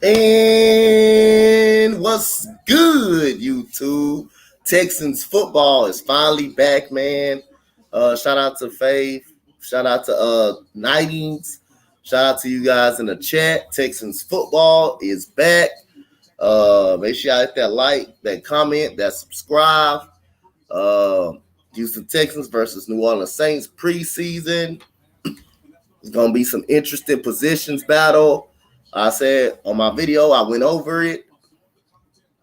And what's good, YouTube? Texans football is finally back, man. Shout out to Faith. Shout out to Nightings. Shout out to you guys in the chat. Texans football is back. Make sure y'all hit that like, that comment, that subscribe. Uh, Houston Texans versus New Orleans Saints preseason. It's gonna be some interesting positions battle. I said on my video, I went over it.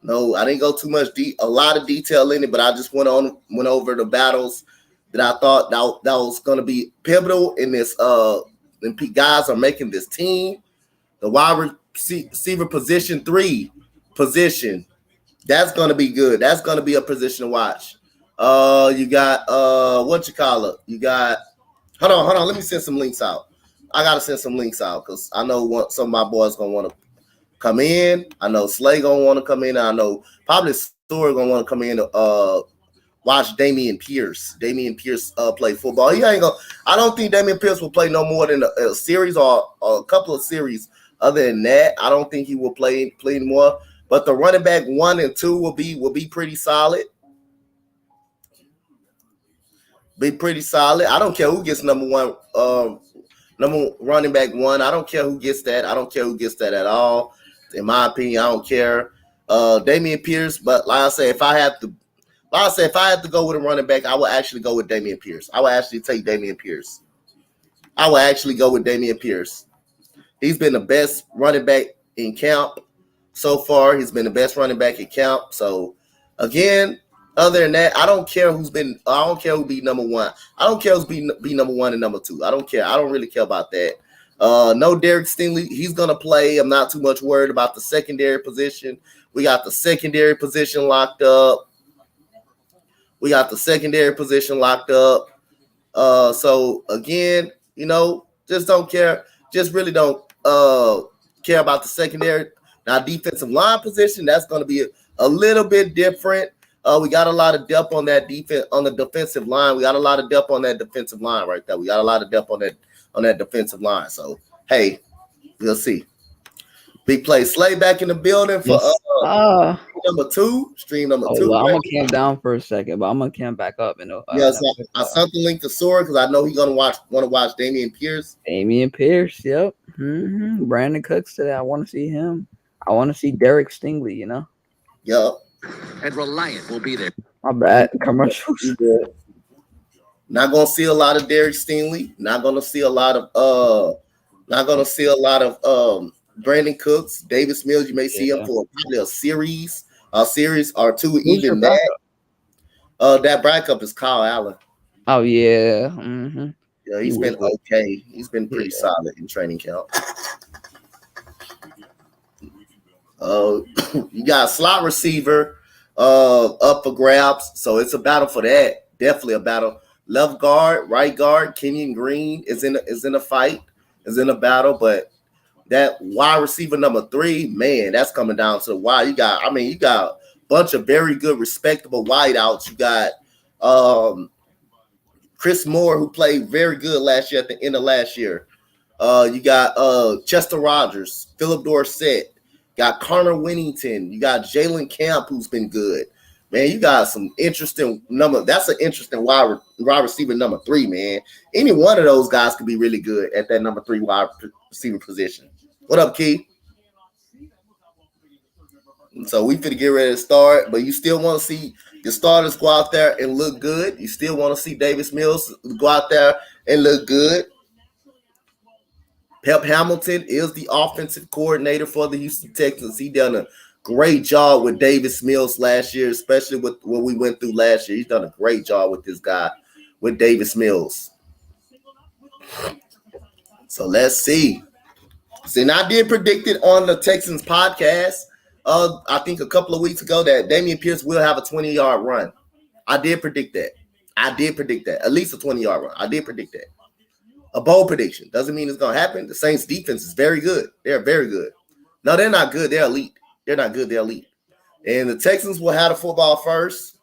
No, I didn't go too much a lot of detail in it, but I just went over the battles that I thought that was gonna be pivotal in this. And guys are making this team. The wide receiver position 3 position. That's gonna be good. That's gonna be a position to watch. You got what you call it? You got hold on. Let me send some links out. I gotta send some links out because I know some of my boys gonna want to come in. I know Slay gonna want to come in. I know probably Story gonna want to come in to watch Dameon Pierce. Dameon Pierce play football. He ain't gonna. I don't think Dameon Pierce will play no more than a series or a couple of series. Other than that, I don't think he will play more. But the running back 1 and 2 will be pretty solid. Be pretty solid. I don't care who gets number running back 1. I don't care who gets that. I don't care who gets that at all. In my opinion, I don't care. Dameon Pierce, but like I say, if I had to go with a running back, I would actually go with Dameon Pierce. I would actually take Dameon Pierce. I would actually go with Dameon Pierce. He's been the best running back in camp so far. He's been the best running back in camp. So again, other than that, I don't care who be number 1. I don't care who's be number 1 and number 2. I don't care. I don't really care about that. No Derek Stingley. He's going to play. I'm not too much worried about the secondary position. We got the secondary position locked up. So, again, just don't care. Just really don't care about the secondary. Now, defensive line position, that's going to be a little bit different. We got a lot of depth on that defense on the defensive line. We got a lot of depth on that defensive line right there. We got a lot of depth on that defensive line. So hey, we'll see. Big play. Slay back in the building for number 2. Stream number 2. Well, I'm gonna camp down for a second, but I'm gonna camp back up. Yes, I sent the link to Sora because I know he's gonna want to watch Dameon Pierce. Yep. Brandon Cooks today. I want to see him. I want to see Derek Stingley. Yep. And Reliant will be there. My bad. Commercials. Not gonna see a lot of Derek Stingley. Not gonna see a lot of Brandon Cooks, Davis Mills. You may see him for probably a series or 2. Who's even that. That backup is Kyle Allen. Oh yeah. Yeah, he's been okay. He's been pretty solid in training camp. You got a slot receiver up for grabs, so it's a battle for that. Definitely a battle. Left guard, right guard, Kenyon Green is in a fight, is in a battle, but that wide receiver number 3, man, that's coming down to the wide. You got a bunch of very good, respectable wideouts. You got Chris Moore, who played very good last year at the end of last year. You got Chester Rogers, Philip Dorsett. Got Connor Winnington. You got Jalen Camp, who's been good. Man, you got some interesting number. That's an interesting wide receiver number 3, man. Any one of those guys could be really good at that number 3 wide receiver position. What up, Key? So we finna get ready to start, but you still want to see your starters go out there and look good. You still want to see Davis Mills go out there and look good. Pep Hamilton is the offensive coordinator for the Houston Texans. He done a great job with Davis Mills last year, especially with what we went through last year. He's done a great job with this guy, with Davis Mills. So let's see. See, now I did predict it on the Texans podcast. I think a couple of weeks ago that Dameon Pierce will have a 20-yard run. I did predict that. At least a 20-yard run. I did predict that. A bold prediction. Doesn't mean it's going to happen. The Saints defense is very good. They're very good. No, they're not good. They're elite. They're not good. They're elite. And the Texans will have the football first.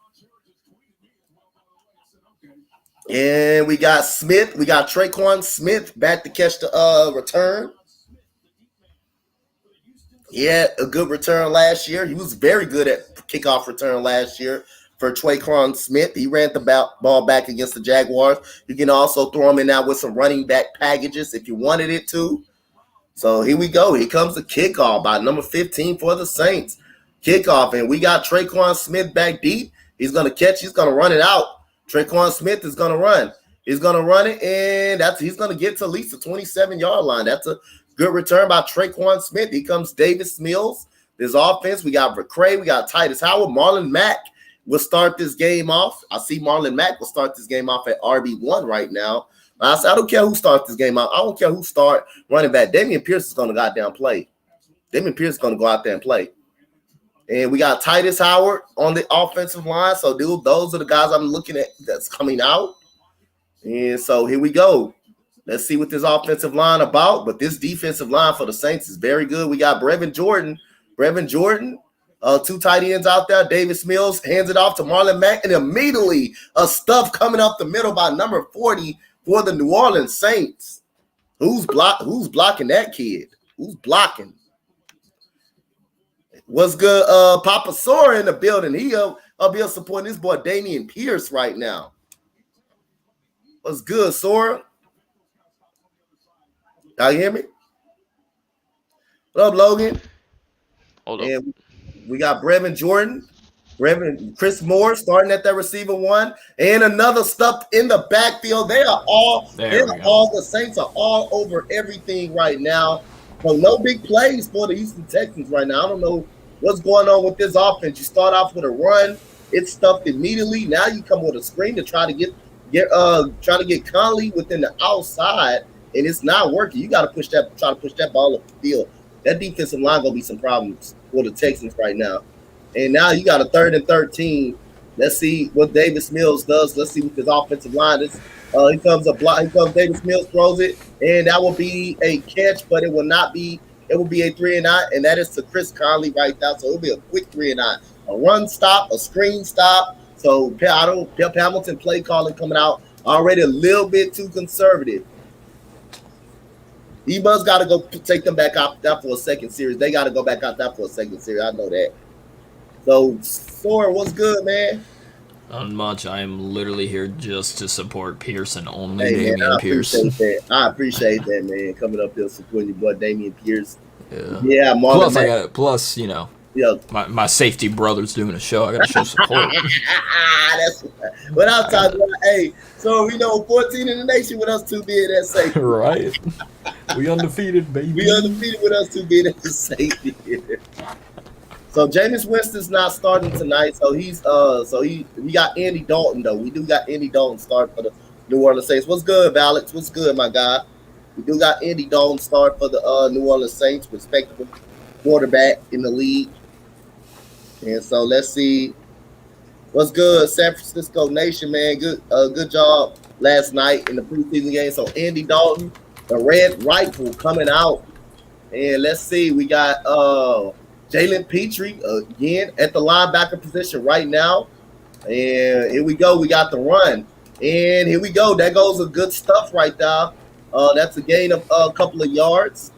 And we got Smith. We got Traquan Smith back to catch the return. He had a good return last year. He was very good at kickoff return last year for Traquan Smith. He ran the ball back against the Jaguars. You can also throw him in now with some running back packages if you wanted it to. So here we go. Here comes the kickoff by number 15 for the Saints. Kickoff, and we got Traquan Smith back deep. He's going to catch. He's going to run it out. Traquan Smith is going to run. He's going to run it, and he's going to get to at least the 27-yard line. That's a good return by Traquan Smith. Here comes Davis Mills. This offense, we got McCray, we got Titus Howard. Marlon Mack will start this game off. I see Marlon Mack will start this game off at RB1 right now. I don't care who starts this game out. I don't care who start running back. Damian Pierce is going to goddamn play. Damian Pierce is going to go out there and play. And we got Titus Howard on the offensive line. So those are the guys I'm looking at that's coming out. And so here we go. Let's see what this offensive line about. But this defensive line for the Saints is very good. We got Brevin Jordan. Two tight ends out there. Davis Mills hands it off to Marlon Mack. And immediately a stuff coming up the middle by number 40 for the New Orleans Saints. Who's blocking that kid? Who's blocking? What's good? Papa Sora in the building. I'll be supporting this boy Damian Pierce right now. What's good, Sora? Y'all hear me? What up, Logan? Hold up. And we got Brevin Jordan, Chris Moore starting at that receiver one, and another stuff in the backfield. The Saints are all over everything right now. So no big plays for the Houston Texans right now. I don't know what's going on with this offense. You start off with a run, it's stuffed immediately. Now you come with a screen to try to get Conley within the outside, and it's not working. You got to try to push that ball up the field. That defensive line gonna be some problems for the Texans right now. And now you got a 3rd and 13. Let's see what Davis Mills does. Let's see what his offensive line is. Here comes a block. Here comes Davis Mills, throws it, and that will be a catch, but it will not be. It will be a 3-and-out, and that is to Chris Conley right now. So it'll be a quick 3-and-out, a run stop, a screen stop. So Hamilton play calling coming out already a little bit too conservative. E-Buzz got to go take them back out there for a second series. They got to go back out there for a second series. I know that. So, Sora, what's good, man? Not much. I am literally here just to support Pearson only. Hey, Damian man, Pierce. I appreciate that, man. Coming up here supporting your boy Damian Pierce. Yeah. Marlon. Plus, my safety brother's doing a show. I got to show support. That's what I'm talking about. Hey, so 14 in the nation with us two being that safety. Right. We undefeated, baby. We undefeated with us two being that safety. So Jameis Winston's not starting tonight. So we got Andy Dalton though. We do got Andy Dalton start for the New Orleans Saints. What's good, Alex? What's good, my guy? We do got Andy Dalton start for the New Orleans Saints, respectable quarterback in the league. And so let's see what's good, San Francisco Nation, man. Good job last night in the preseason game. So Andy Dalton, the red rifle coming out, and let's see. We got Jalen Petrie again at the linebacker position right now. And here we go. We got the run. And here we go. That goes with good stuff right there. That's a gain of a couple of yards.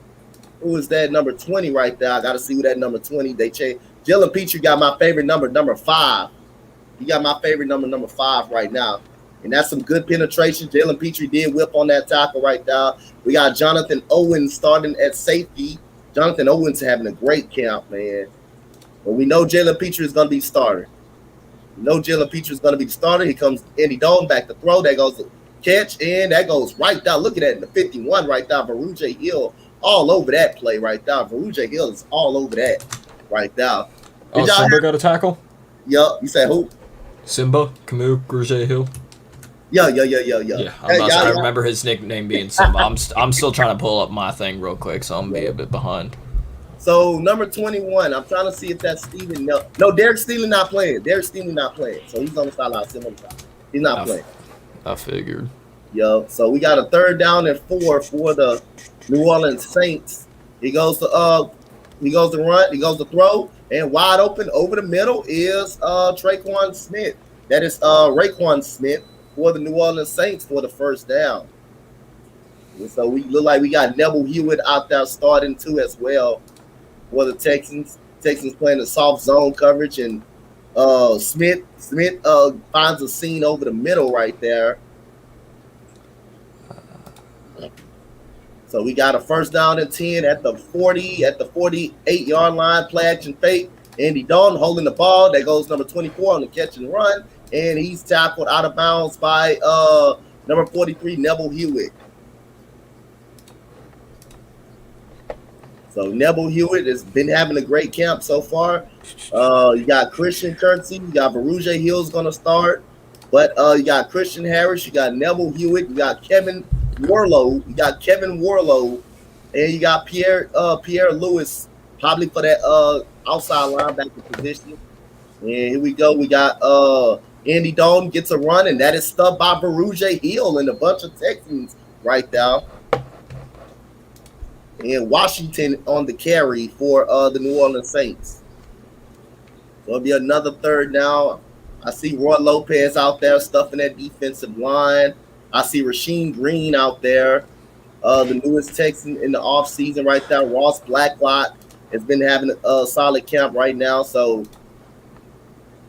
Who is that number 20 right there? I got to see who that number 20. They changed. Jalen Petrie got my favorite number 5. He got my favorite number 5 right now. And that's some good penetration. Jalen Petrie did whip on that tackle right there. We got Jonathan Owens starting at safety. Jonathan Owens having a great camp, man. But we know Jalen Petrie is going to be starter. Here comes Andy Dalton back to throw. That goes to catch, and that goes right down. Look at that in the 51 right there. Veruja Hill all over that play right there. Veruja Hill is all over that right there. Simba got a tackle? Yup. You said who? Simba, Camus, Veruja Hill. Yeah. I remember his nickname being Simba. I'm still trying to pull up my thing real quick, so I'm going to be a bit behind. So, number 21, I'm trying to see if that's Steven. No, Derek Steele not playing. So, he's on the sideline. He's not playing. I figured. Yo, so we got a 3rd down and 4 for the New Orleans Saints. He goes to run. He goes to throw. And wide open over the middle is Traquan Smith. That is Raquan Smith. for the New Orleans Saints for the first down. And so we look like we got Neville Hewitt out there starting too as well for the Texans. Texans playing the soft zone coverage, and Smith finds a seam over the middle right there. So we got a first down and 10 at the 48-yard line, play action fake. Andy Dalton holding the ball. That goes number 24 on the catch and run, and he's tackled out of bounds by number 43, Neville Hewitt. So Neville Hewitt has been having a great camp so far. You got Christian Kirksey, you got Veruja Hill's going to start, but you got Christian Harris, you got Neville Hewitt, you got Kevin Warlow, and you got Pierre Lewis, probably for that outside linebacker position. And here we go. We got Andy Dalton gets a run, and that is stuffed by Veruja Hill and a bunch of Texans right there. And Washington on the carry for the New Orleans Saints. So it'll be another third now. I see Roy Lopez out there stuffing that defensive line. I see Rasheem Green out there, the newest Texan in the offseason right there. Ross Blacklock has been having a solid camp right now. So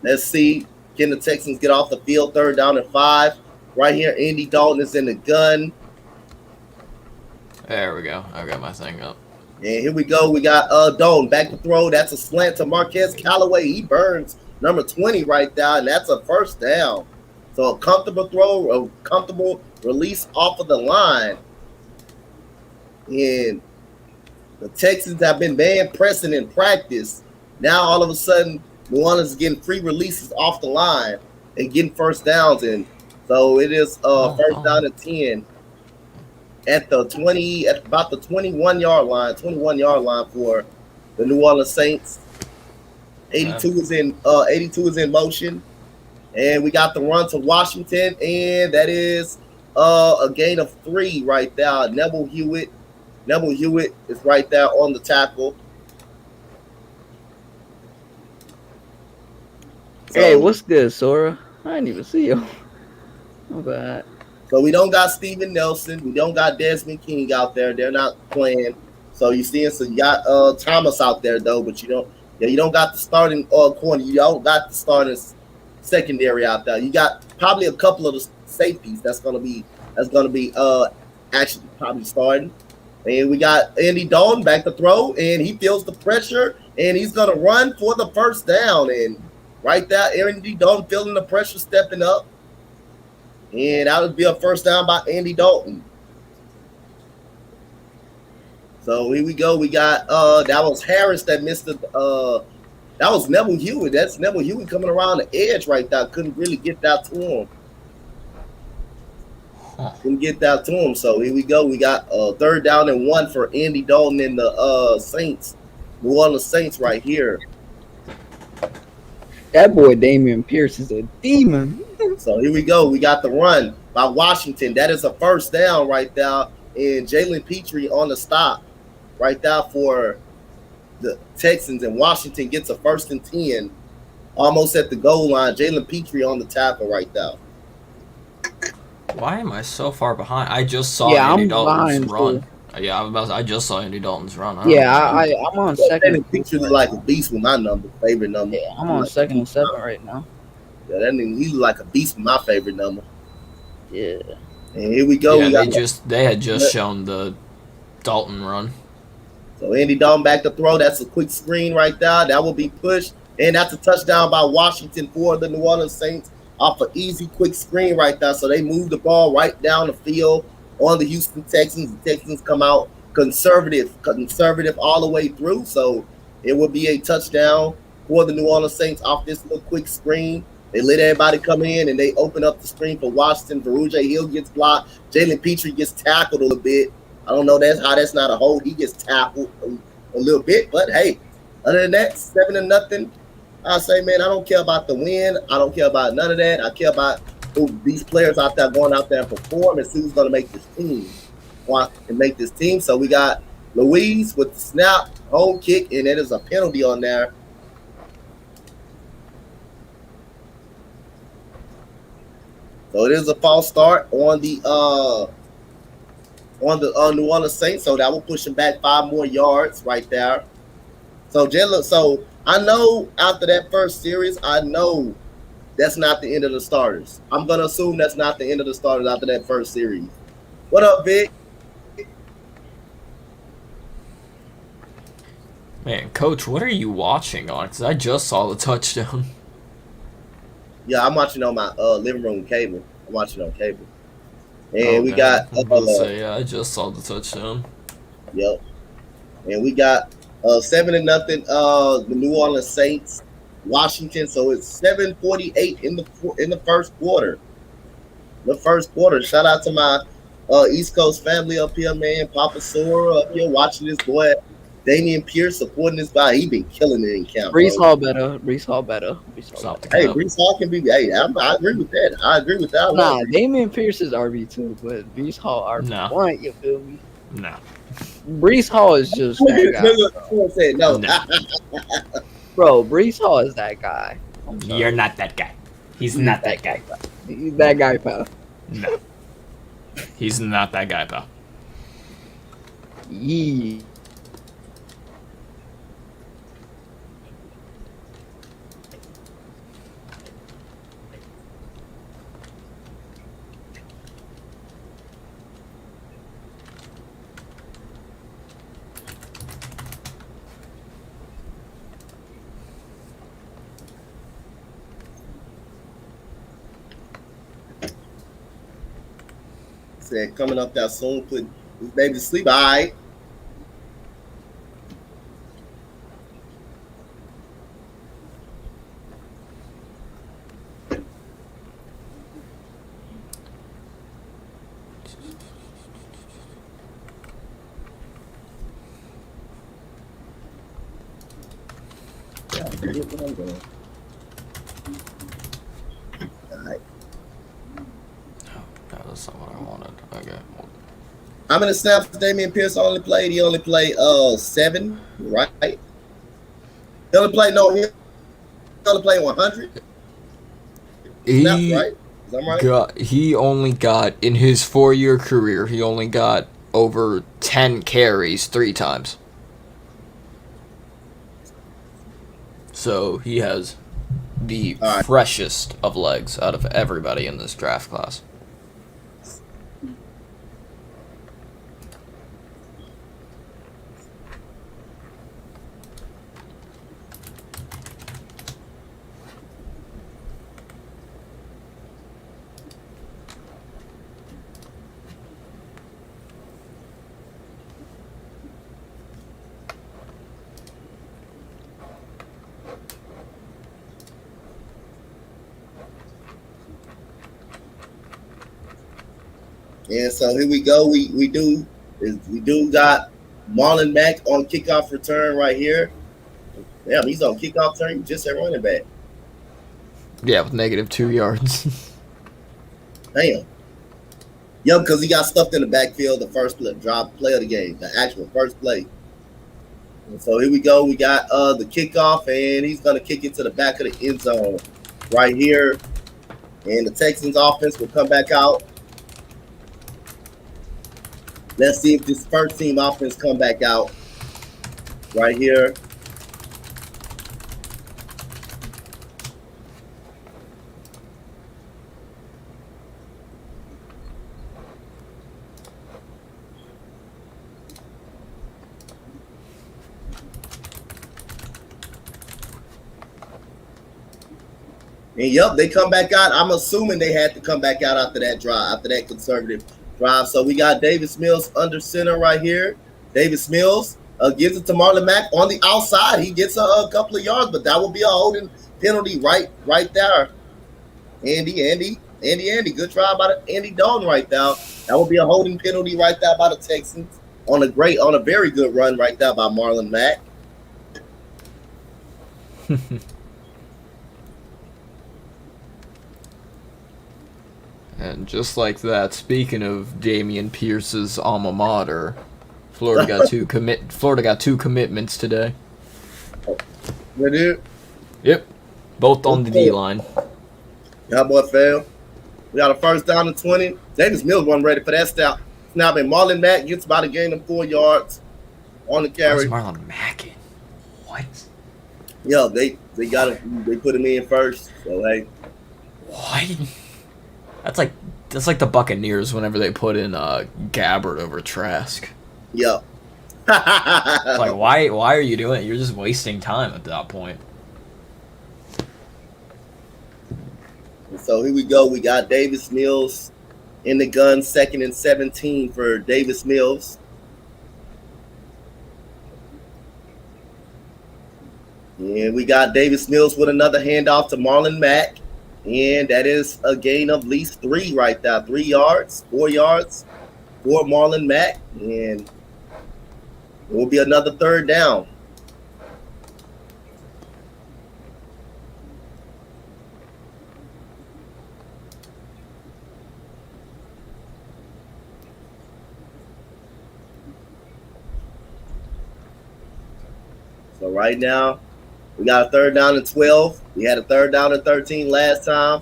let's see, can the Texans get off the field? Third down and 5. Right here, Andy Dalton is in the gun. There we go. I got my thing up. And here we go. We got Dalton back to throw. That's a slant to Marquez Callaway. He burns number 20 right there, and that's a first down. So a comfortable throw, a comfortable release off of the line. And the Texans have been man pressing in practice. Now all of a sudden, New Orleans is getting free releases off the line and getting first downs. And so it is first down and 10 at the 20, at about the 21-yard line for the New Orleans Saints. 82 is in motion. And we got the run to Washington, and that is a gain of 3 right there. Neville Hewitt is right there on the tackle. So, hey, what's good, Sora? I didn't even see you. Oh, bad. So we don't got Steven Nelson. We don't got Desmond King out there. They're not playing. So you see, so you got Thomas out there though, but you don't got the starting corner. You don't got the starting secondary out there. You got probably a couple of the safeties that's gonna be actually probably starting. And we got Andy Dalton back to throw, and he feels the pressure, and he's gonna run for the first down. And right there, Andy Dalton feeling the pressure, stepping up. And that would be a first down by Andy Dalton. So here we go. We got that was Harris that missed the that was Neville Hewitt. That's Neville Hewitt coming around the edge right there. Couldn't really get that to him. Couldn't get that to him. So here we go. We got third down and 1 for Andy Dalton and the Saints. New Orleans Saints right here. That boy Damian Pierce is a demon. So here we go. We got the run by Washington. That is a first down right there. And Jalen Petrie on the stop right there for the Texans. And Washington gets a 1st and 10 almost at the goal line. Jalen Petrie on the tackle right there. Why am I so far behind? I just saw Andy Dalton's run. Too. Yeah, I just saw Andy Dalton's run. I'm on second. Petrie look like a beast with my favorite number. Yeah, I'm on 2nd and 7 right now. Yeah, that nigga, he look like a beast with my favorite number. Yeah. And here we go. Yeah, they had just shown the Dalton run. So Andy Dalton back to throw. That's a quick screen right there. That will be pushed. And that's a touchdown by Washington for the New Orleans Saints off an easy quick screen right there. So they move the ball right down the field on the Houston Texans. The Texans come out conservative all the way through. So it will be a touchdown for the New Orleans Saints off this little quick screen. They let everybody come in, and they open up the screen for Washington. Veruja Hill gets blocked. Jalen Petrie gets tackled a little bit. I don't know that's not a hold. He gets tackled a little bit. But, hey, other than that, 7-0. I say, man, I don't care about the win. I don't care about none of that. I care about these players out there going out there and perform and see who's going to make this team. So we got Louise with the snap, hold kick, and it is a penalty on there. So it is a false start on the New Orleans Saints. So that will push him back 5 more yards right there. So Jalen, so I know after that first series, I know that's not the end of the starters. I'm gonna assume that's not the end of the starters after that first series. What up, Vic? Man, Coach, what are you watching on? Because I just saw the touchdown. Yeah, I'm watching on my living room cable. I'm watching on cable. And we Okay, got I was about to say, yeah, I just saw the touchdown. yep. And we got 7-0 the New Orleans Saints, Washington. So it's 7:48 in the first quarter. The first quarter. Shout out to my East Coast family up here, man. Papa Sora up here watching this boy Damian Pierce supporting this guy. He been killing it in camp, Brees bro. Hall better. Brees Hall better. Stop the Hey, cap. Brees Hall can be. Hey, I agree with that. I agree with that. I love Nah, Brees. Damian Pierce is RB2, but Brees Hall RB1. No. You feel me? No. Brees Hall is just that guy, Someone said no. bro. Brees Hall is that guy. I'm sorry. You're not that guy. He's not that guy. He's that guy, pal. No. He's not that guy, pal. Yeah. Said coming up there soon, put his baby to sleep. All right. Yeah, here's what I'm doing. All right. No, that's not what I wanted. Okay. How many snaps Damian Pierce only played? He only played 7, right? He only played he only played 100 snaps, right? Is that right? He only got, in his 4-year career, he only got over 10 carries 3 times. So he has the freshest of legs out of everybody in this draft class. And so here we go. We do got Marlon Mack on kickoff return right here. Damn, he's on kickoff return just at running back. Yeah, with -2 yards. Damn. Yeah, because he got stuffed in the backfield the first play of the game, the actual first play. And so here we go. We got the kickoff, and he's gonna kick it to the back of the end zone right here. And the Texans offense will come back out. Let's see if this first team offense come back out right here. And yep, they come back out. I'm assuming they had to come back out after that drive, after that conservative drive. So we got Davis Mills under center right here. Davis Mills gives it to Marlon Mack on the outside. He gets a couple of yards, but that will be a holding penalty right there. Andy. Good try by Andy Dalton right there. That will be a holding penalty right there by the Texans on a very good run right there by Marlon Mack. And just like that, speaking of Damian Pierce's alma mater, Florida got two commitments today. They did? Yep, both on the D line. How boy fail? We got a first down and 20. Davis Mills wasn't ready for that snap. Snap, and Marlon Mack gets about a gain of 4 yards on the Where's carry. Marlon Mack in? What? Yeah, they got him. They put him in first. So hey, What? That's like the Buccaneers whenever they put in Gabbard over Trask. yeah. It's like why are you doing it? You're just wasting time at that point. So here we go. We got Davis Mills in the gun, 2nd and 17 for Davis Mills. And we got Davis Mills with another handoff to Marlon Mack. And that is a gain of at least 3 right there. 3 yards, 4 yards for Marlon Mack. And it will be another third down. So right now, we got a third down and 12. We had a third down and 13 last time.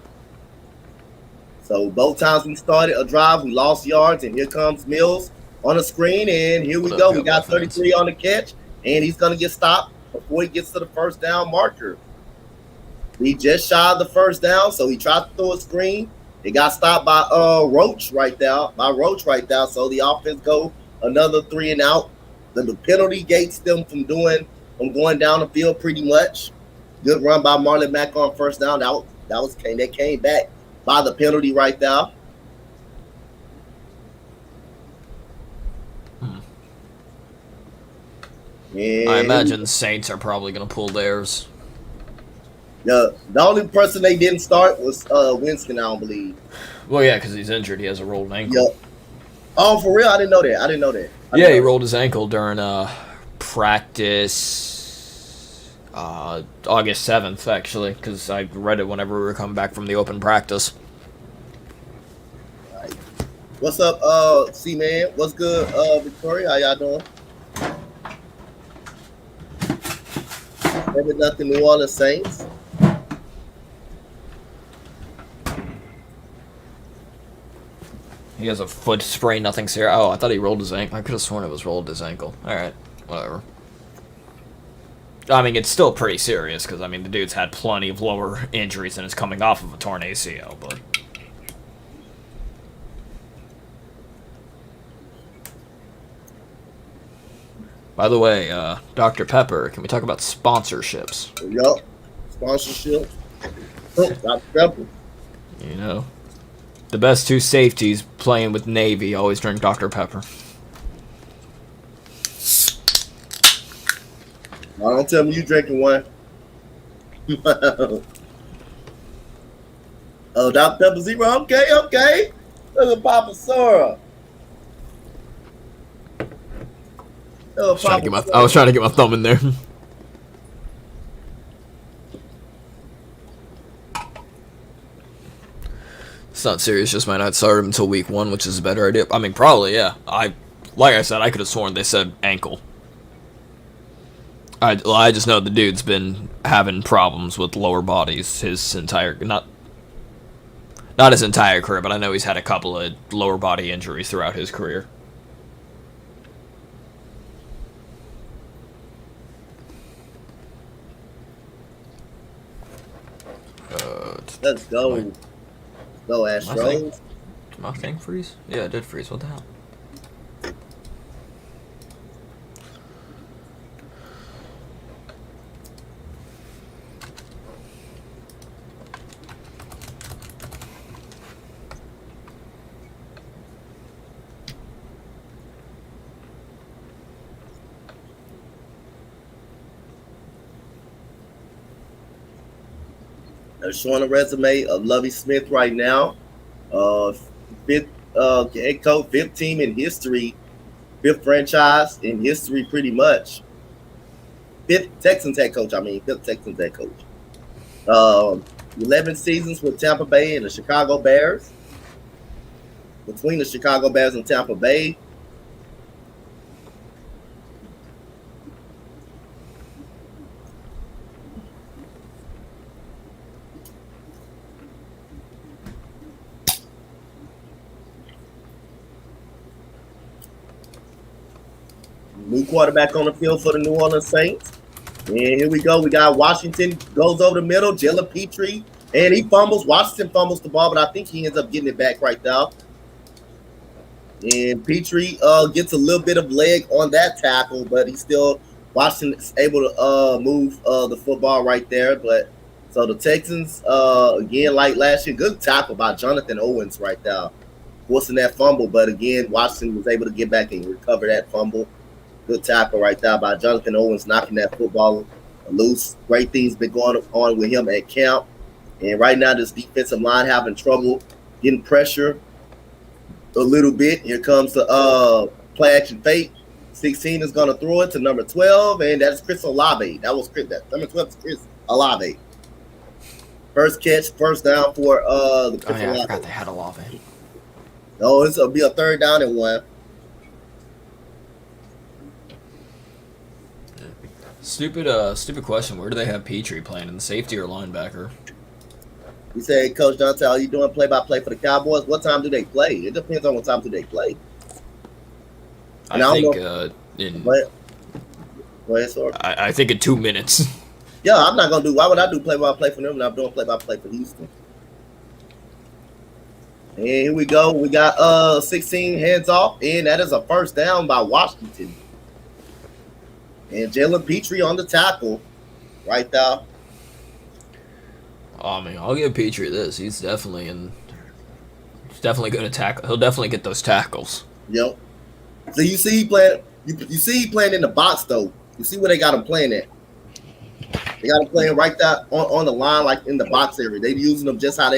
So both times we started a drive, we lost yards, and here comes Mills on the screen, and here we go. We got 33 on the catch, and he's going to get stopped before he gets to the first down marker. He just shy of the first down, so he tried to throw a screen. It got stopped by Roach right there, so the offense go another 3 and out. The penalty gates them from going down the field pretty much. Good run by Marlon Mack on first down. That came back by the penalty right there. I imagine Saints are probably going to pull theirs. The only person they didn't start was Winston, I don't believe. Well, yeah, because he's injured. He has a rolled ankle. Yep. Oh, for real? I didn't know that. Yeah, he rolled his ankle during practice August 7th, actually, because I read it whenever we were coming back from the open practice. Right. What's up, C-Man? What's good, Victoria? How y'all doing? Maybe nothing New Orleans Saints. He has a foot sprain, nothing serious. Oh, I thought he rolled his ankle. I could have sworn it was rolled his ankle. Alright, whatever. I mean, it's still pretty serious, because, I mean, the dude's had plenty of lower injuries and is coming off of a torn ACL, but... By the way, Dr. Pepper, can we talk about sponsorships? Yup. Sponsorship. Dr. Pepper. You know, the best 2 safeties playing with Navy always drink Dr. Pepper. Well, don't tell me you drinking one. Oh, Dr. Pepper Zero. Okay. Look at Papa Sora. I was trying to get my thumb in there. It's not serious, just might not start him until week 1, which is a better idea. I mean, probably, yeah. Like I said, I could have sworn they said ankle. I just know the dude's been having problems with lower bodies his entire, not his entire career, but I know he's had a couple of lower body injuries throughout his career. Let's go. Let's go, Astros. Did my thing freeze? Yeah, it did freeze. What the hell? They're showing a resume of Lovie Smith right now. Fifth head coach, 5th team in history, 5th franchise in history, pretty much. 5th Texans head coach. 5th Texans head coach. 11 seasons with Tampa Bay and the Chicago Bears. Between the Chicago Bears and Tampa Bay. New quarterback on the field for the New Orleans Saints. And here we go. We got Washington goes over the middle. Jalen Petrie. And he fumbles. Washington fumbles the ball, but I think he ends up getting it back right now. And Petrie gets a little bit of leg on that tackle, but he still Washington is able to move the football right there. But so the Texans again, like last year, good tackle by Jonathan Owens right there, forcing that fumble. But again, Washington was able to get back and recover that fumble. Good tackle right there by Jonathan Owens, knocking that football loose. Great things been going on with him at camp. And right now, this defensive line having trouble getting pressure a little bit. Here comes the play action fake. 16 is going to throw it to number 12, and that's Chris Olave. That was Chris. That number 12 is Chris Olave. First catch, first down for the Chris I Olave. forgot they had Olave. No, this will be a third down and 1. Stupid question. Where do they have Petrie playing, in the safety or linebacker? You say, Coach Donte, are you doing play-by-play for the Cowboys? What time do they play? It depends on what time do they play. And I think Go ahead, sorry. I think in 2 minutes. Yeah, I'm not gonna do. Why would I do play-by-play for them when I'm doing play-by-play for Houston? And here we go. We got 16 hands off, and that is a first down by Washington. And Jalen Petrie on the tackle, right there. I mean, I'll give Petrie this. He's definitely good at tackle. He'll definitely get those tackles. Yep. So you see he playing. You see he playing in the box though. You see where they got him playing at. They got him playing right there on the line, like in the box area. They using them just how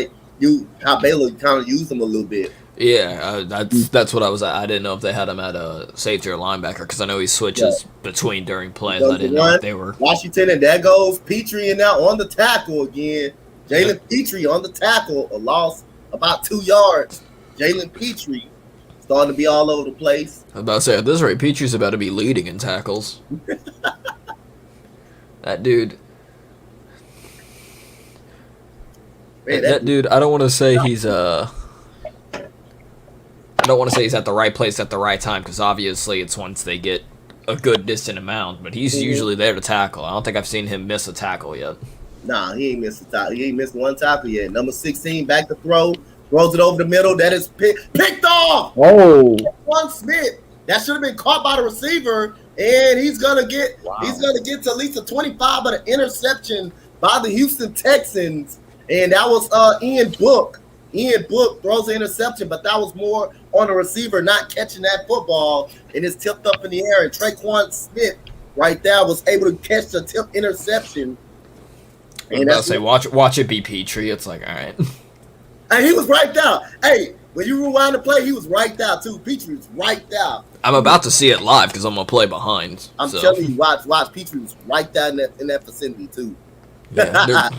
Baylor kind of used them a little bit. Yeah, that's what I was at. I didn't know if they had him at a safety or linebacker because I know he switches between during plays. I didn't know if they were Washington, and there goes Petrie and now on the tackle again. Jalen Petrie on the tackle, a loss about 2 yards. Jalen Petrie starting to be all over the place. I was about to say, at this rate, Petrie's about to be leading in tackles. That dude. Man, that dude, I don't want to say he's I don't want to say he's at the right place at the right time because obviously it's once they get a good distant amount, but he's usually there to tackle. I don't think I've seen him miss a tackle yet. Nah, he ain't missed a tackle. He ain't missed one tackle yet. Number 16 back to throw, throws it over the middle. That is picked off. Whoa! One Smith. That should have been caught by the receiver, and he's gonna get to at least a 25, but an interception by the Houston Texans, and that was Ian Book. Ian Book throws an interception, but that was more on the receiver not catching that football, and it's tipped up in the air. And Traquan Smith right there was able to catch the tip interception. I was about to say, watch it be Petrie. It's like, all right. And he was right there. Hey, when you rewind the play, he was right there too. Petrie was right there. I'm about to see it live because I'm gonna play behind. I'm telling you, watch. Petrie was right there in that vicinity too. Yeah,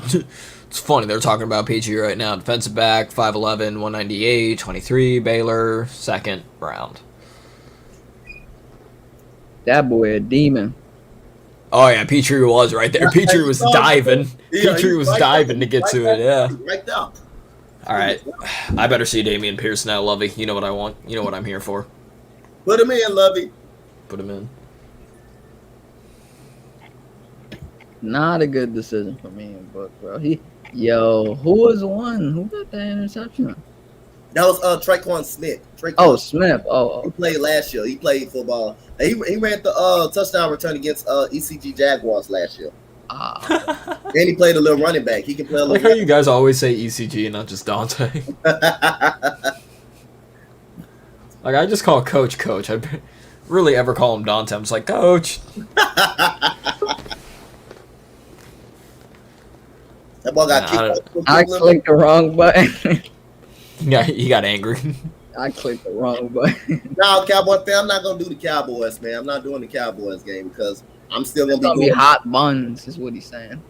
it's funny. They're talking about Petrie right now. Defensive back, 5'11", 198, 23, Baylor, second round. That boy a demon. Oh yeah, Petrie was right there. Petrie was diving. Petrie was diving to get to it. Yeah. Right there. All right, I better see Damian Pierce now, Lovey. You know what I want. You know what I'm here for. Put him in, Lovey. Put him in. Not a good decision for me and Book, bro. Who was the one? Who got that interception? That was Traquan Smith. Smith. He played last year. He played football. He ran the touchdown return against ECG Jaguars last year. And he played a little running back. He can play a little. Like how you guys always say ECG and not just Donte. Like I just call Coach. I really ever call him Donte. I'm just like Coach. That ball got kicked. I clicked the wrong button. Yeah, he got angry. I clicked the wrong button. No, Cowboy fan, I'm not gonna do the Cowboys, man. I'm not doing the Cowboys game because I'm still gonna be hot buns, is what he's saying.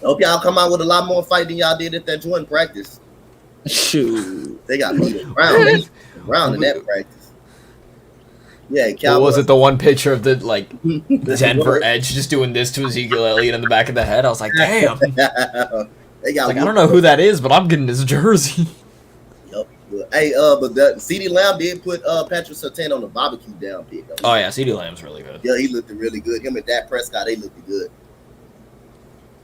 Hope y'all come out with a lot more fight than y'all did at that Jordan practice. Shoot, they got me round in that practice. Yeah, Cowboys. What was it? The one picture of the Denver Edge just doing this to Ezekiel Elliott in the back of the head. I was like, damn. They got. I don't know who that is, but I'm getting his jersey. Yep. Hey, but the CeeDee Lamb did put Patrick Surtain on the barbecue down pit. Oh yeah, CeeDee Lamb's really good. Yeah, he looked really good. Him and Dak Prescott, they looked good.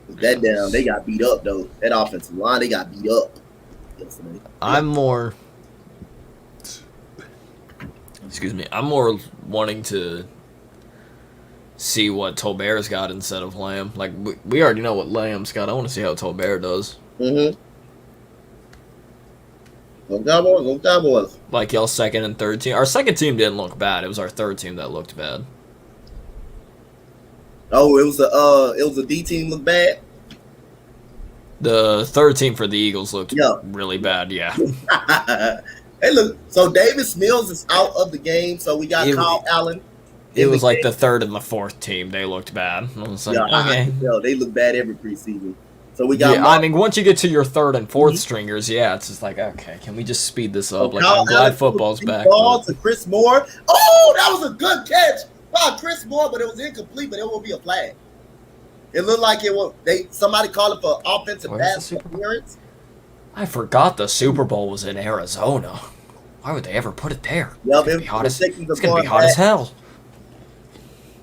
That down, they got beat up though. That offensive line, they got beat up yesterday. I'm more. Excuse me. I'm more wanting to see what Tolbert's got instead of Lamb. Like we already know what Lamb's got. I want to see how Tolbert does. Mm-hmm. Go Cowboys, go Cowboys. Like y'all second and third team. Our second team didn't look bad. It was our third team that looked bad. Oh, it was a D team look bad. The third team for the Eagles looked really bad. Yeah. Hey, look. So Davis Mills is out of the game. So we got Kyle Allen. It was like the third and the fourth team. They looked bad. I was like, okay. They look bad every preseason. So we got. Yeah, I mean, once you get to your third and fourth stringers, it's just like, okay, can we just speed this up? Like, I'm glad football's back. Ball to Chris Moore. Oh, that was a good catch by Chris Moore, but it was incomplete. But it will be a flag. It looked like it was. Somebody called it for offensive pass interference. I forgot the Super Bowl was in Arizona. Why would they ever put it there? Yep, it's gonna be hot as hell.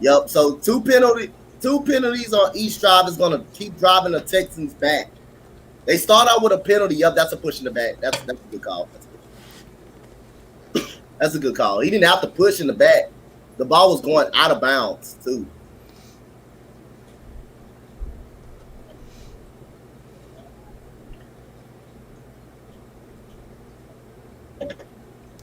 Yep. So two penalties on each drive is gonna keep driving the Texans back. They start out with a penalty. Yep, that's a push in the back. That's a good call. That's a good call. He didn't have to push in the back. The ball was going out of bounds too.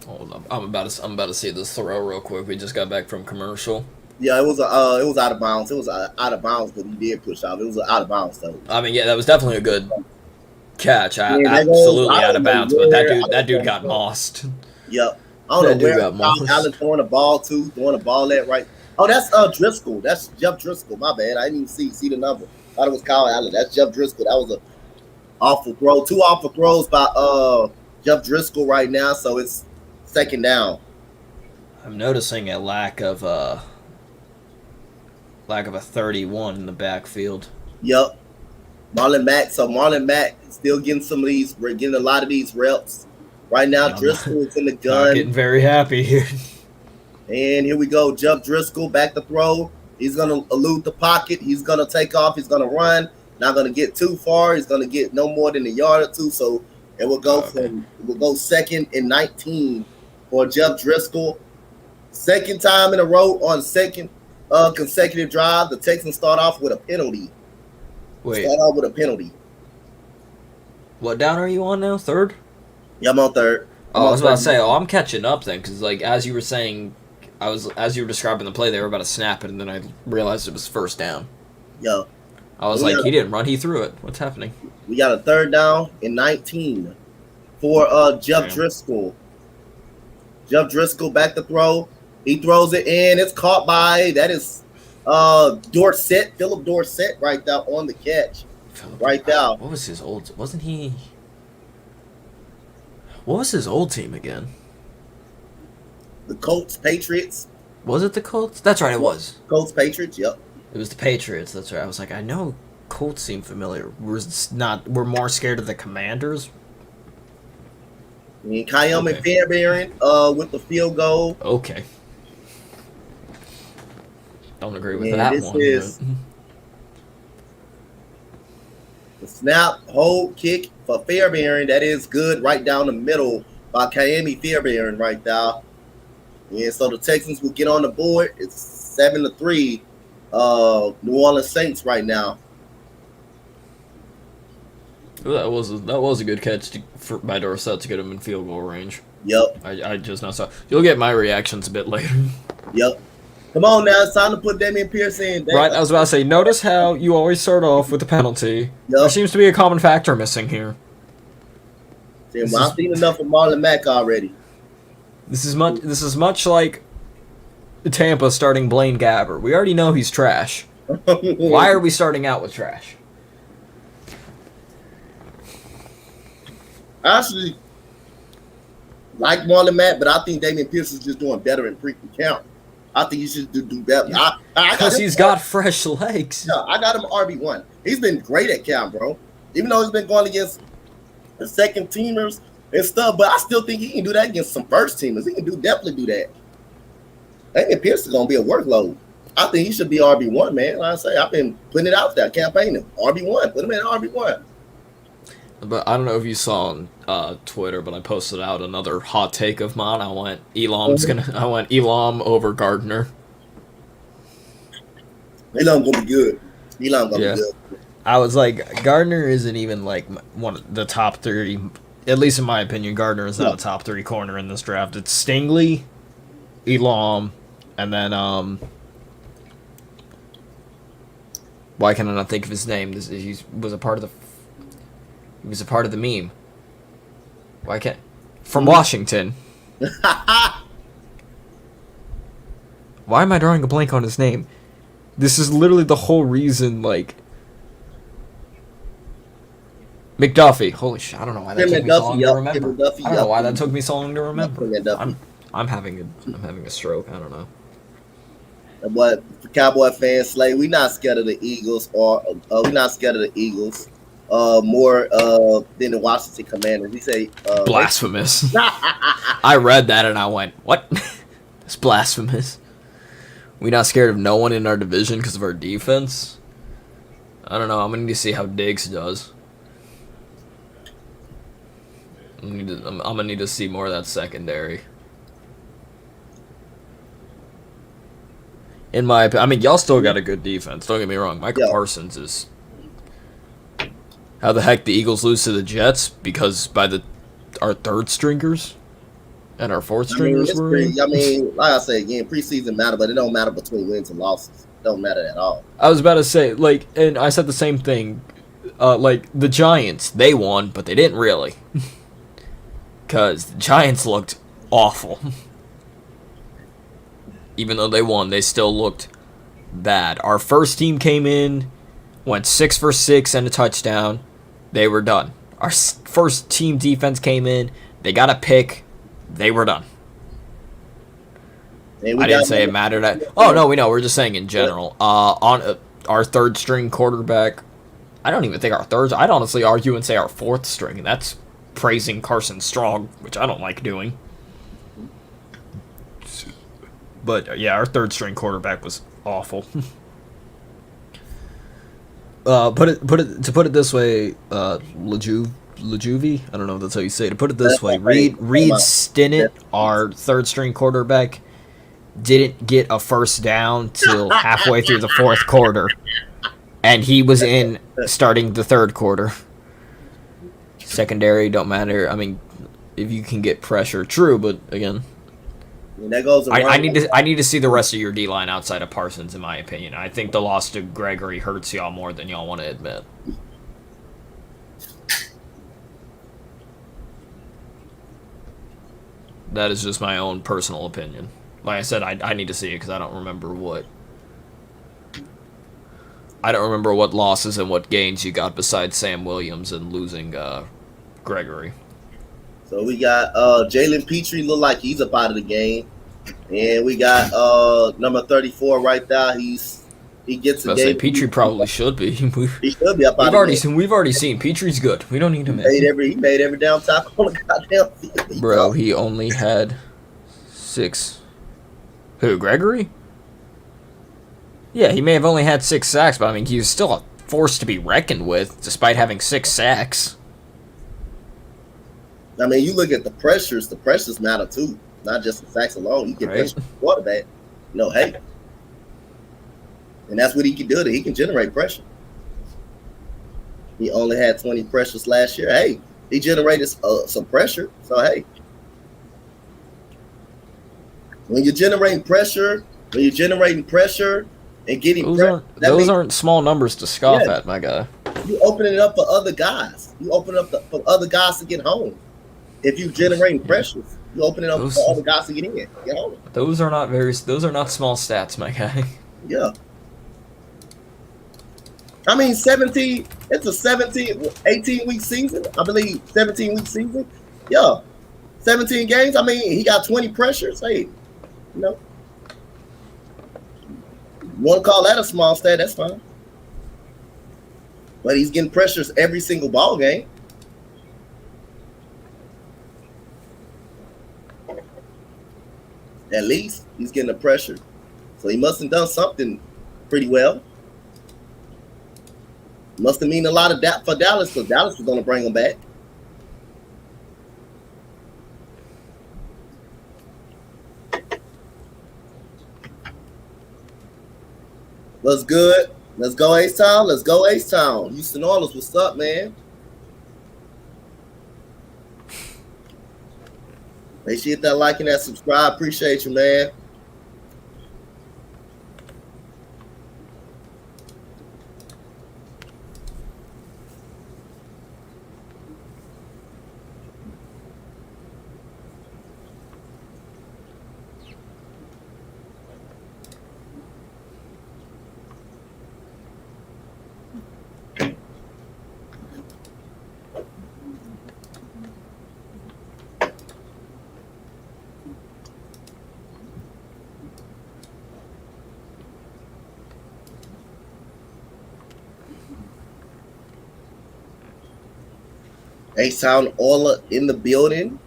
Hold up. I'm about to see this throw real quick. We just got back from commercial. Yeah, it was out of bounds. It was out of bounds, but he did push off. It was out of bounds though. I mean, that was definitely a good catch. Absolutely out of bounds, but that dude got mossed. Yep. I don't know where Allen throwing the ball to, throwing the ball at right. Oh, that's Driscoll. That's Jeff Driscoll. My bad. I didn't even see the number. Thought it was Kyle Allen. That's Jeff Driscoll. That was a awful throw. 2 awful throws by Jeff Driscoll right now. So it's second down. I'm noticing a lack of a 31 in the backfield. Yep. Marlon Mack. So Marlon Mack still getting some of these. We're getting a lot of these reps. Right now, Driscoll is in the gun. I'm getting very happy here. And here we go. Jeff Driscoll back to throw. He's going to elude the pocket. He's going to take off. He's going to run. Not going to get too far. He's going to get no more than a yard or two. So it will go second and 19 for Jeff Driscoll. Second time in a row on second consecutive drive. The Texans start off with a penalty. Wait. Start off with a penalty. What down are you on now? Third? Yeah, I'm on third. I was about to say, I'm catching up then, because like as you were saying, as you were describing the play, they were about to snap it, and then I realized it was first down. Yo, I was like, he didn't run, he threw it. What's happening? We got a third down and 19 for Jeff Driscoll. Jeff Driscoll back to throw. He throws it in. It's caught by Dorsett, Philip Dorsett, right there on the catch. Right there. What was his old? Wasn't he? What was his old team again? The Colts, Patriots. Was it the Colts? That's right, it was. Colts, Patriots, yep. It was the Patriots, that's right. I was like, I know Colts seem familiar. We're more scared of the Commanders. And Kyle Fairbairn with the field goal. Okay. Don't agree with that one. Is the snap, hold, kick for Fairbairn. That is good right down the middle by Kyle Fairbairn right there. And so the Texans will get on the board. It's 7-3 New Orleans Saints right now. That was a good catch by Dorsett to get him in field goal range. Yep. I just now saw. You'll get my reactions a bit later. Yep. Come on now, it's time to put Damian Pierce in. Right, I was about to say, notice how you always start off with the penalty. Yep. There seems to be a common factor missing here. I've seen enough of Marlon Mack already. This is much like Tampa starting Blaine Gabbert. We already know he's trash. Why are we starting out with trash? I actually like Marlon Mack, but I think Damian Pierce is just doing better in pre-count. I think he should do better. Because he's got fresh legs. Yeah, I got him RB1. He's been great at camp, bro. Even though he's been going against the second teamers, and stuff. But I still think he can do that against some first teamers. He can definitely do that. I think Pierce gonna be a workload. I think he should be RB1, man. Like I say, I've been putting it out there, campaigning RB1. Put him in RB1. But I don't know if you saw on Twitter, but I posted out another hot take of mine. I went Elam over Gardner. Elam gonna be good. Elam gonna be good. I was like, Gardner isn't even like one of the top 30. At least in my opinion, Gardner is not a top 3 corner in this draft. It's Stingley, Elam, and then why can I not think of his name? He was a part of the meme. Why can't from Washington? Why am I drawing a blank on his name? This is literally the whole reason, like McDuffie. Holy shit! I don't know why that took me so long to remember. I don't know why that took me so long to remember. I'm having a stroke. I don't know. But Cowboy fans, Slay, we not scared of the Eagles, or we not scared of the Eagles. More than the Washington Commanders. We say blasphemous. I read that and I went, what? It's blasphemous. We not scared of no one in our division because of our defense? I don't know. I'm gonna need to see how Diggs does. I'm gonna need to see more of that secondary. In my opinion, I mean, y'all still got a good defense. Don't get me wrong. Michael Parsons is. How the heck the Eagles lose to the Jets? Because our third stringers and our fourth stringers were. I mean, like I said again, preseason matter, but it don't matter between wins and losses. It don't matter at all. I was about to say, like, and I said the same thing. Like the Giants, they won, but they didn't really, because the Giants looked awful. Even though they won, they still looked bad. Our first team came in, went 6 for 6 and a touchdown. They were done. Our first team defense came in. They got a pick. They were done. I didn't say it mattered. Oh, no, we know. We're just saying in general. On our third string quarterback, I don't even think our third. I'd honestly argue and say our fourth string. And that's praising Carson Strong, which I don't like doing. But, yeah, our third string quarterback was awful. To put it this way, Lejuvi, I don't know if that's how you say it. To put it this way, Reed Stinnett, our third string quarterback, didn't get a first down till halfway through the fourth quarter, and he was in starting the third quarter. Secondary don't matter. I mean, if you can get pressure, true, but again. That goes I need to see the rest of your D-line outside of Parsons, in my opinion. I think the loss to Gregory hurts y'all more than y'all want to admit. That is just my own personal opinion. Like I said, I need to see it because I don't remember what losses and what gains you got besides Sam Williams and losing Gregory. So we got Jalen Petrie, look like he's up out of the game. And we got number 34 right there. He gets a game. Petrie probably should be. He should be up out of the game. We've already seen Petrie's good. We don't need him. He made every down tackle on the goddamn field. Bro, he only had 6. Who, Gregory? Yeah, he may have only had 6 sacks, but I mean, he was still a force to be reckoned with, despite having 6 sacks. I mean, you look at the pressures matter too, not just the sacks alone. You can pressure the quarterback. Hey. And that's what he can do. He can generate pressure. He only had 20 pressures last year. Hey, he generated some pressure. So, hey. When you're generating pressure and getting those aren't small numbers to scoff at, my guy. You open it up for other guys. You open it up for other guys to get home. If you're generating pressures, you open it up for other guys to get home. Those are not small stats, my guy. Yeah. I mean, it's a 18-week season. I believe 17-week season. Yeah. 17 games. I mean, he got 20 pressures. Hey, you want to call that a small stat, that's fine. But he's getting pressures every single ball game. At least he's getting the pressure. So he must have done something pretty well. Must have mean a lot of that for Dallas, because Dallas was going to bring him back. What's good? Let's go H-Town. Let's go H-Town. Houston Oilers, what's up, man? Make sure you hit that like and that subscribe. Appreciate you, man. H-Town Oiler in the building.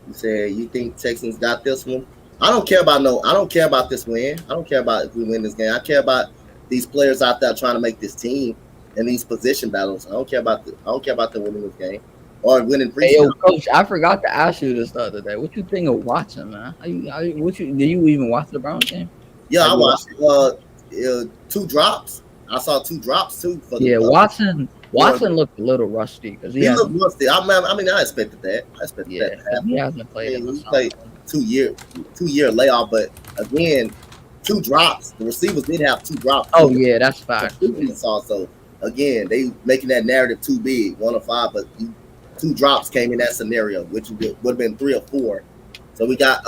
You said you think Texans got this one? I don't care about this win. I don't care about if we win this game. I care about these players out there trying to make this team and these position battles. I don't care about them winning this game or winning preseason. Hey, yo, Coach, I forgot to ask you this the other day. What you think of watching, man? Did you even watch the Browns game? Yeah, I watched 2 drops. I saw 2 drops too. Watson looked a little rusty because he looked rusty. I expected that. That he hasn't played. He played 2 year layoff, but again, 2 drops. The receivers did have 2 drops. Oh yeah, that's fact. So again, they making that narrative too big, 1 or 5, but 2 drops came in that scenario, which would have been 3 or 4. So we got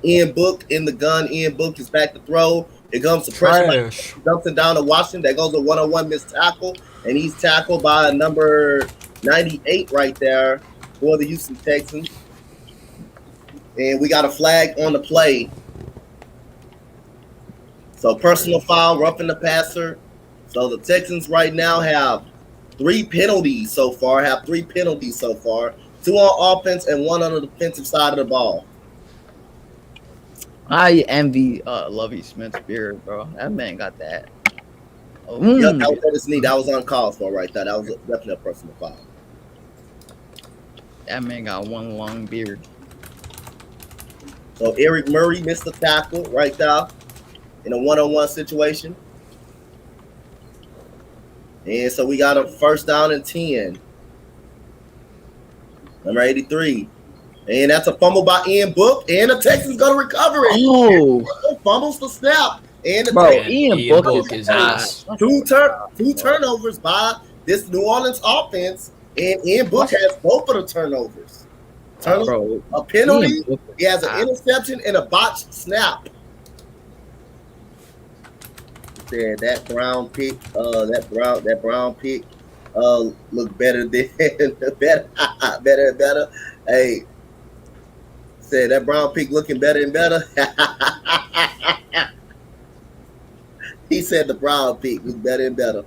Ian Book in the gun. Ian Book is back to throw. It comes to pressure. Dumping down to Washington. That goes a 1-on-1 missed tackle. And he's tackled by number 98 right there for the Houston Texans. And we got a flag on the play. So personal foul, roughing the passer. So the Texans right now have 3 penalties so far. 2 on offense and 1 on the defensive side of the ball. I envy Lovie Smith's beard, bro. That man got that. Yep, that was on his knee. That was uncalled for right there. That was definitely a personal foul. That man got one long beard. So Eric Murray missed the tackle right there in a 1-on-1 situation. And so we got a 1st down and 10. Number 83. And that's a fumble by Ian Book. And the Texans going to recover it. Oh. Fumbles the snap. And Ian Book is ass. 2 turnovers by this New Orleans offense. And Ian Book has both of the turnovers. A penalty. He has an interception and a botched snap. Said that brown pick, look better than better. Hey, said that brown pick looking better and better. He said the brown pick was better and better.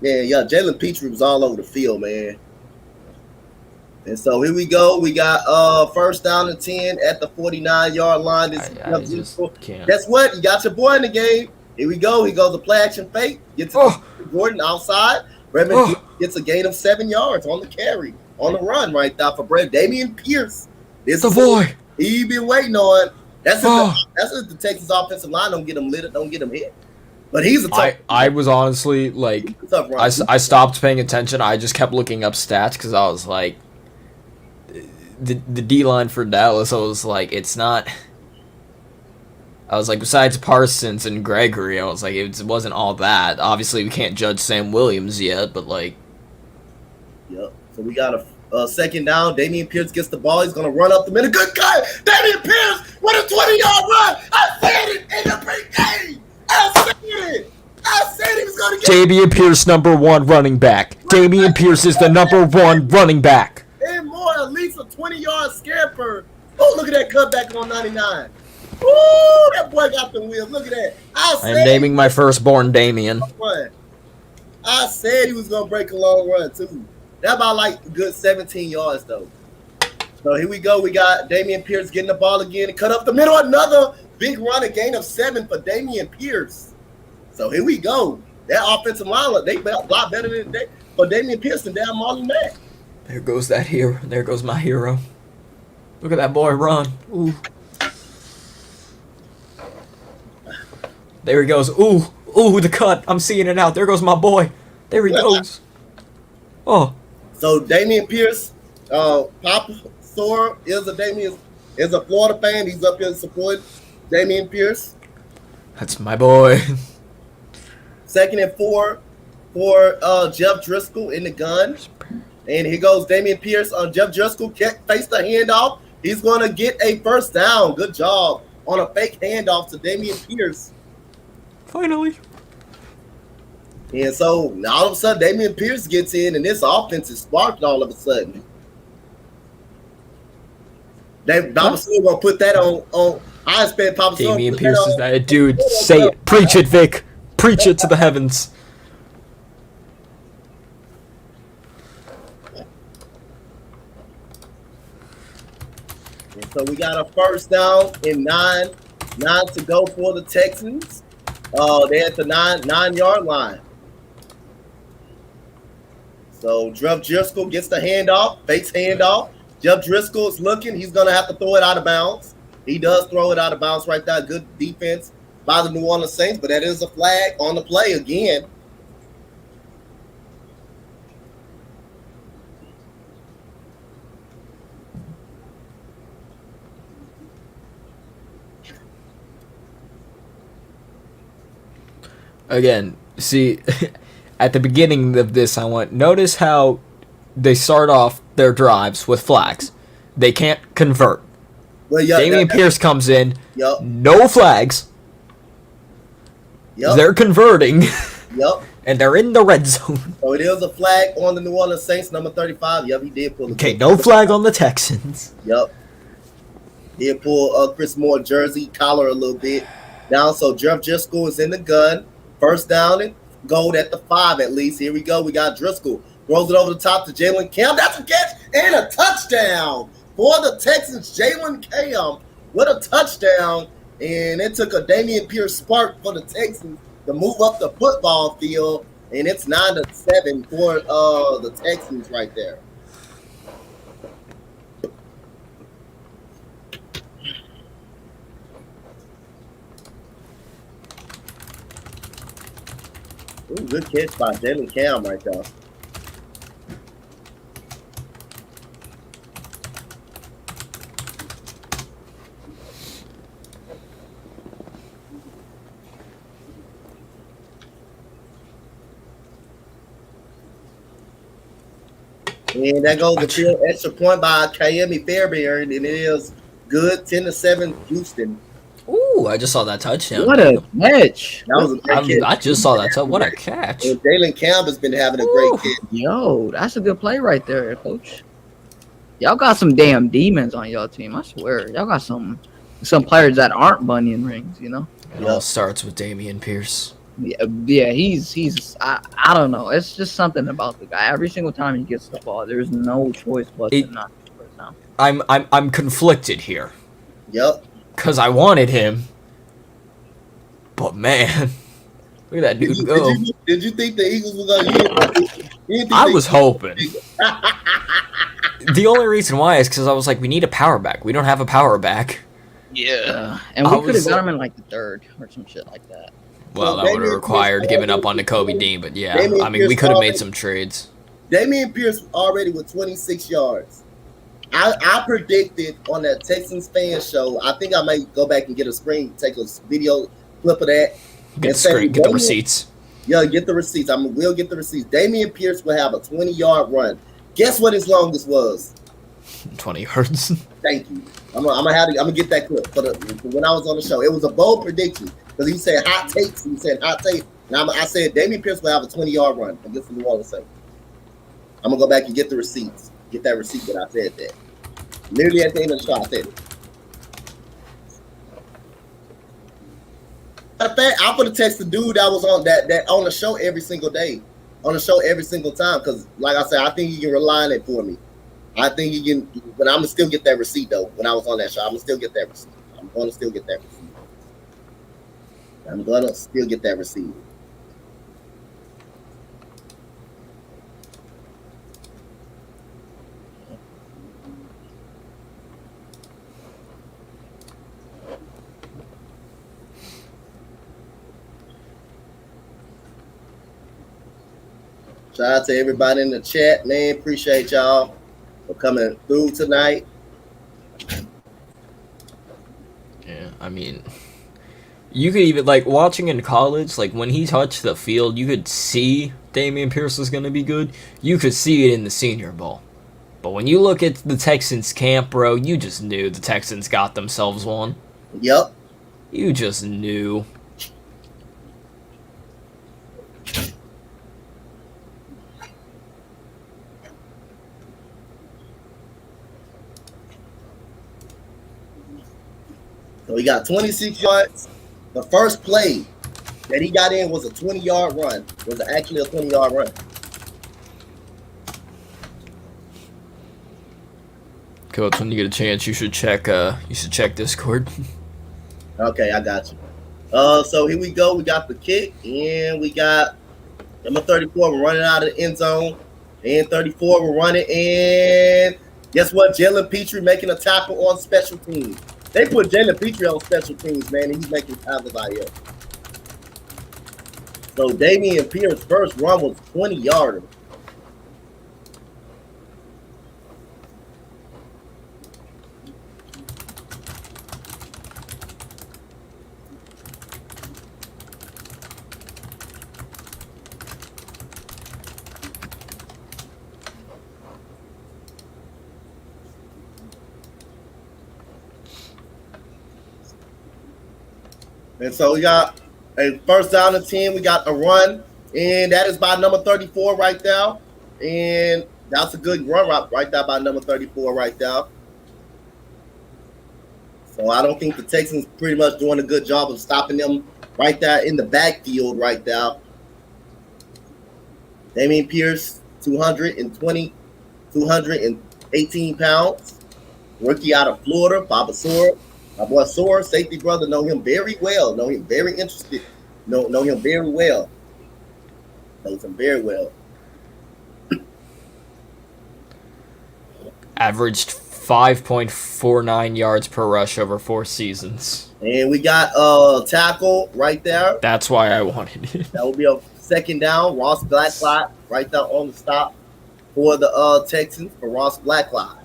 Man, yeah, Jalen Petrie was all over the field, man. And so here we go. We got 1st down and 10 at the 49-yard line. Guess what? You got your boy in the game. Here we go. He goes to play action fake. Gets Gordon outside. Redmond gets a gain of 7 yards on the carry, on the run right there for Brad. Damian Pierce. This the boy. He been waiting on. That's if the Texas offensive line don't get him lit, don't get him hit. But he's a tough. I was honestly like, I stopped paying attention. I just kept looking up stats because I was like, the D line for Dallas. I was like, it's not. I was like, besides Parsons and Gregory, I was like, it wasn't all that. Obviously, we can't judge Sam Williams yet, but like. Yep. So we got a 2nd down. Damian Pierce gets the ball. He's gonna run up the middle. Good guy. Damian Pierce with a 20-yard run. I said it in the pregame. I said he was gonna get. Damian Pierce, number 1 running back. Damian Pierce is the number 1 running back. And more, at least a 20-yard scamper. Oh, look at that cutback on 99. Ooh, that boy got the wheels. Look at that. I'm naming my firstborn Damien. I said he was gonna break a long run too. That about like a good 17 yards though. So here we go. We got Dameon Pierce getting the ball again. Cut up the middle. Another big run, a gain of 7 for Dameon Pierce. So here we go. That offensive line, they a lot better than for Dameon Pierce than down Marlon Mack. There goes that hero. There goes my hero. Look at that boy run. Ooh. There he goes. Ooh. Ooh, the cut. I'm seeing it out. There goes my boy. There he goes. Oh. So Dameon Pierce, Papa Sora is a Florida fan. He's up here supporting Dameon Pierce. That's my boy. 2nd and 4 for Jeff Driscoll in the gun. And here goes Dameon Pierce. Jeff Driscoll can't face the handoff. He's going to get a first down. Good job on a fake handoff to Dameon Pierce. Finally. And so all of a sudden, Dameon Pierce gets in, and this offense is sparked all of a sudden. Papa Sewell gonna put that on. I expect Papa Sewell. Dameon Pierce is that dude. Say it. Preach it, Vic. Preach it to the heavens. And so we got a first down and nine to go for the Texans. They're at the 9-yard line. So Jeff Driscoll gets the handoff, fakes handoff. Jeff Driscoll is looking. He's going to have to throw it out of bounds. He does throw it out of bounds right there. Good defense by the New Orleans Saints, but that is a flag on the play again. Again, see, at the beginning of this, notice how they start off their drives with flags. They can't convert. Well, yeah, Dameon Pierce comes in, yep. No flags. Yep. They're converting. Yep. And they're in the red zone. So it is a flag on the New Orleans Saints, number 35. Yep, he did pull it. Okay, no flag on the Texans. Yep. He did pull Chris Moore jersey collar a little bit down. So Jeff Driscoll is in the gun. First down and goal at the 5 at least. Here we go. We got Driscoll. Throws it over the top to Jalen Camp. That's a catch and a touchdown for the Texans. Jalen Camp with a touchdown. And it took a Dameon Pierce spark for the Texans to move up the football field. And it's 9-7 for the Texans right there. Ooh, good catch by Jalen Cam right there. And that goes to field extra point by Kayemi Fairbairn, and it is good 10-7 Houston. Ooh, I just saw that touchdown. What a catch. That was a great catch. I just saw that. What a catch. And Jalen Camp has been having a great catch. Yo, that's a good play right there, coach. Y'all got some damn demons on y'all team. I swear. Y'all got some players that aren't bunion rings, you know? It all starts with Dameon Pierce. Yeah, he's I don't know. It's just something about the guy. Every single time he gets the ball, there's no choice but to not first down. I'm conflicted here. Yep. Cause I wanted him. But man, look at that dude go. Did you think the Eagles were gonna use? I was hoping. The only reason why is because I was like, we need a power back. We don't have a power back. Yeah. And we could have got him in like the 3rd or some shit like that. Well, that would have required giving up on Kobe Dean, but yeah, I mean, we could have made some trades. Dameon Pierce already with 26 yards. I predicted on that Texans fan show, I think I might go back and get a screen, take a video clip of that. Get the receipts. Yeah, get the receipts. We'll get the receipts. Dameon Pierce will have a 20-yard run. Guess what his longest was? 20 yards. Thank you. I'm gonna get that clip for when I was on the show. It was a bold prediction because he said hot takes. He said hot take. And I said Dameon Pierce will have a 20-yard run against the New Orleans Saints. I'm gonna go back and get the receipts. Get that receipt that I said that. Literally at the end of the show, I said it. Matter of fact, I'm gonna text the dude that was on that on the show every single day, on the show every single time. Because, like I said, I think you can rely on it for me. I think he can, but I'm gonna still get that receipt though. When I was on that show, I'm gonna still get that receipt. I'm gonna still get that receipt. I'm gonna still get that receipt. Shout out to everybody in the chat, man. Appreciate y'all for coming through tonight. Yeah, I mean, you could even, like, watching in college, like, when he touched the field, you could see Dameon Pierce was going to be good. You could see it in the Senior Bowl. But when you look at the Texans camp, bro, you just knew the Texans got themselves one. Yep. You just knew. So he got 26 yards. The first play that he got in was a 20-yard run. Was actually a 20-yard run. Coach, when you get a chance, you should check Discord. Okay, I got you. So here we go. We got the kick, and we got number 34. We're running out of the end zone. And 34, we're running. And guess what? Jalen Petrie making a tackle on special teams. They put Jalen Petrie on special teams, man, and he's making tackles out here. So Dameon Pierce's first run was 20 yards. And so we got a first down and 10. We got a run, and that is by number 34 right there. And that's a good run right there by number 34 right there. So I don't think the Texans pretty much doing a good job of stopping them right there in the backfield right there. Dameon Pierce, 218 pounds. Rookie out of Florida, Baba Sora. My boy Sora, safety brother, know him very well. Know him very interested. Know him very well. Knows him very well. Averaged 5.49 yards per rush over 4 seasons. And we got tackle right there. That's why I wanted it. That will be a second down. Ross Blacklock right there on the stop for the Texans for Ross Blacklock.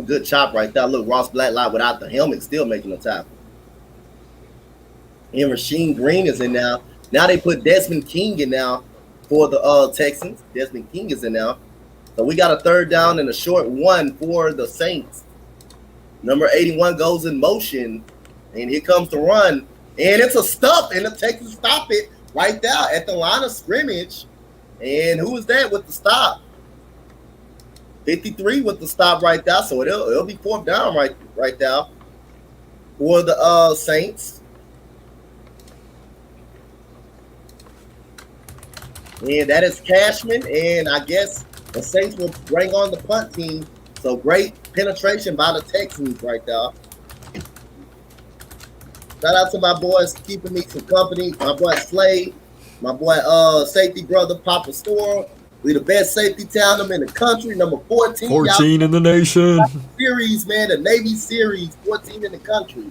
Good chop right there. Look, Ross Blacklock without the helmet still making a tackle. And Rasheem Green is in now. Now they put Desmond King in now for the Texans. Desmond King is in now. So we got a third down and a short one for the Saints. Number 81 goes in motion. And here comes the run. And it's a stop. And the Texans stop it right there at the line of scrimmage. And who is that with the stop? 53 with the stop right there, so it'll be fourth down right there for the Saints. And that is Cashman, and I guess the Saints will bring on the punt team. So great penetration by the Texans right there. Shout out to my boys keeping me some company. My boy Slade, my boy safety brother Papa Store. We the best safety tandem in the country, number 14. 14 in the nation. Series, man, the Navy series, 14 in the country.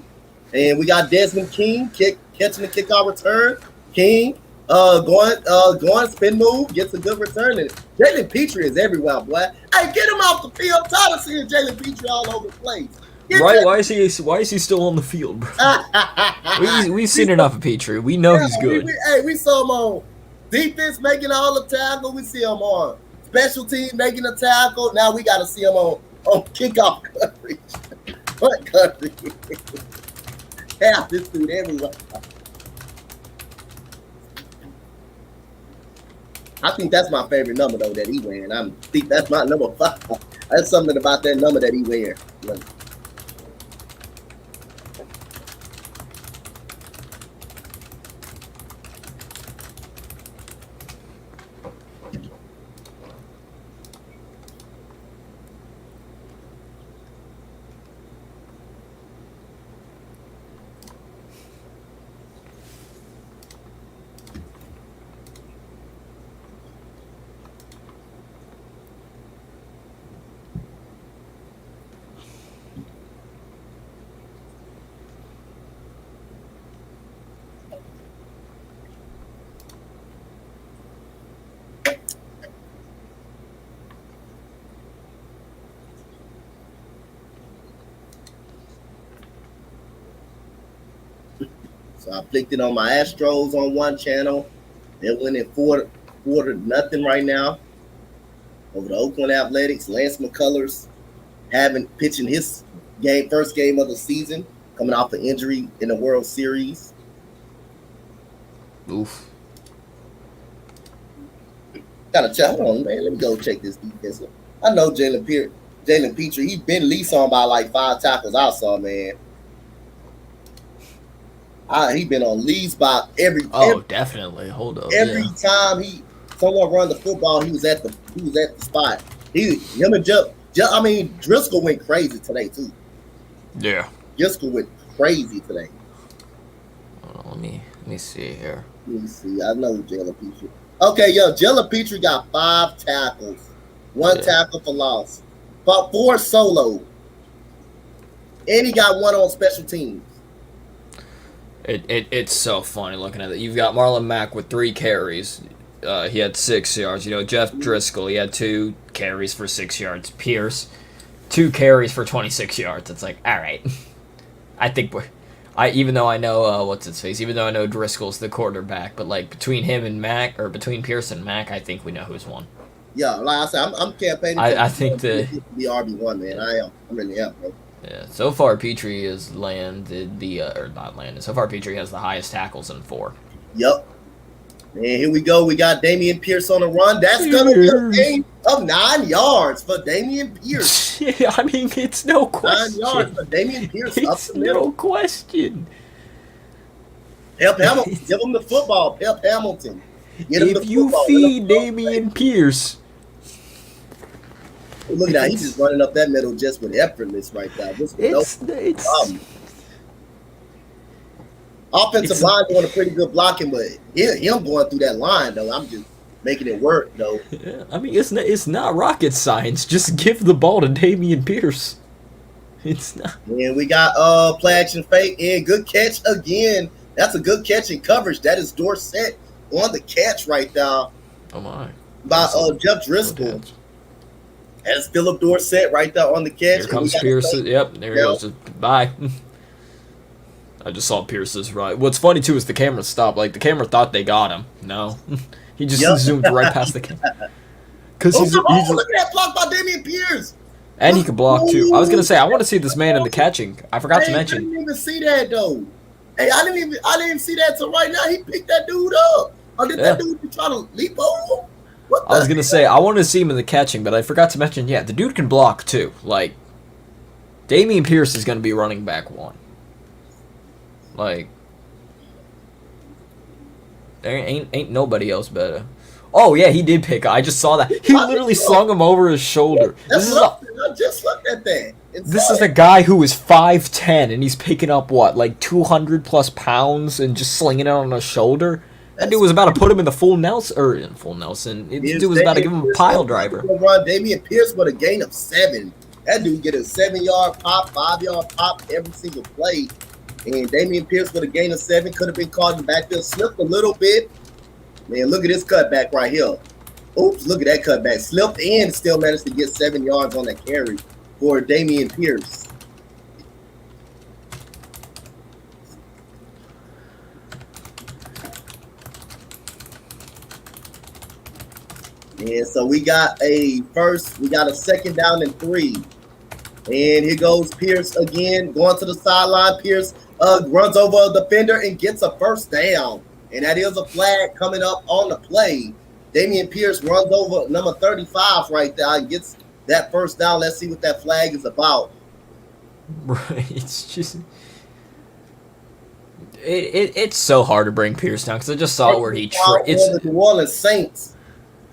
And we got Desmond King catching the kickoff return. King going spin move, gets a good return. And Jalen Petrie is everywhere, boy. Hey, get him off the field. I'm tired of seeing Jalen Petrie all over the place. Right? Why is he still on the field, bro? We've seen enough of Petrie. We know he's good. We saw him on defense making all the tackle. We see him on special team making a tackle. Now we got to see him on kickoff coverage. What coverage? Half this dude everywhere. I think that's my favorite number though that he wearing. I think that's my number 5. There's something about that number that he wearing. So I flicked it on my Astros on one channel. They're winning 4-0 right now over the Oakland Athletics. Lance McCullers pitching his first game of the season, coming off an injury in the World Series. Oof. Gotta check. Hold on, man. Let me go check this defense. I know Jalen Petrie. He been leased on by like 5 tackles. I saw, man. He been on leads by every. Definitely. Hold up. Every time someone run the football, he was at the spot. Him and Driscoll went crazy today too. Yeah. Driscoll went crazy today. Hold on, let me see here. Let me see. I know Jalen Petrie. Okay, Jalen Petrie got 5 tackles, 1 tackle for loss, but 4 solo, and he got 1 on special teams. It's so funny looking at it. You've got Marlon Mack with 3 carries. He had 6 yards. Jeff Driscoll, he had 2 carries for 6 yards. Pierce, 2 carries for 26 yards. It's like, all right. I think even though I know what's his face, even though I know Driscoll's the quarterback, but like between him and Mack, or between Pierce and Mack, I think we know who's won. Yeah, like I said, I'm campaigning. I think the RB1, man. I really am, bro. Yeah, so far Petrie has landed so far Petrie has the highest tackles in 4. Yep. And here we go. We got Damian Pierce on the run. That's going to be a game of 9 yards for Damian Pierce. Yeah, I mean, it's no question. 9 yards for Damian Pierce up It's the middle. no question. Pep Hamilton. Give him the football. Pep Hamilton. If you feed Damian Pierce. Look at that. He's just running up that middle just with effortless right there. It's offensive line doing a pretty good blocking, but him going through that line, though, I'm just making it work, though. Yeah, I mean, it's not rocket science. Just give the ball to Damian Pierce. It's not. And we got play action fake and good catch again. That's a good catch in coverage. That is Dorsett on the catch right now. Oh my! By Jeff Driscoll. That's Philip Dorsett right there on the catch. Here comes Pierce. Yep, there he goes. Just, bye. I just saw Pierce's right. What's funny too is the camera stopped. Like the camera thought they got him. No, he just zoomed right past the camera. Because look at that block by Damian Pierce. And he can block too. I was gonna say I want to see this man in the catching. I forgot to mention. I didn't even see that though. Hey, I didn't see that till right now. He picked that dude up. Or did that dude try to leap over him? I was gonna say I wanted to see him in the catching, but I forgot to mention. Yeah, the dude can block too. Like Damian Pierce is gonna be running back 1. Like there ain't nobody else better. Oh yeah, he did pick. I just saw that. He literally slung him over his shoulder. I just looked at that. This is a guy who is 5'10" and he's picking up what, like 200 plus pounds and just slinging it on his shoulder. That dude was about to put him in the full Nelson. Dude was about to give him a pile driver. Run Damian Pierce with a gain of 7. That dude get a 7-yard pop, 5-yard pop every single play. And Damian Pierce with a gain of 7 could have been caught in the backfield, slipped a little bit. Man, look at this cutback right here. Oops, look at that cutback. Slipped and still managed to get 7 yards on that carry for Damian Pierce. And so we got a 2nd down and 3. And here goes Pierce again, going to the sideline. Pierce runs over a defender and gets a first down. And that is a flag coming up on the play. Damian Pierce runs over number 35 right there and gets that first down. Let's see what that flag is about. Right, it's just... It's so hard to bring Pierce down because I just saw where he tripped. It's the New Orleans Saints.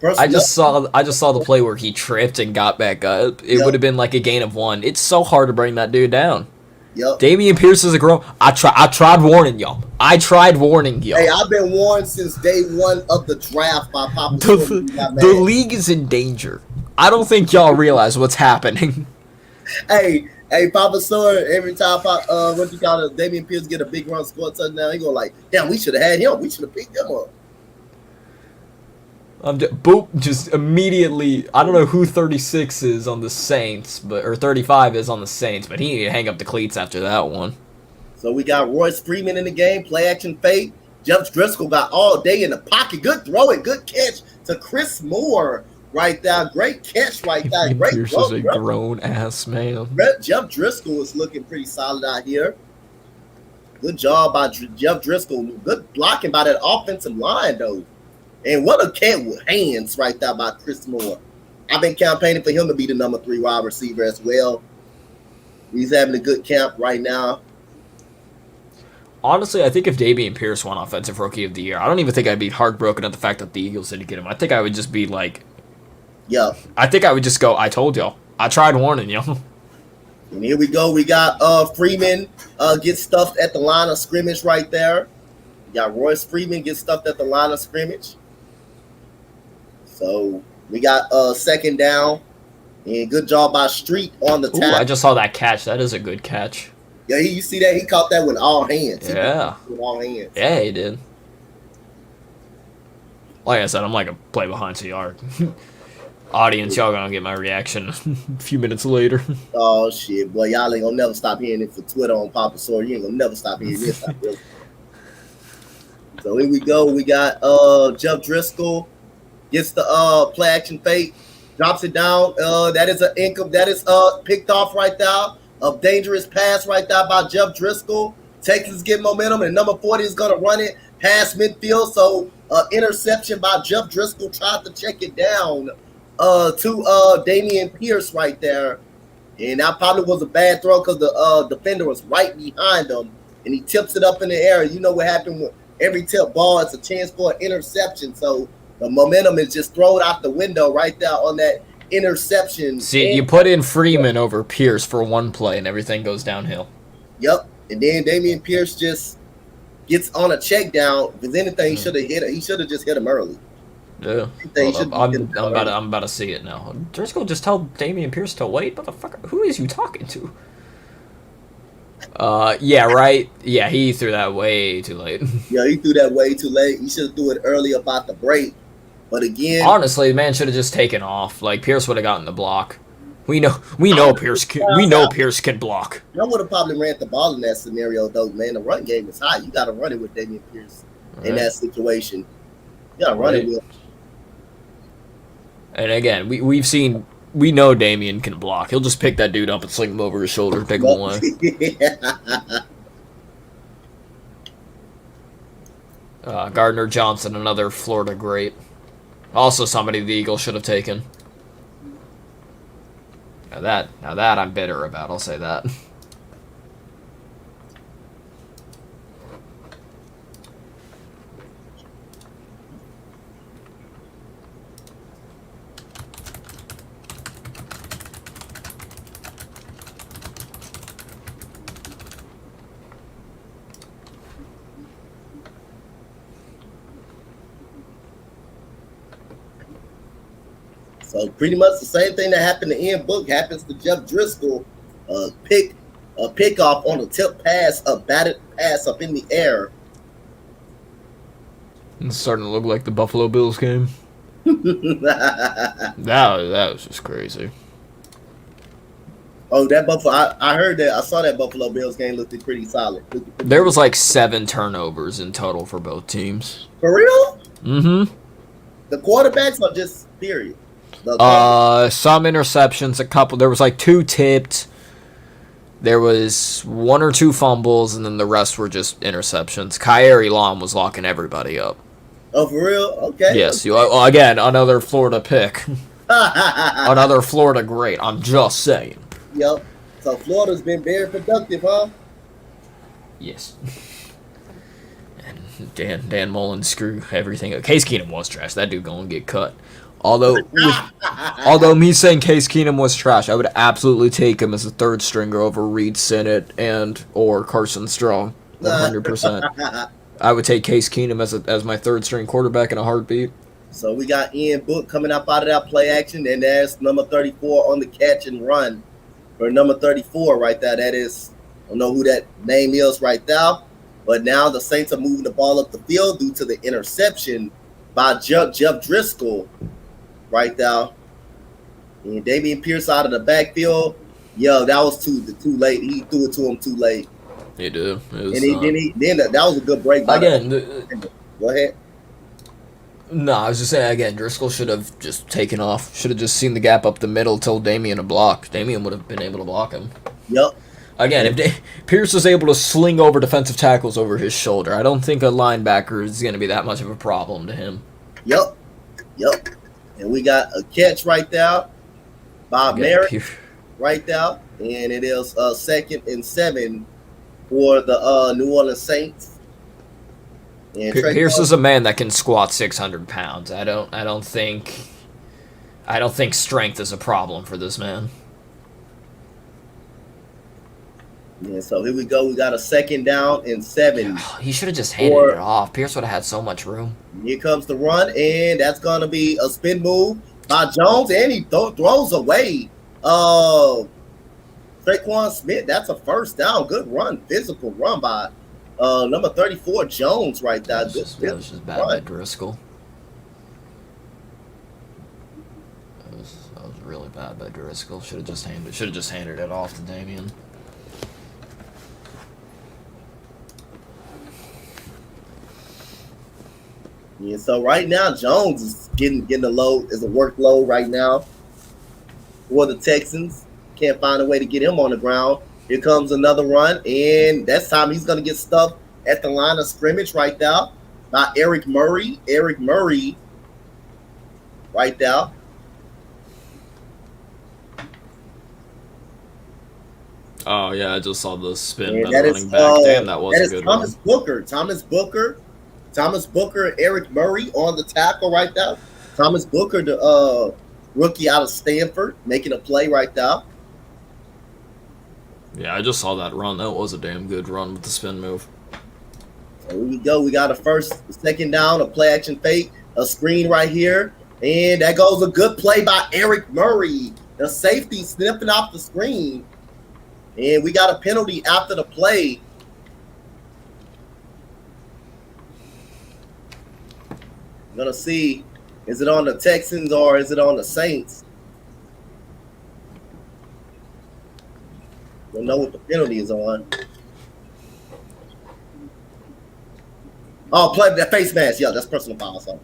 I just saw the play where he tripped and got back up. It would have been like a gain of 1. It's so hard to bring that dude down. Yep. Damian Pierce is a girl. I tried warning y'all. Hey, I've been warned since day 1 of the draft by Papa. The league is in danger. I don't think y'all realize what's happening. Hey, Papa Sword, every time Damian Pierce get a big run, score a touchdown, he go like, damn, we should have had him. We should have picked him up. Just immediately. I don't know who 36 is on the Saints, or 35 is on the Saints, but he needed to hang up the cleats after that one. So we got Royce Freeman in the game, play action fake. Jeff Driscoll got all day in the pocket. Good throw and good catch to Chris Moore right there. Great catch right there. Great Pierce throw. is a grown ass man. Jeff Driscoll is looking pretty solid out here. Good job by Jeff Driscoll. Good blocking by that offensive line, though. And what a cat with hands right there by Chris Moore. I've been campaigning for him to be the number 3 wide receiver as well. He's having a good camp right now. Honestly, I think if Dameon Pierce won Offensive Rookie of the Year, I don't even think I'd be heartbroken at the fact that the Eagles didn't get him. I think I would just be like, yeah. I think I would just go, I told y'all. I tried warning y'all. And here we go. We got Freeman get stuffed at the line of scrimmage right there. We got Royce Freeman get stuffed at the line of scrimmage. So we got second down. And good job by Street on the tackle. I just saw that catch. That is a good catch. Yeah, you see that? He caught that with all hands. Yeah. With all hands. Yeah, he did. Like I said, I'm like a play behind CR. Audience, y'all gonna get my reaction a few minutes later. Oh, shit. Boy, y'all ain't gonna never stop hearing it for Twitter on Papa Sword. You ain't gonna never stop hearing this. So here we go. We got Jeff Driscoll gets the play action fake, drops it down. That is an income. That is picked off right there. A dangerous pass right there by Jeff Driscoll. Texans get momentum, and number 40 is going to run it past midfield. So interception by Jeff Driscoll, tried to check it down to Dameon Pierce right there. And that probably was a bad throw because the defender was right behind him, and he tips it up in the air. You know what happened with every tip ball? It's a chance for an interception. So the momentum is just thrown out the window right there on that interception. See, you put in Freeman over Pierce for one play, and everything goes downhill. Yep. And then Dameon Pierce just gets on a check down. If there's anything, he should have hit it. He should have just hit him early. Yeah. I'm about to see it now. Driscoll just tell Dameon Pierce to wait? Motherfucker, who is you talking to? Yeah, right. Yeah, he threw that way too late. Yeah, he threw that way too late. He should have threw it early about the break. But again, honestly, the man should have just taken off. Like Pierce would have gotten the block. We know Pierce can block. I would have probably ran the ball in that scenario, though. Man, the run game is high. You got to run it with Dameon Pierce in that situation. You got to run it with. And again, we know Dameon can block. He'll just pick that dude up and sling him over his shoulder, take him away. Gardner Johnson, another Florida great. Also somebody the Eagles should have taken. Now that I'm bitter about, I'll say that. So pretty much the same thing that happened to Ian Book happens to Jeff Driscoll. Pick off on a tip pass, a batted pass up in the air. It's starting to look like the Buffalo Bills game. That was just crazy. Oh, that Buffalo! I heard that. I saw that Buffalo Bills game looked pretty solid. There was like 7 turnovers in total for both teams. For real? Mm-hmm. The quarterbacks are just period. Some interceptions, a couple. There was like 2 tipped. There was 1 or 2 fumbles, and then the rest were just interceptions. Kyrie Long was locking everybody up. Oh, for real? Okay. Yes. Again, another Florida pick. Another Florida great. I'm just saying. Yep. So Florida's been very productive, huh? Yes. And Dan Mullen screw everything up. Case Keenum was trash. That dude gonna get cut. Although me saying Case Keenum was trash, I would absolutely take him as a 3rd stringer over Reed Sinnott or Carson Strong. 100%. I would take Case Keenum as my 3rd string quarterback in a heartbeat. So we got Ian Book coming up out of that play action, and there's number 34 on the catch and run for number 34 right there. That is, I don't know who that name is right there, but now the Saints are moving the ball up the field due to the interception by Jeff Driscoll right there. And Dameon Pierce out of the backfield. Yo, that was too late. He threw it to him too late. He did. It And was, then that was a good break by again, Go ahead. no, I was just saying, again, Driscoll should have just taken off. Should have just seen the gap up the middle, told Damian to block. Damian would have been able to block him. Yep. Again, if Pierce was able to sling over defensive tackles over his shoulder, I don't think a linebacker is going to be that much of a problem to him. Yep. And we got a catch right there by Merritt right there. And it is 2nd and 7 for the New Orleans Saints. And Pierce is a man that can squat 600 pounds. I don't think strength is a problem for this man. Yeah, so here we go. We got a 2nd down and 7. He should have just handed it off. Pierce would have had so much room. Here comes the run, and that's going to be a spin move by Jones, and he throws away Traquan Smith. That's a 1st down. Good run. Physical run by number 34, Jones, right there. That was just bad by Driscoll. That was really bad by Driscoll. Should have just handed it off to Damian. Yeah, so right now Jones is getting a workload right now for the Texans. Can't find a way to get him on the ground. Here comes another run, and that's time he's gonna get stuffed at the line of scrimmage right there by Eric Murray. Eric Murray right there. Oh yeah, I just saw the spin by the running back. Damn, that was a good Thomas one. Booker. Thomas Booker, Eric Murray on the tackle right there. Thomas Booker, the rookie out of Stanford, making a play right there. Yeah, I just saw that run. That was a damn good run with the spin move. So here we go. We got a 2nd down, a play action fake, a screen right here. And that goes a good play by Eric Murray. The safety sniffing off the screen. And we got a penalty after the play. Gonna see, is it on the Texans or is it on the Saints? We'll know what the penalty is on. Oh, play that face mask. Yeah, that's personal foul. So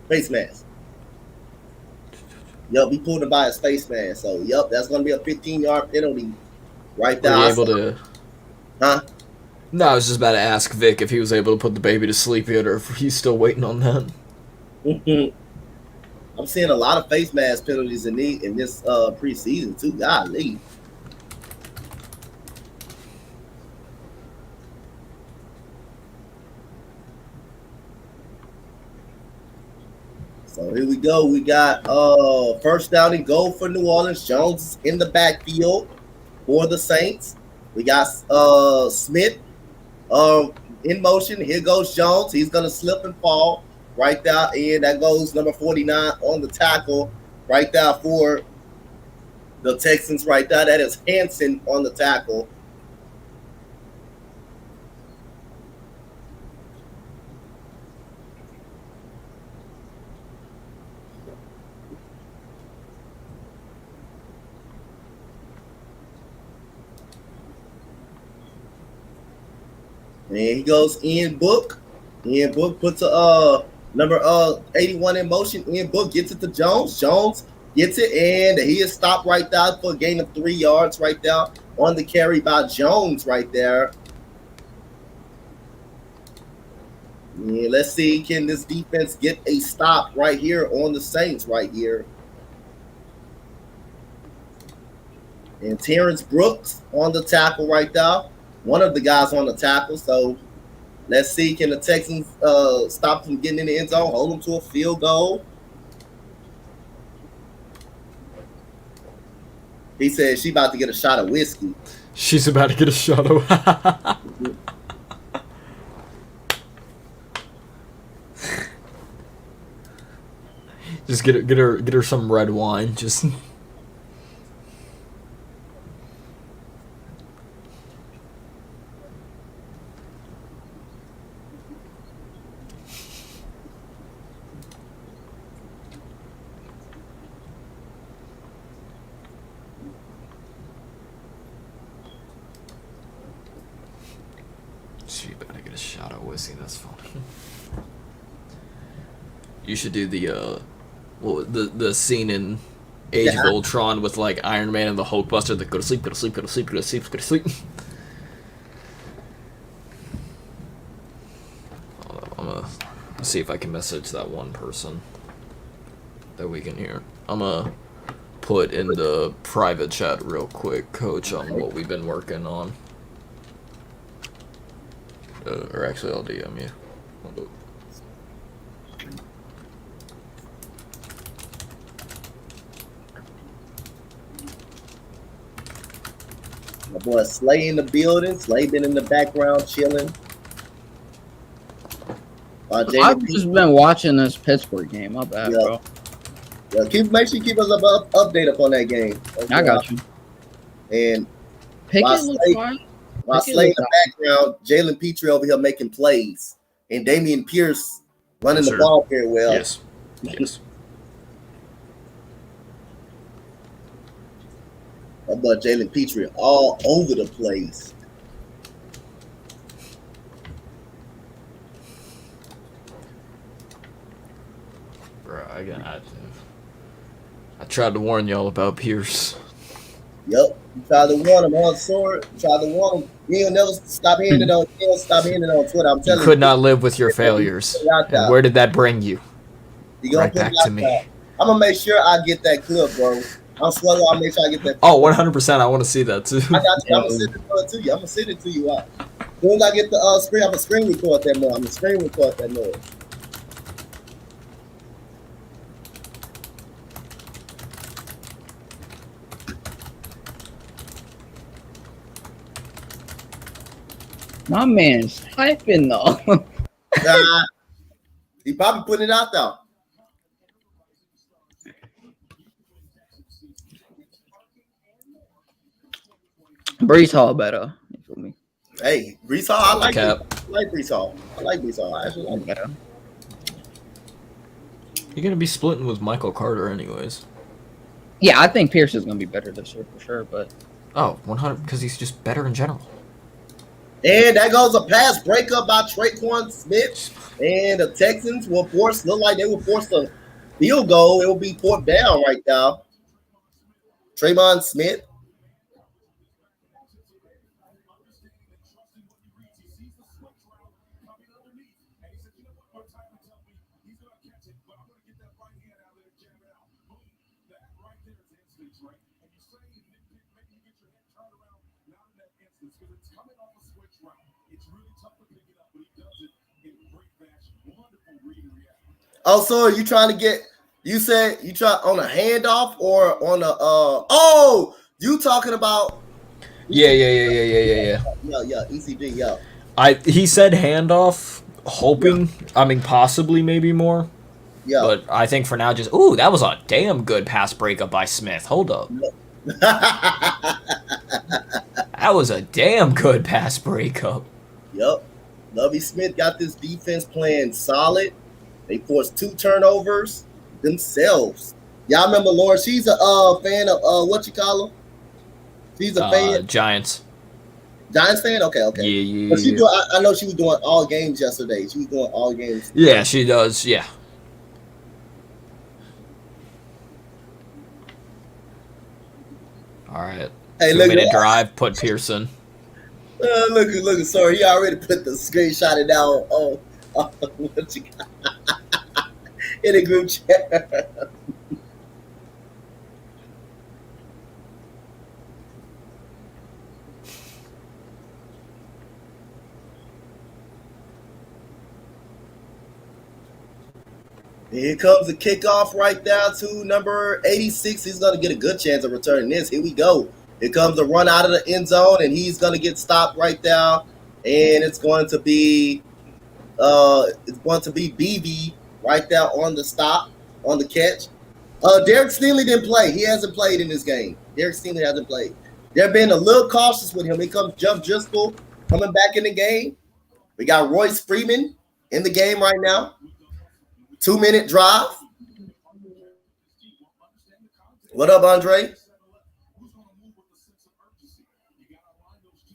face mask. Yep, he pulled it by his face mask. So yep, that's gonna be a 15-yard penalty right there. Were you able to? Huh? No, I was just about to ask Vic if he was able to put the baby to sleep yet, or if he's still waiting on that. I'm seeing a lot of face mask penalties in this preseason too. Golly. So here we go. We got 1st down and goal for New Orleans. Jones is in the backfield for the Saints. We got Smith in motion. Here goes Jones. He's going to slip and fall right there. And that goes number 49 on the tackle right there for the Texans right there. That is Hansen on the tackle. And he goes in Book. In Book puts a number 81 in motion. In Book gets it to Jones. Jones gets it, and he is stopped right there for a gain of 3 yards right there on the carry by Jones right there. Yeah, let's see, can this defense get a stop right here on the Saints right here? And Terrence Brooks on the tackle right there. One of the guys on the tackle. So let's see, can the Texans stop from getting in the end zone, hold them to a field goal? He said she about to get a shot of whiskey. She's about to get a shot of. Just get her some red wine. Just. She better get a shot of whiskey. That's funny. You should do the scene in Age of Ultron with like Iron Man and the Hulkbuster that go to sleep, go to sleep, go to sleep, go to sleep, go to sleep. I'm gonna see if I can message that one person that we can hear. I'm gonna put in the private chat real quick, Coach, on what we've been working on. Or actually, I'll DM you. Hold up. My boy Slay in the building. Slay been in the background chilling. I've just been watching this Pittsburgh game. My bad, bro. Yeah, make sure you keep us update up on that game. Okay, I got you. And Pickett looks fine. While Slay in the background, Jalen Petrie over here making plays, and Damian Pierce running the ball very well. Yes. Yes. But Jalen Petrie all over the place. Bro, I tried to warn y'all about Pierce. Yep, you tried to warn him on sword. Tried to warn him. You'll never stop hearing it on. You'll stop hearing it on Twitter. I'm telling you. You could not live with your failures. And where did that bring you? Right back to me. I'm gonna make sure I get that clip, bro. I'm sweating. I'll make sure I get that. Oh, 100%. I want to see that too. I got you. I'm gonna send it to you. I'm gonna send it to you. As soon as I get the screen, I'm gonna screen record that more. I'm gonna screen record that more. My man's hyping though. He probably putting it out there. Brees Hall better. You feel me? Hey, Brees Hall, I like Brees Hall. I like Brees Hall. I actually like better. You're gonna be splitting with Michael Carter, anyways. Yeah, I think Pierce is gonna be better this year for sure. But 100 because he's just better in general. And that goes a pass breakup by Traquan Smith. And the Texans look like they will force a field goal. It will be 4th down right now. Trayvon Smith. Oh, so are you trying to get? You said you try on a handoff or on a? Oh, you talking about? Yeah. Yeah. ECG. Yeah. He said handoff, hoping. Yeah. I mean, possibly, maybe more. Yeah. But I think for now, just that was a damn good pass breakup by Smith. Hold up. That was a damn good pass breakup. Yep. Lovie Smith got this defense playing solid. They forced 2 turnovers themselves. Y'all remember Laura? She's a fan of what you call her? She's a fan. Giants. Giants fan? Okay. Yeah. But she I know she was doing all games yesterday. She was doing all games. Yeah, she does. Yeah. All right. Hey, 2-minute drive. Put Pearson. Look. Sorry, he already put the screenshot it down on what you got in the group chat. Here comes the kickoff right now to number 86. He's going to get a good chance of returning this. Here we go. Here comes a run out of the end zone, and he's going to get stopped right there. And it's going to be BB right there on the stop, on the catch. Derek Stingley didn't play. He hasn't played in this game. Derek Stingley hasn't played. They're being a little cautious with him. Here comes Jeff Driscoll coming back in the game. We got Royce Freeman in the game right now. 2-minute drive. What up, Andre?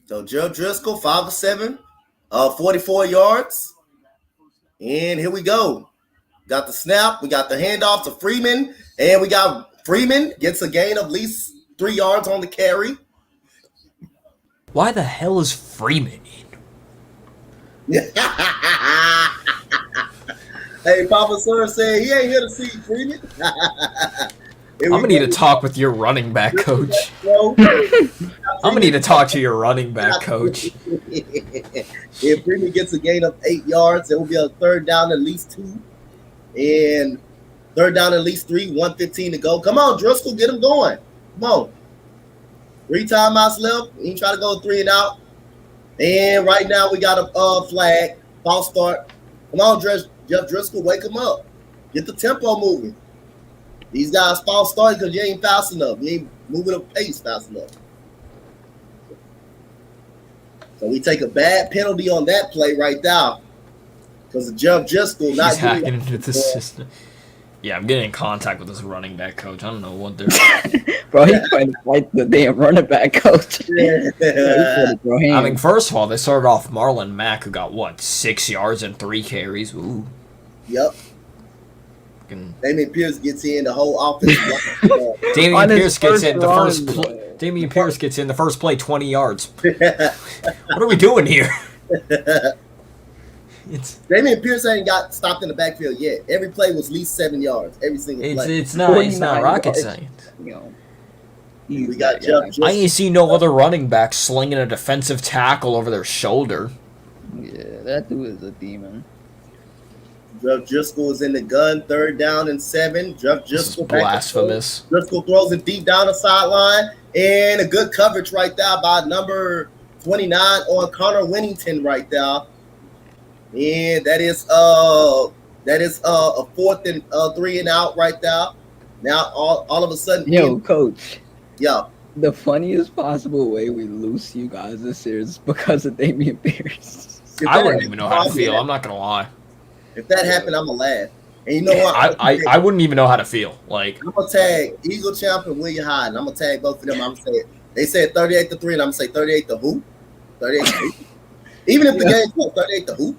So Joe Driscoll, 5 of 7, 44 yards. And here we go. Got the snap. We got the handoff to Freeman. And we got Freeman gets a gain of at least 3 yards on the carry. Why the hell is Freeman in? Hey, Papa Sir said he ain't here to see Freeman. I'm going to need to talk with your running back coach. I'm going to need to talk to your running back coach. If Freeman gets a gain of 8 yards, it will be a third down at least 2. And third down at least 3, 1:15 to go. Come on, Driscoll, get him going. Come on. 3 timeouts left. You try to go 3 and out. And right now we got a flag. False start. Come on, Jeff Driscoll, wake him up. Get the tempo moving. These guys false start because you ain't fast enough. You ain't moving the pace fast enough. So we take a bad penalty on that play right now. Because Jeff Driscoll not hacking into the system. Yeah, I'm getting in contact with this running back coach. I don't know what they're Bro, he's trying to fight the damn running back coach. I mean, first of all, they started off Marlon Mack, who got, 6 yards and 3 carries. Ooh. Yep. Damian Pierce gets in the whole offense. Damian Pierce gets in the first play 20 yards. What are we doing here? Damian Pierce ain't got stopped in the backfield yet. Every play was at least 7 yards. Every single play. It's not rocket science. We got Jeff. I ain't seen no other running back slinging a defensive tackle over their shoulder. Yeah, that dude is a demon. Jeff Driscoll is in the gun, 3rd down and 7. Jeff Driscoll blasphemous. Driscoll throws it deep down the sideline, and a good coverage right there by number 29 on Connor Winnington right there. And that is a 4th and 3 and out right there. Now all of a sudden, coach. Yeah. The funniest possible way we lose you guys this year is because of Damian Pierce. I wouldn't even know how to feel. I'm not gonna lie. If that happened, I'm gonna laugh. And you know what? I wouldn't even know how to feel. Like, I'm gonna tag Eagle Champ and William Hyde, and I'm gonna tag both of them. I'm gonna say they said 38-3, and I'm gonna say 38 to who? 38 to who? Even if the game's close, 38 to who?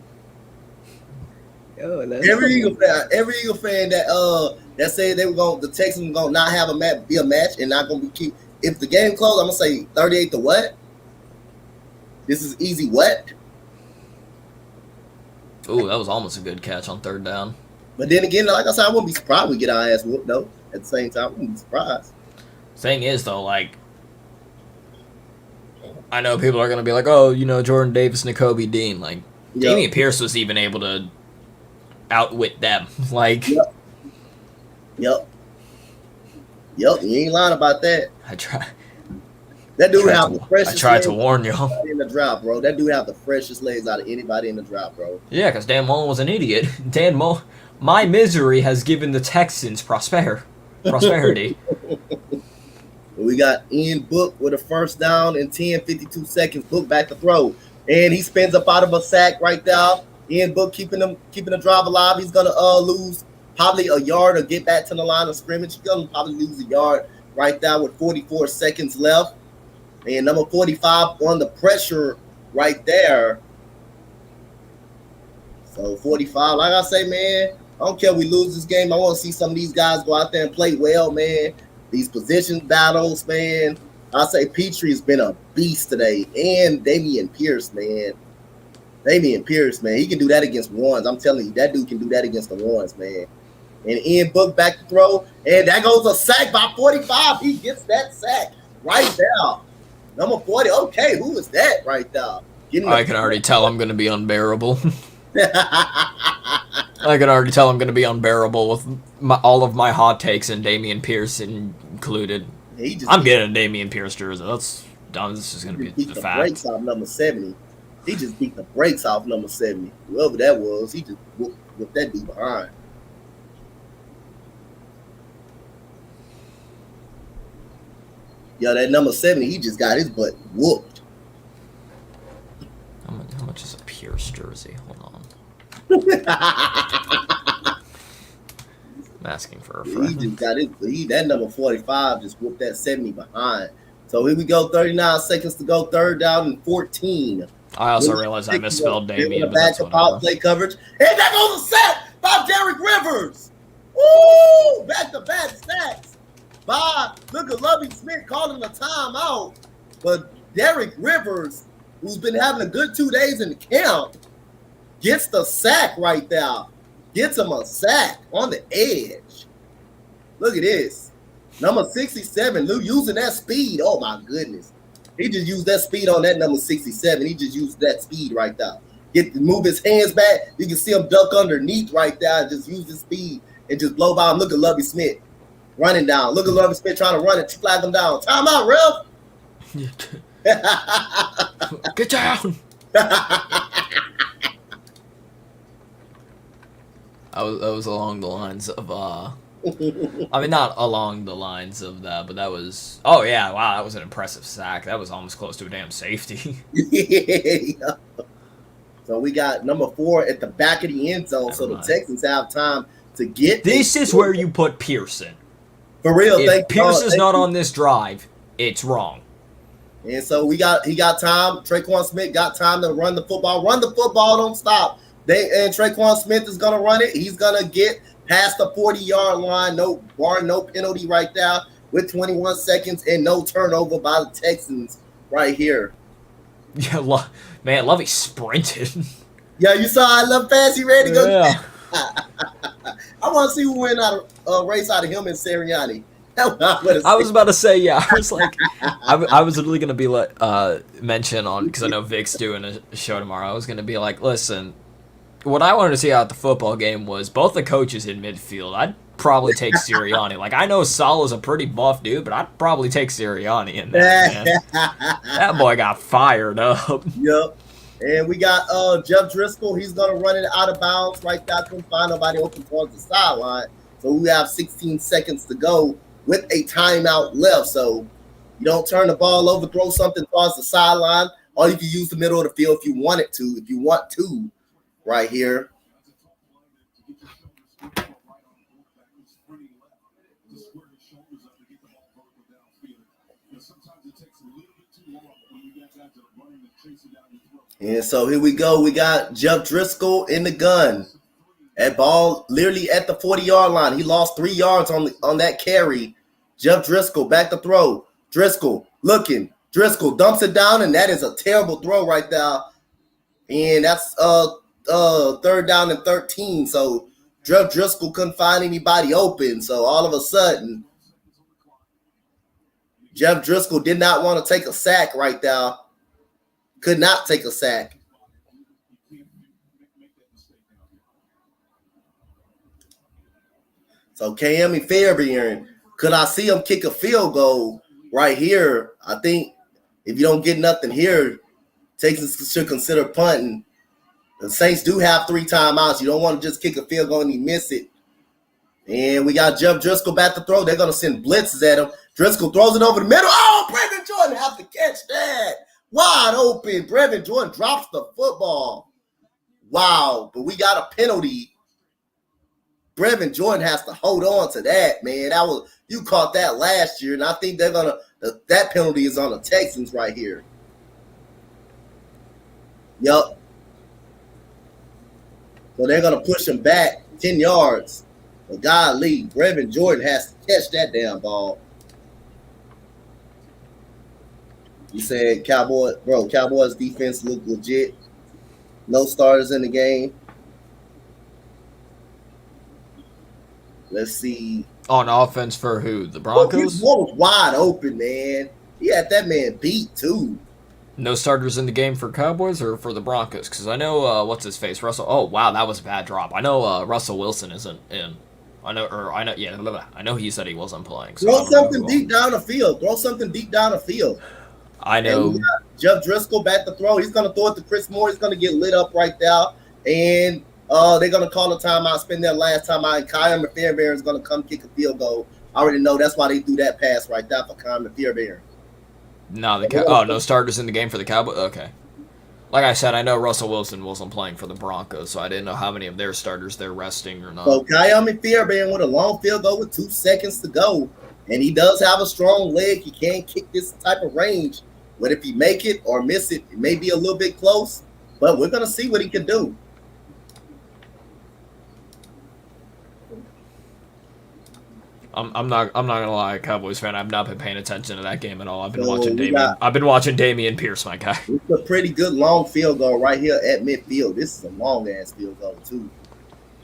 Yo, every Eagle fan that said the Texans were gonna not have be a match and not gonna be keep. If the game closed, I'm gonna say 38 to what? This is easy what? Ooh, that was almost a good catch on 3rd down. But then again, like I said, I wouldn't be surprised we get our ass whooped though. At the same time, I wouldn't be surprised. Thing is though, like, I know people are gonna be like, oh, Jordan Davis, Nakobe Dean, like, Damian Pierce was even able to outwit them. Like, Yep. You ain't lying about that. I try. That dude have the freshest. I tried to warn y'all in the draft, bro. That dude have the freshest legs out of anybody in the draft, bro. Yeah, because Dan Mullen was an idiot. My misery has given the Texans prosperity. We got Ian Book with a 1st down and 10:52 seconds. Book back to throw, and he spins up out of a sack right there. Ian Book keeping the drive alive. He's gonna lose probably a yard or get back to the line of scrimmage. He's gonna probably lose a yard right there with 44 seconds left. And number 45 on the pressure right there. So 45, like I say, man, I don't care if we lose this game. I want to see some of these guys go out there and play well, man. These position battles, man. I say Petrie's been a beast today. And Damian Pierce, man. He can do that against ones. I'm telling you, that dude can do that against the ones, man. And Ian Book back to throw. And that goes a sack by 45. He gets that sack right there. Number 40. Okay, who is that right there? I can already tell I'm going to be unbearable. I can already tell I'm going to be unbearable with all of my hot takes and Damian Pierce included. I'm getting a Damian Pierce jersey. That's dumb. This is going to be the fact. Brakes off number 70. He just beat the brakes off number 70. Whoever that was, he just whooped that dude behind. Yo, that number 70, he just got his butt whooped. How much is a Pierce jersey? Hold on. I'm asking for a friend. He just got that number 45 just whooped that 70 behind. So here we go, 39 seconds to go, 3rd down and 14. I also realized I misspelled Damien, but back that's to power whatever. play coverage. And that goes a sack by Derek Rivers. Woo! Back-to-back sacks by, look at Lovie Smith calling a timeout. But Derek Rivers, who's been having a good 2 days in the camp, gets the sack right there. Gets him a sack on the edge. Look at this. Number 67, using that speed. Oh, my goodness. He just used that speed on that number 67. He just used that speed right there. Move his hands back. You can see him duck underneath right there and just use his speed and just blow by him. Look at Lovie Smith running down. Look at Lovie Smith trying to run it, flag him down. Time out, ref. Get down. I was along the lines of I mean, not along the lines of that, but that was, oh yeah, wow, that was an impressive sack. That was almost close to a damn safety. Yeah. So we got number 4 at the back of the end zone, so the mind. Texans have time to get. This is where you put Pearson. For real, If Pearson's not on this drive, it's wrong. And so he got time. Traquan Smith got time to run the football. Run the football, don't stop. And Traquan Smith is gonna run it. He's gonna get past the 40-yard line, no penalty right there with 21 seconds and no turnover by the Texans right here. Yeah, man, Lovey sprinted. Yeah, you saw I love fast. He ready to go. Yeah. I want to see who win out of race out of him and Sirianni. I was about to say, yeah. I was like, I was literally gonna be like, mention on, because I know Vic's doing a show tomorrow. I was gonna be like, listen, what I wanted to see out the football game was both the coaches in midfield. I'd probably take Sirianni. Like, I know Salah's a pretty buff dude, but I'd probably take Sirianni in that, man. That boy got fired up. Yep. And we got Jeff Driscoll. He's going to run it out of bounds right there. Couldn't find nobody open towards the sideline. So we have 16 seconds to go with a timeout left. So you don't turn the ball over, throw something towards the sideline, or you can use the middle of the field if you want it to, if you want to. Right here. And so here we go. We got Jeff Driscoll in the gun. That ball literally at the 40-yard line. He lost 3 yards on that carry. Jeff Driscoll back to throw. Driscoll looking. Driscoll dumps it down, and that is a terrible throw right there. And that's 3rd down and 13. So Jeff Driscoll couldn't find anybody open. So all of a sudden, Jeff Driscoll did not want to take a sack right there. Could not take a sack. So Kayami Fairbairn, could I see him kick a field goal right here? I think if you don't get nothing here, Texans should consider punting. The Saints do have 3 timeouts. You don't want to just kick a field goal and you miss it. And we got Jeff Driscoll back to throw. They're going to send blitzes at him. Driscoll throws it over the middle. Oh, Brevin Jordan have to catch that. Wide open. Brevin Jordan drops the football. Wow. But we got a penalty. Brevin Jordan has to hold on to that, man. You caught that last year, and I think they're going to that penalty is on the Texans right here. Yup. So they're going to push him back 10 yards. But golly, Brevin Jordan has to catch that damn ball. You said Cowboys defense look legit. No starters in the game. Let's see. On offense for who? The Broncos? What was wide open, man. He had that man beat, too. No starters in the game for Cowboys or for the Broncos? Because I know, what's his face? Russell. Oh, wow, that was a bad drop. I know Russell Wilson isn't in. I know he said he wasn't playing. So Throw something deep down the field. I know. Jeff Driscoll back to throw. He's going to throw it to Chris Moore. He's going to get lit up right there. And they're going to call a timeout, spend their last timeout, and Kyle Fairbairn is going to come kick a field goal. I already know that's why they threw that pass right there for Kyle Fairbairn. No, no starters in the game for the Cowboys? Okay. Like I said, I know Russell Wilson wasn't playing for the Broncos, so I didn't know how many of their starters they're resting or not. So Kyle Fairbairn with a long field goal with 2 seconds to go, and he does have a strong leg. He can kick this type of range What if he make it or miss it? It may be a little bit close, but we're gonna see what he can do. I'm not gonna lie, Cowboys fan. I've not been paying attention to that game at all. I've been So watching we Damian. got- I've been watching Damian Pierce, my guy. It's a pretty good long field goal right here at midfield. This is a long ass field goal too.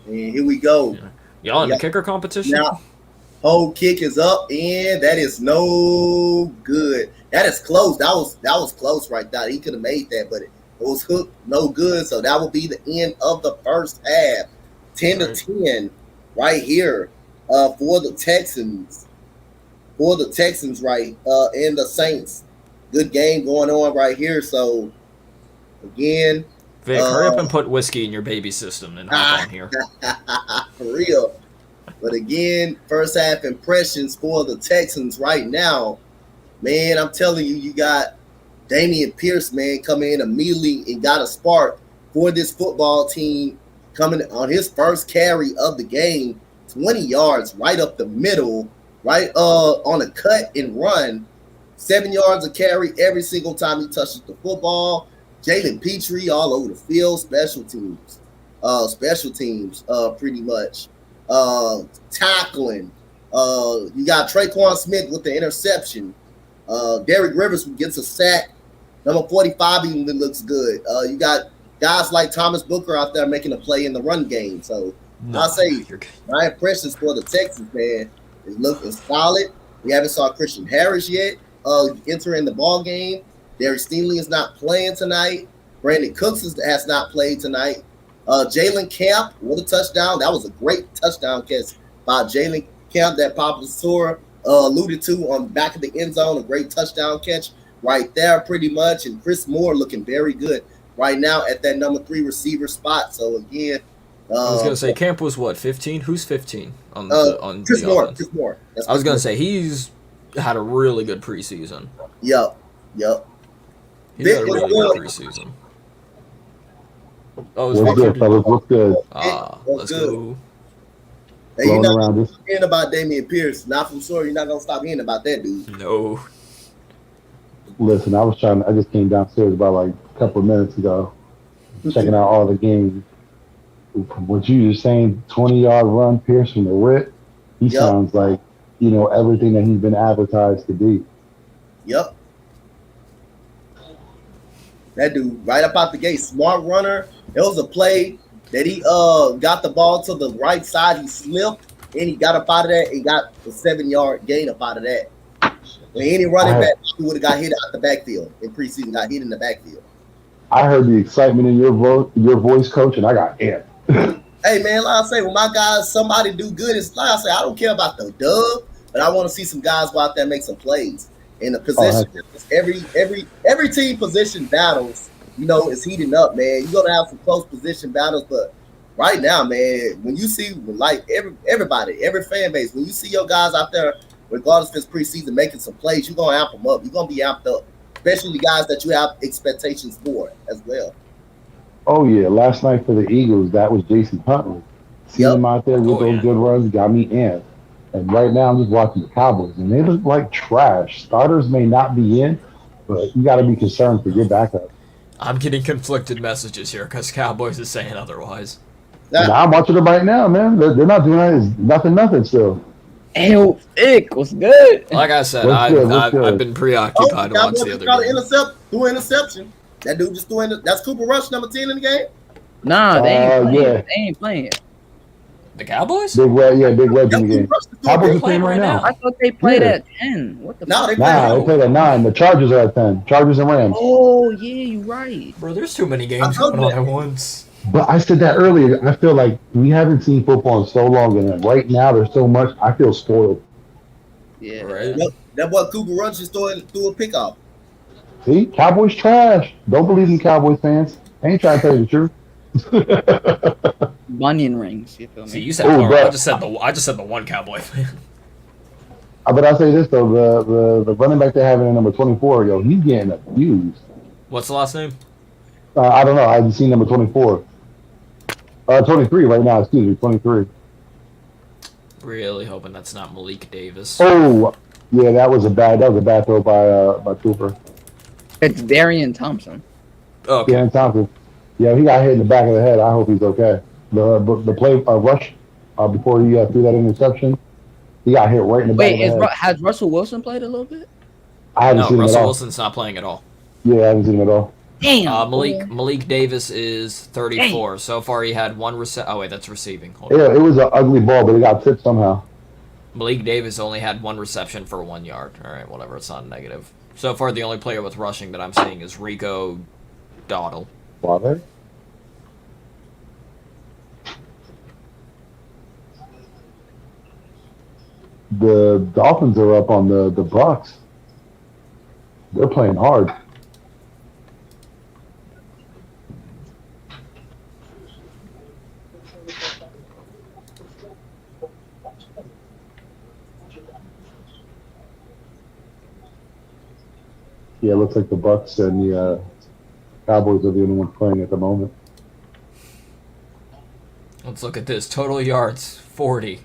And here we go. Yeah. Y'all in Yeah. the kicker competition? Now, whole kick is up, and that is no good. That is close. That was close right there. He could have made that, but it was hooked, no good. So that will be the end of the first half. 10-10 right here for the Texans. For the Texans, right, and the Saints. Good game going on right here. So again, Vic, hurry up and put whiskey in your baby system and hop on here. for real. But again, first half impressions for the Texans right now. Man, I'm telling you, you got Damian Pierce, man, coming in immediately and got a spark for this football team coming on his first carry of the game. 20 yards right up the middle, right on a cut and run. 7 yards of carry every single time he touches the football. Jalen Petrie all over the field. Special teams, pretty much. Tackling. You got Traquan Smith with the interception. Derek Rivers gets a sack. Number 45 even looks good. You got guys like Thomas Booker out there making a play in the run game. So I'll say my impressions for the Texans, man, is looking solid. We haven't saw Christian Harris yet entering the ball game. Derek Stingley is not playing tonight. Brandon Cooks has not played tonight. Jalen Camp with a touchdown. That was a great touchdown catch by Jalen Camp that Papa Sora alluded to on the back of the end zone. A great touchdown catch right there, pretty much. And Chris Moore looking very good right now at that number 3 receiver spot. So again, I was gonna say Camp was what, 15? Who's 15 on Chris the Moore? offense? Chris Moore. I was gonna say he's had a really good preseason. Yep. He's had a really good preseason. Oh, What's good, fellas? What's good? Let's go. Hey, you're Blowing not around this. hearing about Damian Pierce. Not from sure you're not gonna stop hearing about that dude. No. Listen, I just came downstairs about like a couple of minutes ago, checking out all the games. What you just saying, 20-yard run, Pierce from the rip, he sounds like, everything that he's been advertised to be. Yep. That dude right up out the gate, smart runner. It was a play that he got the ball to the right side. He slipped and he got up out of that and got a 7-yard gain up out of that. When any running back would have got hit out the backfield in preseason, got hit in the backfield. I heard the excitement in your voice, coach, and I got amped. Hey man, like I say, when my guys, somebody do good, it's like I say, I don't care about the dub, but I want to see some guys go out there and make some plays. In the position, every team position battles, is heating up, man. You're gonna have some close position battles, but right now, man, when you see like everybody, every fan base, when you see your guys out there, regardless if it's preseason, making some plays, you're gonna amp them up. You're gonna be amped up, especially the guys that you have expectations for as well. Oh yeah, last night for the Eagles, that was Jason Huntley. Seeing him out there with those good runs got me amped. And right now, I'm just watching the Cowboys, and they look like trash. Starters may not be in, but you got to be concerned for your backup. I'm getting conflicted messages here because Cowboys is saying otherwise. And I'm watching them right now, man. They're not doing that. It's nothing still. Hey, Vic, what's good? Like I said, I've been preoccupied to watch the other game. Do an interception. That dude just doing that's Cooper Rush, number 10 in the game. Nah, they ain't playing. The Cowboys? Big Red in the game. Cowboys are playing right now. I thought they played at 10. What the fuck? They played at 9. The Chargers are at 10. Chargers and Rams. Oh, yeah, you're right. Bro, there's too many games going on at once. But I said that earlier. I feel like we haven't seen football in so long, and right now there's so much. I feel spoiled. Yeah. Right. That boy Cooper Rush just threw a pickoff. See? Cowboys trash. Don't believe in Cowboys fans. I ain't trying to tell you the truth. Bunyan rings, you feel me? See, you said I just said the one Cowboy fan. But I'll say this though, the running back they have in number 24, he's getting abused. What's the last name? I don't know. I haven't seen number 24. 23 right now. Excuse me, 23. Really hoping that's not Malik Davis. Oh, yeah, that was a bad throw by Cooper. It's Darian Thompson. Okay. Dan Thompson. Yeah, he got hit in the back of the head. I hope he's okay. The play rush before he threw that interception, he got hit right in the back of Wait, the head. has Russell Wilson played a little bit? I haven't No, seen him at Russell all. Wilson's not playing at all. Yeah, I haven't seen him at all. Damn. Malik Davis is 34. Dang. So far, he had one Oh wait, that's receiving. Hold Yeah, on. it was an ugly ball, but it got tipped somehow. Malik Davis only had one reception for 1 yard. All right, whatever. It's not negative. So far, the only player with rushing that I'm seeing is Rico Dowdle. Father? The Dolphins are up on the Bucks. They're playing hard. Yeah, it looks like the Bucks and the Cowboys are the only ones playing at the moment. Let's look at this. Total yards, 40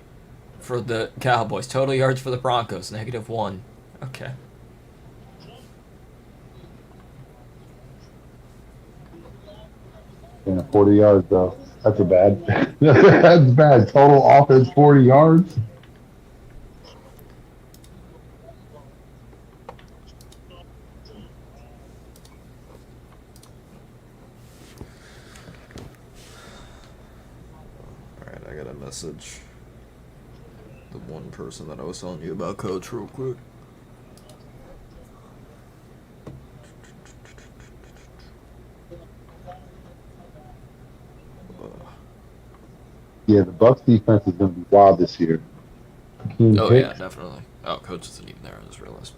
for the Cowboys. Total yards for the Broncos, -1. Okay. Yeah, 40 yards though. That's a bad. That's bad. Total offense 40 yards. Alright, I got a message. The one person that I was telling you about, Coach, real quick. Yeah, the Bucks defense is going to be wild this year. Akeem Oh, Hicks, yeah, definitely. Oh, Coach isn't even there, I just realized.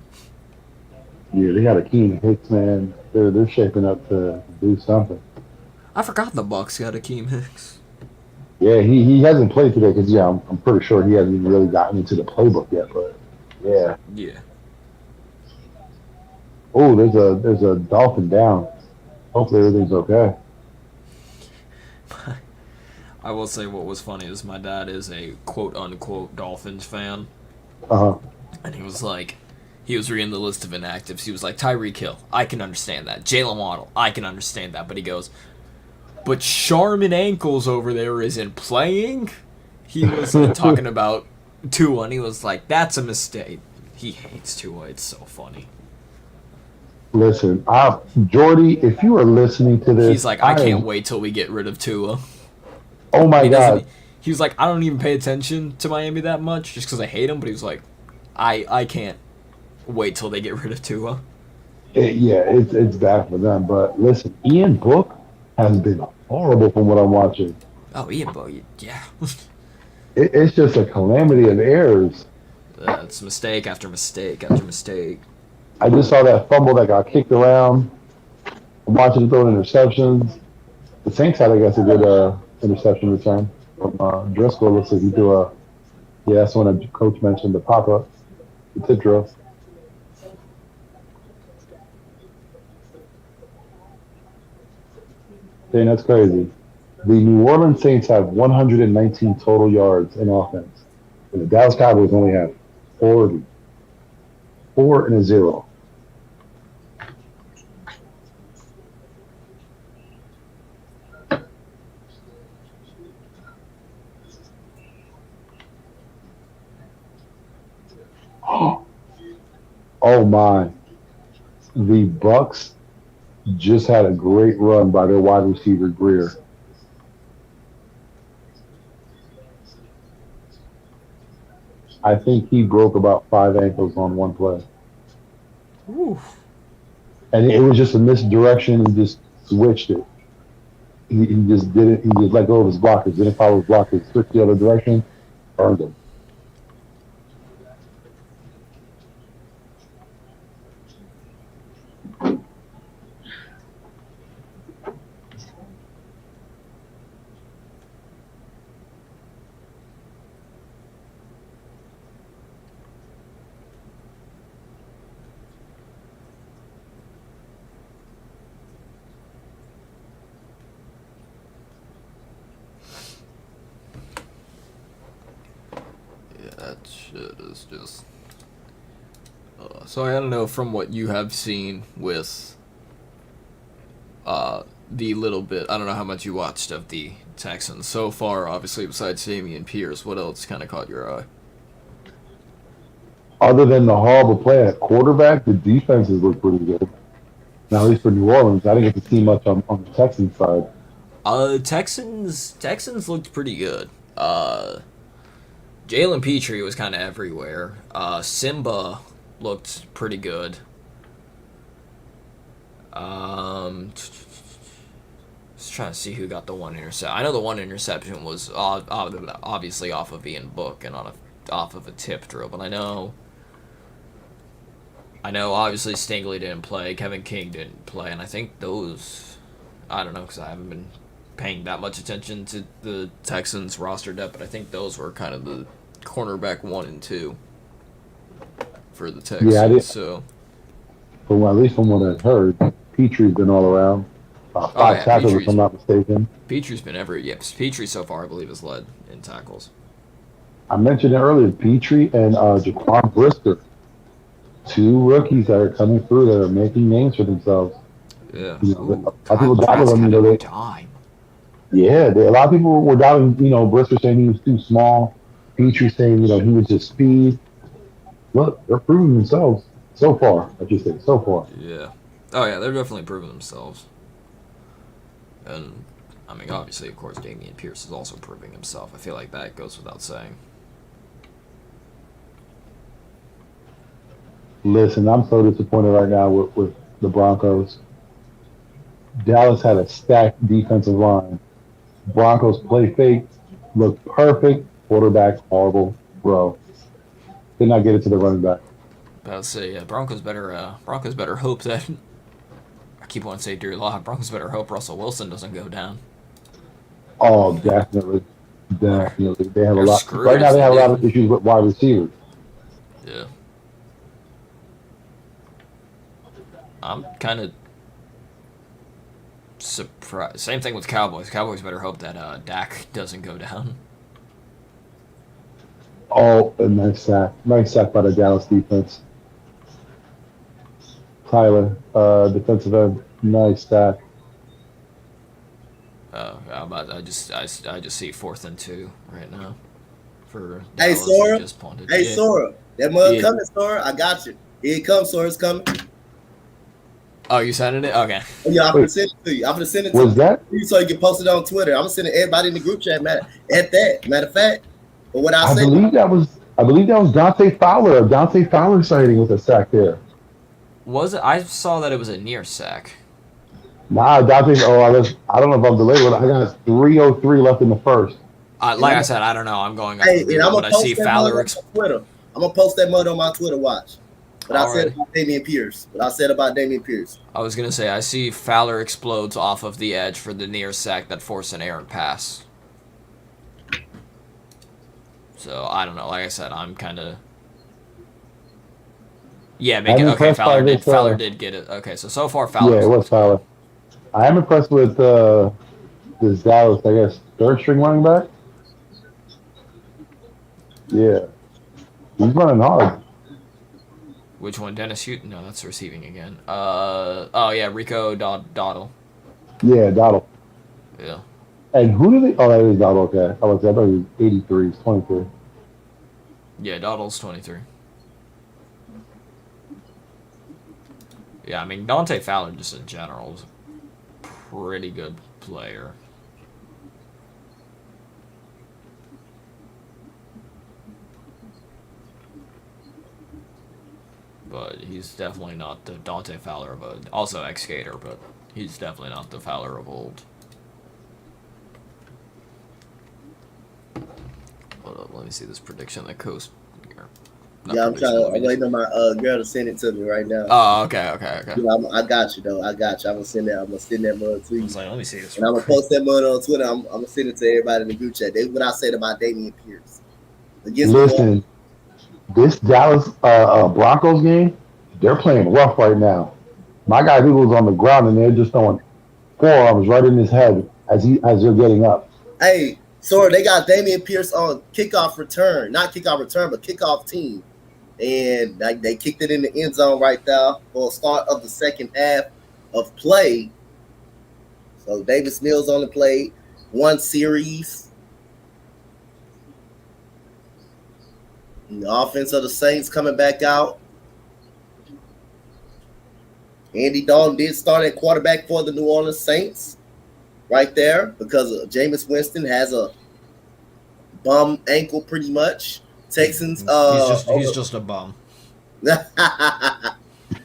Yeah, they got Akeem Hicks, man. They're shaping up to do something. I forgot the Bucks got Akeem Hicks. Yeah, he hasn't played today because I'm pretty sure he hasn't even really gotten into the playbook yet. But yeah. Yeah. Oh, there's a Dolphin down. Hopefully everything's okay. I will say what was funny is my dad is a quote-unquote Dolphins fan. Uh-huh. And he was reading the list of inactives. He was like, Tyreek Hill, I can understand that. Jalen Waddle, I can understand that. But he goes, but Charmin Ankles over there isn't playing? He was talking about Tua, and he was like, that's a mistake. He hates Tua. It's so funny. Listen, Jordy, if you are listening to this, He's like, I can't wait till we get rid of Tua. Oh my God. He was like, I don't even pay attention to Miami that much just because I hate him. But he was like, I can't wait till they get rid of Tua. It's bad for them. But listen, Ian Book has been horrible from what I'm watching. Oh, Ian Book, yeah. It's just a calamity of errors. It's mistake after mistake after mistake. I just saw that fumble that got kicked around. I'm watching him throw interceptions. The Saints had, I guess, a good interception return from Driscoll. Looks like he threw a. Yeah, that's when a coach mentioned the pop up, the tip drill. Dang, that's crazy. The New Orleans Saints have 119 total yards in offense, and the Dallas Cowboys only have 40. 4 and a 0. Oh my. The Bucks just had a great run by their wide receiver Greer. I think he broke about 5 ankles on one play. Oof. And it was just a misdirection. He just switched it. He just did it. He just let go of his blockers. Didn't follow his blockers. Switched the other direction. Burned him. Yeah, that shit is just. So I don't know from what you have seen with the little bit. I don't know how much you watched of the Texans so far. Obviously, besides Dameon Pierce, what else kind of caught your eye? Other than the horrible play at quarterback, the defenses look pretty good. Now, at least for New Orleans, I didn't get to see much on the Texans side. Texans looked pretty good. Jalen Petrie was kind of everywhere. Simba looked pretty good. Just trying to see who got the one interception. I know the one interception was obviously off of Ian Book and off of a tip drill, but I know obviously Stingley didn't play, Kevin King didn't play, and I think those, I don't know because I haven't been paying that much attention to the Texans roster depth, but I think those were kind of the cornerback 1 and 2 for the Texans. Yeah, I did. So, at least from what I've heard, Petrie's been all around. 5 tackles, if I'm not mistaken. Petrie's been Petrie so far, I believe, has led in tackles. I mentioned it earlier, Petrie and Jaquan Brisker. 2 rookies that are coming through that are making names for themselves. Yeah. A lot of people doubted them. Time. Yeah, a lot of people were doubting, Brisker saying he was too small. Petrie saying, he was just speed. Look, they're proving themselves so far, I should say, so far. Yeah. Oh, yeah, they're definitely proving themselves. And, I mean, obviously, of course, Dameon Pierce is also proving himself. I feel like that goes without saying. Listen, I'm so disappointed right now with the Broncos. Dallas had a stacked defensive line. Broncos play fake, look perfect. Quarterback, horrible. Bro, did not get it to the running back. About to say, yeah, Broncos better hope that, I keep wanting to say Drew Lock, Broncos better hope Russell Wilson doesn't go down. Oh, definitely. They have They're a lot. screwed Right now, if they they have a lot do. of issues with wide receivers. Yeah. I'm kind of surprised. Same thing with Cowboys. Cowboys better hope that Dak doesn't go down. Oh, a nice sack. Nice sack by the Dallas defense. Tyler, defensive end, nice sack. I just see 4th and 2 right now. For Hey, Dallas, Sora. just punted. Hey, Yeah. Sora. That mug Yeah. coming, Sora. I got you. Here it comes, Sora. It's coming. Oh, you sending it? Okay. Oh, yeah, I'm Wait. gonna send it to you. I'm gonna send it to Was that? you so you can post it on Twitter. I'm gonna send it to everybody in the group chat. Matter of fact, but what I I say, believe that was Dante Fowler. A Dante Fowler sighting with a sack there. Was it? I saw that it was a near sack. Nah, Dante. I don't know if I'm delayed. But I got 3:03 left in the first. Like I said, I don't know. I'm going off hey, the and I'm but gonna I post see that Fowler. mug on Twitter. I'm gonna post that mud on my Twitter watch. But I said Alrighty. about Dameon Pierce. I was gonna say I see Fowler explodes off of the edge for the near sack that forced an errant pass. So I don't know. Like I said, I'm kind of. Yeah, make it I'm okay. impressed by this, Fowler did get it. Okay, so far Fowler. Yeah, it was Fowler. I am impressed with this Dallas, I guess, 3rd string running back. Yeah, he's running hard. Which one? Dennis Houghton? No, that's receiving again. Oh yeah, Rico Dowdle. Yeah, Donald. Yeah. And who do they? Oh, that is Donald. Okay, I thought he was 83. He's 23. Yeah, Dowdle's 23. Yeah, I mean Dante Fowler just in general is a pretty good player. But he's definitely not the Dante Fowler of old. Also ex-skater, but he's definitely not the Fowler of old. Hold up, let me see this prediction that Coast. Yeah, I'm waiting on my girl to send it to me right now. Oh, okay. Yeah, I got you though. I got you. I'm gonna send that mud to I you. was like, let me see this. And I'm gonna post that mud on Twitter. I'm gonna send it to everybody in the group chat. That's what I said about Dameon Pierce. Listen, this Dallas Broncos game, they're playing rough right now. My guy Eagles on the ground and they're just throwing forearms right in his head as they're getting up. Hey, sorry, they got Dameon Pierce on kickoff return, not kickoff return, but kickoff team, and they kicked it in the end zone right there for the start of the second half of play. So Davis Mills only played one series. And the offense of the Saints coming back out. Andy Dalton did start at quarterback for the New Orleans Saints right there because Jameis Winston has a bum ankle pretty much. Texans he's just a bum.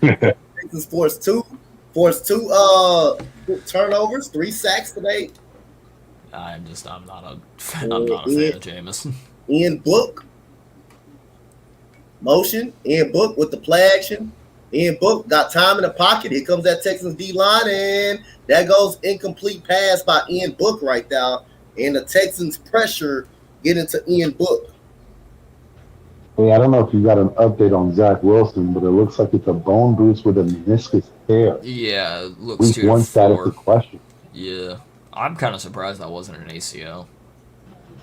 Texans forced two turnovers, 3 sacks today. I'm not a fan of Jameis. Ian Book motion. Ian Book with the play action. Ian Book got time in the pocket. Here comes that Texans D line, and that goes incomplete pass by Ian Book right there. And the Texans pressure get into Ian Book. Hey, I don't know if you got an update on Zach Wilson, but it looks like it's a bone bruise with a meniscus tear. Yeah, it looks Week 1 status is question. Yeah, I'm kind of surprised that wasn't an ACL.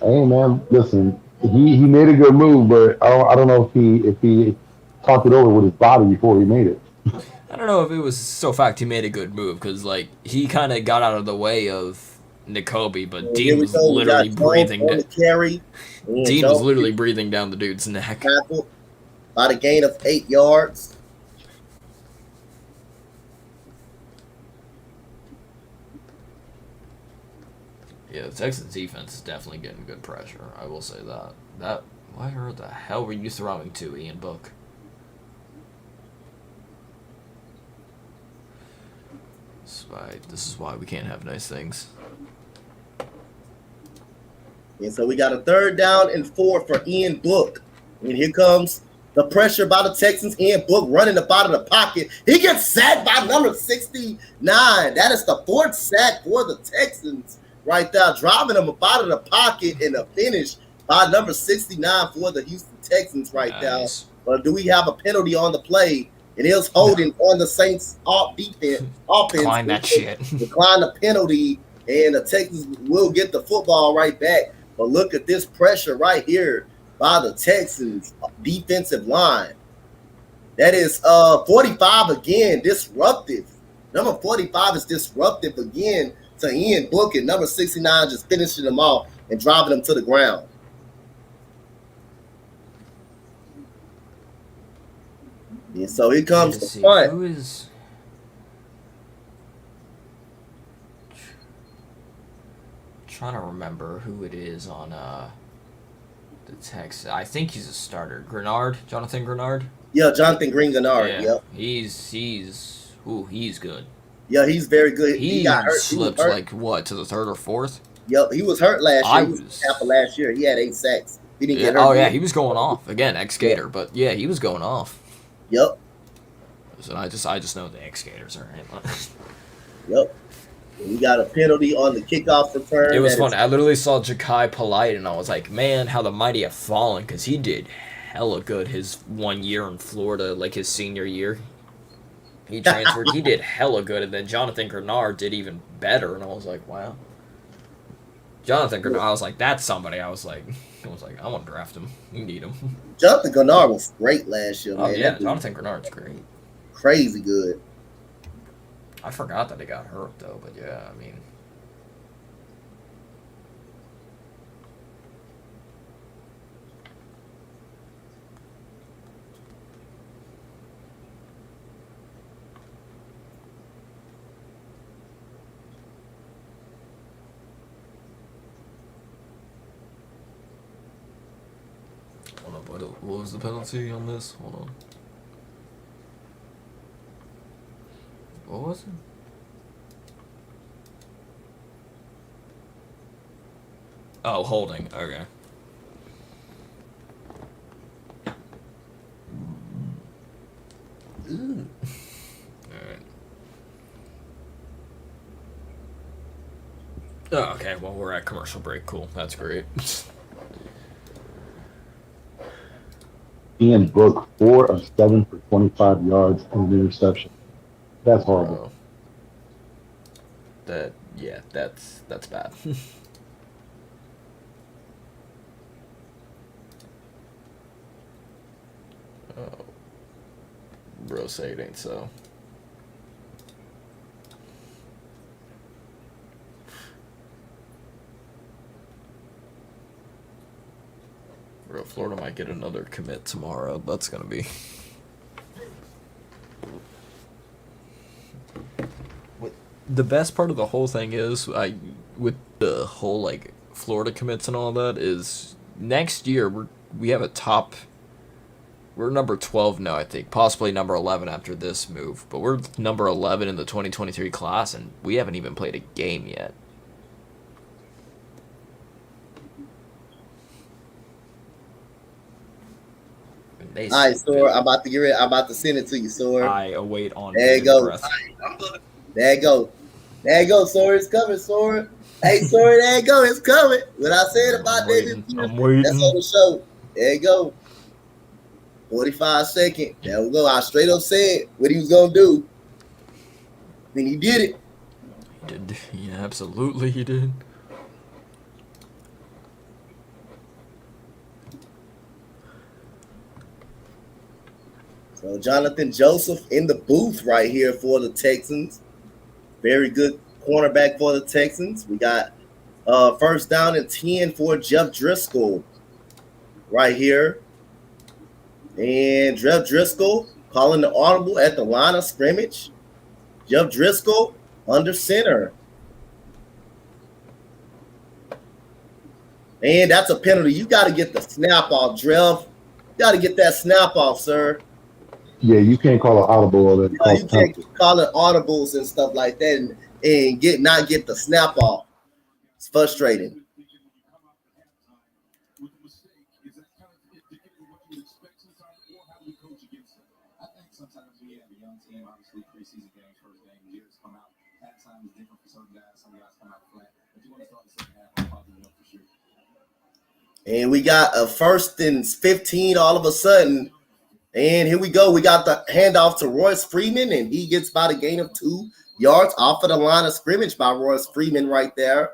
Hey man, listen, he made a good move, but I don't know if he talked it over with his body before he made it. I don't know if it was so fact he made a good move because like he kind of got out of the way of N'Kobe, but Dean was literally breathing. Dean was literally breathing down the dude's neck. Tackled by the gain of 8 yards. Yeah, the Texans defense is definitely getting good pressure. I will say that. Why the hell were you throwing to Ian Book? This is why we can't have nice things. And so we got a 3rd down and 4 for Ian Book. And here comes the pressure by the Texans. Ian Book running up out of the pocket. He gets sacked by number 69. That is the 4th sack for the Texans right there. Driving them up out of the pocket and a finish by number 69 for the Houston Texans right there. But do we have a penalty on the play? It is holding on the Saints offense. Decline that shit. Decline the penalty, and the Texans will get the football right back. But look at this pressure right here by the Texans defensive line. That is 45 again, disruptive. Number 45 is disruptive again to Ian Book, and number 69 just finishing them off and driving them to the ground. And so here comes the punt. Who is... trying to remember who it is on the Texans. I think he's a starter. Jonathan Grenard? Yeah, Jonathan Grenard. Yeah. Yep. He's good. Yeah, he's very good. He got hurt. Slipped like what, to the 3rd or 4th? Yep, he was hurt last year. He was half of last year. He had 8 sacks. He didn't get hurt. Oh yeah, he was going off again, ex-skater. Yeah. But yeah, he was going off. Yep. So I just know the ex-skaters are in. Yep. We got a penalty on the kickoff return. It was funny. I literally saw Ja'Kai Polite, and I was like, man, how the mighty have fallen, because he did hella good his 1 year in Florida, like his senior year. He transferred. He did hella good, and then Jonathan Grenard did even better, and I was like, wow. Jonathan Grenard, I was like, that's somebody. I was like, I want to draft him. We need him. Jonathan Grenard was great last year, man. Oh, yeah, Jonathan Grenard's great. Crazy good. I forgot that he got hurt, though, but yeah, I mean... Hold up, what was the penalty on this? Hold on. What was it? Oh, holding. Okay. Ooh. Alright. Oh, okay, well, we're at commercial break. Cool. That's great. Ian Book, 4 of 7 for 25 yards and an interception. That's horrible. That's bad. Oh, bro, say it ain't so. Florida might get another commit tomorrow. That's gonna be. The best part of the whole thing is, with the whole like Florida commits and all that, is next year we have a top. We're number 12 now, I think. Possibly number 11 after this move. But we're number 11 in the 2023 class, and we haven't even played a game yet. All right, Sora, I'm about to get ready. I'm about to send it to you, Sora. I await on There you go. breath. There you go. There you go, Sora. It's coming, Sora. Hey, Sora, there you go. It's coming. What I said about David Pierce, I'm waiting. that's on the show. There you go. 45 seconds. There we go. I straight up said what he was going to do. Then he did it. He did. Yeah, absolutely he did. So Jonathan Joseph in the booth right here for the Texans. Very good cornerback for the Texans. We got first down and 10 for Jeff Driscoll right here. And Jeff Driscoll calling the audible at the line of scrimmage. Jeff Driscoll under center. And that's a penalty. You got to get the snap off, Drev. You got to get that snap off, sir. Yeah, you can't call an audible. You can't keep calling audibles and stuff like that and not get the snap off. It's frustrating. And we got a 1st and 15 all of a sudden. And here we go. We got the handoff to Royce Freeman, and he gets about a gain of 2 yards off of the line of scrimmage by Royce Freeman right there.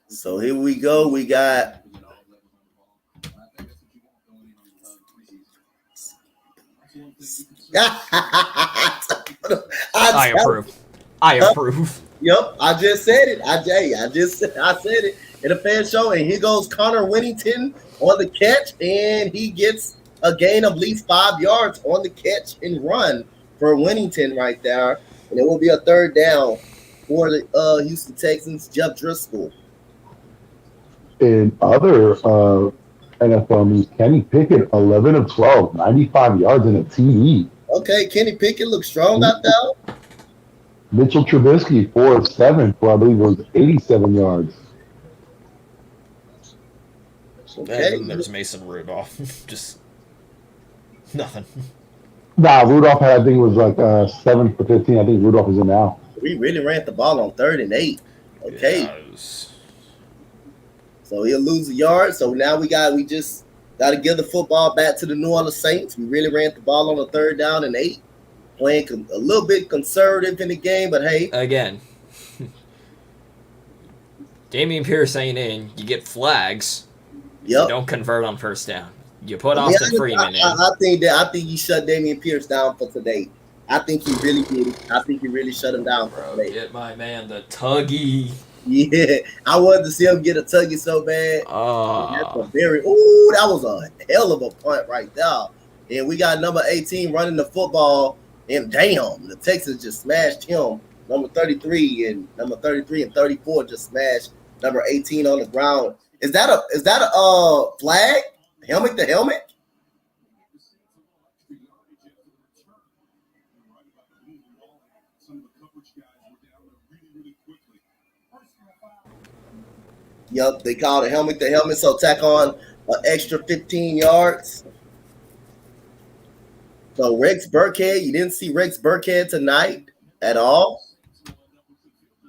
So here we go. We got I approve. I approve. Yep, I just said it. I said it in a fan show. And here goes Connor Winnington on the catch, and he gets a gain of at least 5 yards on the catch and run for Winnington right there. And it will be a 3rd down for the Houston Texans, Jeff Driscoll. In other NFL news, Kenny Pickett, 11 of 12, 95 yards and a TD. Okay, Kenny Pickett looks strong out there. Mitchell Trubisky, 4 of 7 for, I believe it was 87 yards. Okay. And then there's Mason Rudolph. Just nothing. Nah, Rudolph had, I think it was like 7 for 15. I think Rudolph is in now. We really ran the ball on 3rd and 8. Okay. Yeah, So he'll lose a yard. So now we just got to give the football back to the New Orleans Saints. We really ran the ball on a 3rd down and 8. Playing a little bit conservative in the game, but hey. Again. Dameon Pierce ain't in. You get flags. Yep. You don't convert on 1st down. You put Austin Freeman in. I think you shut Dameon Pierce down for today. I think he really did. I think he really shut him down for today. Get my man the tuggy. Yeah, I wanted to see him get a tuggy so bad. That was a hell of a punt right there. And we got number 18 running the football, and damn, the Texans just smashed him. Number 33 and 34 just smashed number 18 on the ground. Is that a flag? Helmet to helmet? Yep, they called it helmet to helmet, so tack on an extra 15 yards. So Rex Burkhead, you didn't see Rex Burkhead tonight at all.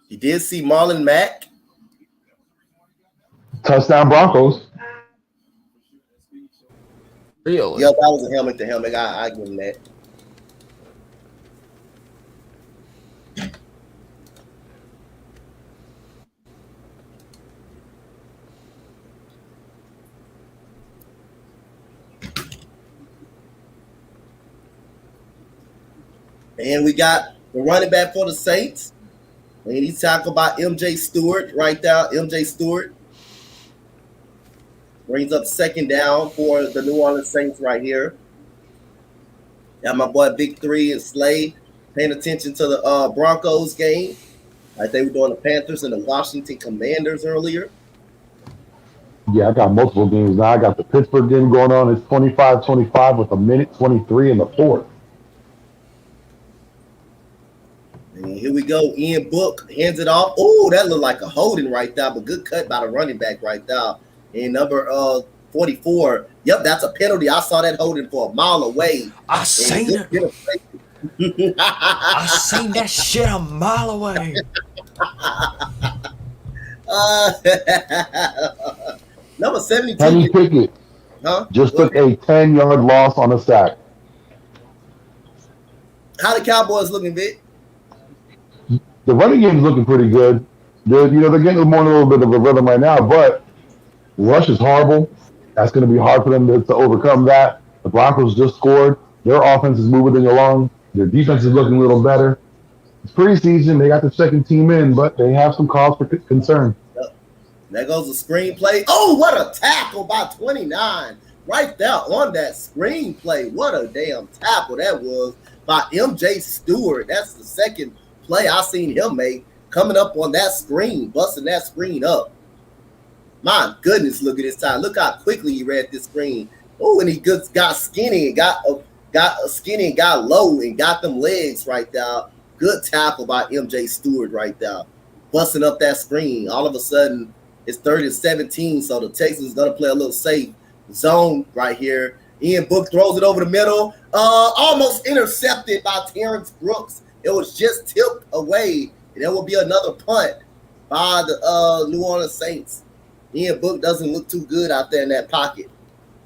You did see Marlon Mack. Touchdown Broncos. Really? Yep, that was a helmet to helmet. I give him that. And we got the running back for the Saints. And he's talking about MJ Stewart right there. MJ Stewart brings up second down for the New Orleans Saints right here. Got my boy Big Three and Slade paying attention to the Broncos game. Like they were doing the Panthers and the Washington Commanders earlier. Yeah, I got multiple games now. I got the Pittsburgh game going on. It's 25-25 with a minute 23 in the fourth. And here we go. Ian Book hands it off. Oh, that looked like a holding right there, but good cut by the running back right there. And number 44. Yep, that's a penalty. I saw that holding for a mile away. I seen it. I seen that shit a mile away. Number 72. Kenny Pickett just took a 10-yard loss on a sack. How the Cowboys looking, Vic? The running game is looking pretty good. They're getting a little bit of a rhythm right now, but rush is horrible. That's going to be hard for them to overcome that. The Broncos just scored. Their offense is moving along. Their defense is looking a little better. It's preseason. They got the second team in, but they have some cause for concern. There goes the screenplay. Oh, what a tackle by 29. Right there on that screenplay. What a damn tackle that was by MJ Stewart. That's the second play I seen him make, coming up on that screen, busting that screen up. My goodness, look at this time. Look how quickly he read this screen. Oh, and he got skinny and got skinny and got low and got them legs right there. Good tackle by MJ Stewart right there. Busting up that screen. All of a sudden, it's 30-17, so the Texans going to play a little safe zone right here. Ian Book throws it over the middle. Almost intercepted by Terrence Brooks. It was just tipped away, and there will be another punt by the New Orleans Saints. Ian Book doesn't look too good out there in that pocket.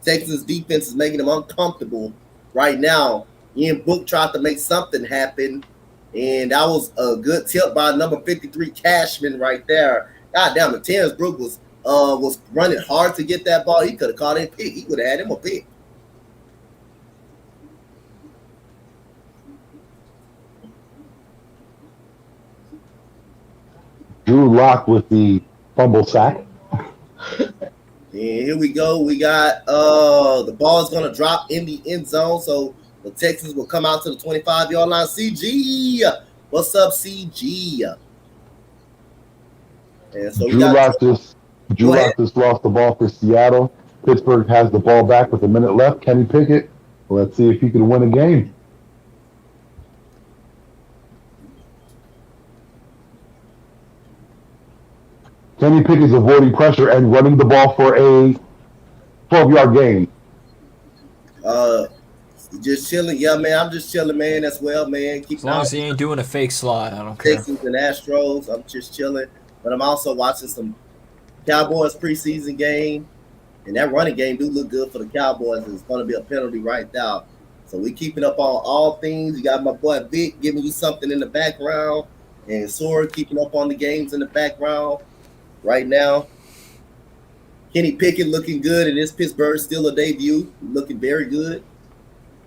Texans defense is making him uncomfortable right now. Ian Book tried to make something happen, and that was a good tip by number 53 Cashman right there. God damn it, Terrence Brooks was running hard to get that ball. He could have caught a pick. He would have had him a pick. Drew Lock with the fumble sack. And here we go. We got the ball is going to drop in the end zone. So the Texans will come out to the 25-yard line. CG. What's up, CG? And so Drew Lock just lost the ball for Seattle. Pittsburgh has the ball back with a minute left. Kenny Pickett. Let's see if he can win a game. Kenny Pickett's avoiding pressure and running the ball for a 12-yard gain. Just chilling. Yeah, man. I'm just chilling, man, as well, man. As long as he ain't doing a fake slide, I don't care. Texans and Astros. I'm just chilling. But I'm also watching some Cowboys preseason game. And that running game do look good for the Cowboys. It's going to be a penalty right now. So we keeping up on all things. You got my boy Vic giving you something in the background. And Sora keeping up on the games in the background right now. Kenny Pickett looking good in his Pittsburgh Steelers debut. Looking very good.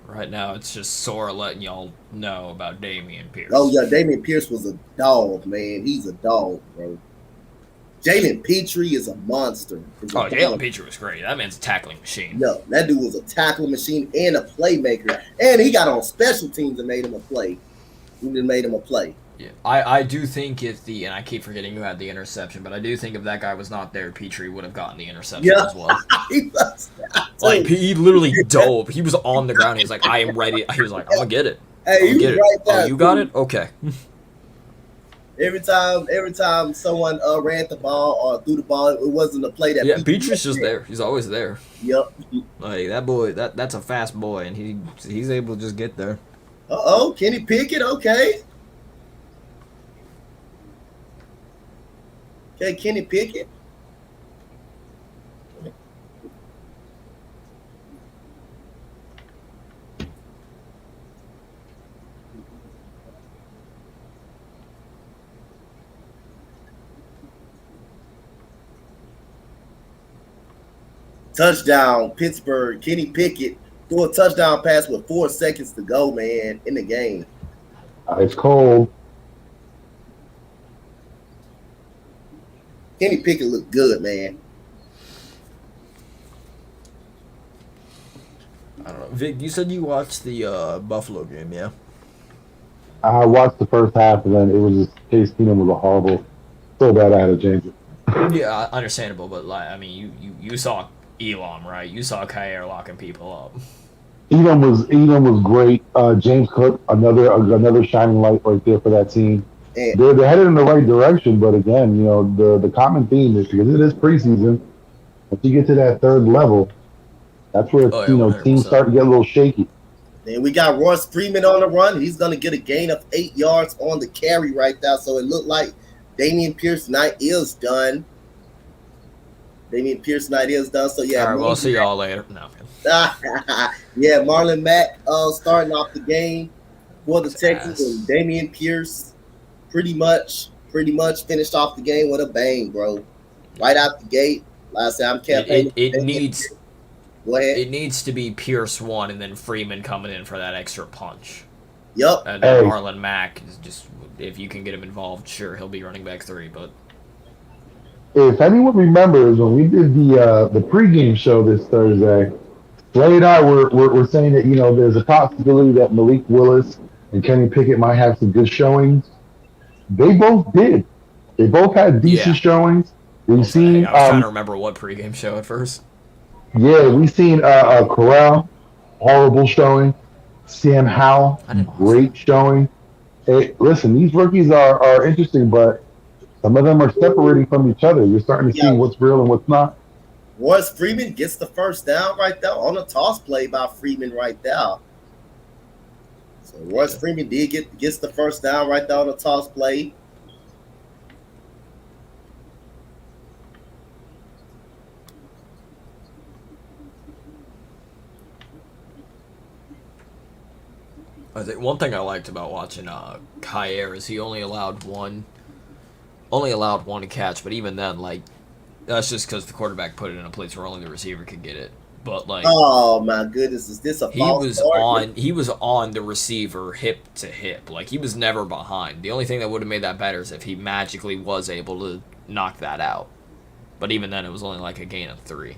Right now, it's just Sora letting y'all know about Dameon Pierce. Oh, yeah. Dameon Pierce was a dog, man. He's a dog, bro. Jalen Petrie is a monster. Jalen Petrie was great. That man's a tackling machine. No, that dude was a tackling machine and a playmaker. And he got on special teams and made him a play. Yeah, I do think and I keep forgetting who had the interception, but I do think if that guy was not there, Petrie would have gotten the interception as well. He literally dove. He was on the ground. He was like, I am ready. He was like, I'm going to get it. Hey, get it. Right there, you got it? Okay. Every time someone ran the ball or threw the ball, it wasn't a play that. Yeah, Petrie's just there. He's always there. Yep. Like that boy, that's a fast boy, and he's able to just get there. Kenny Pickett, okay. Okay, Kenny Pickett. Touchdown, Pittsburgh. Kenny Pickett threw a touchdown pass with 4 seconds to go, man, in the game. It's cold. Kenny Pickett looked good, man. I don't know. Vic, you said you watched the Buffalo game, yeah? I watched the first half, and then it was just Case Keenum was a horrible. So bad I had to change it. Yeah, understandable, but like, I mean, you saw Elam, right? You saw Kyer locking people up. Edom was great. James Cook, another shining light right there for that team. And They're headed in the right direction, but again, the common theme is because it is preseason. Once you get to that third level, that's where Oh yeah, teams 100%. start to get a little shaky. then we got Royce Freeman on the run. He's gonna get a gain of 8 yards on the carry right now. So it looked like Damian Pierce night is done. Damian Pierce night is done. So yeah, All right, well, I'll see y'all later. No, yeah, Marlon Mack starting off the game for the Texans, and Damian Pierce pretty much finished off the game with a bang, bro. Right out the gate. Like I said, I'm campaigning. it needs Go ahead. it needs to be Pierce one, and then Freeman coming in for that extra punch. Yep. And then Hey. Marlon Mack is just, if you can get him involved, sure, he'll be running back 3. But If anyone remembers when we did the pregame show this Thursday, Slay and I were saying that there's a possibility that Malik Willis and Kenny Pickett might have some good showings. They both did. They both had decent Yeah. showings. We've I seen, was trying to remember what pregame show at first. we've seen Corral, horrible showing. Sam Howell, I didn't watch great showing. Hey, listen, these rookies are interesting, but some of them are separating from each other. You're starting to see Yeah. what's real and what's not. Royce Freeman gets the first down right there on a toss play by Freeman right there. So Royce Freeman gets the first down right there on a toss play. I think one thing I liked about watching Kyer is he only allowed one catch, but even then, like, that's just because the quarterback put it in a place where only the receiver could get it. But like, Oh my goodness, is this a he false was start? on the receiver hip to hip. Like, he was never behind. The only thing that would have made that better is if he magically was able to knock that out. But even then, it was only like a gain of 3.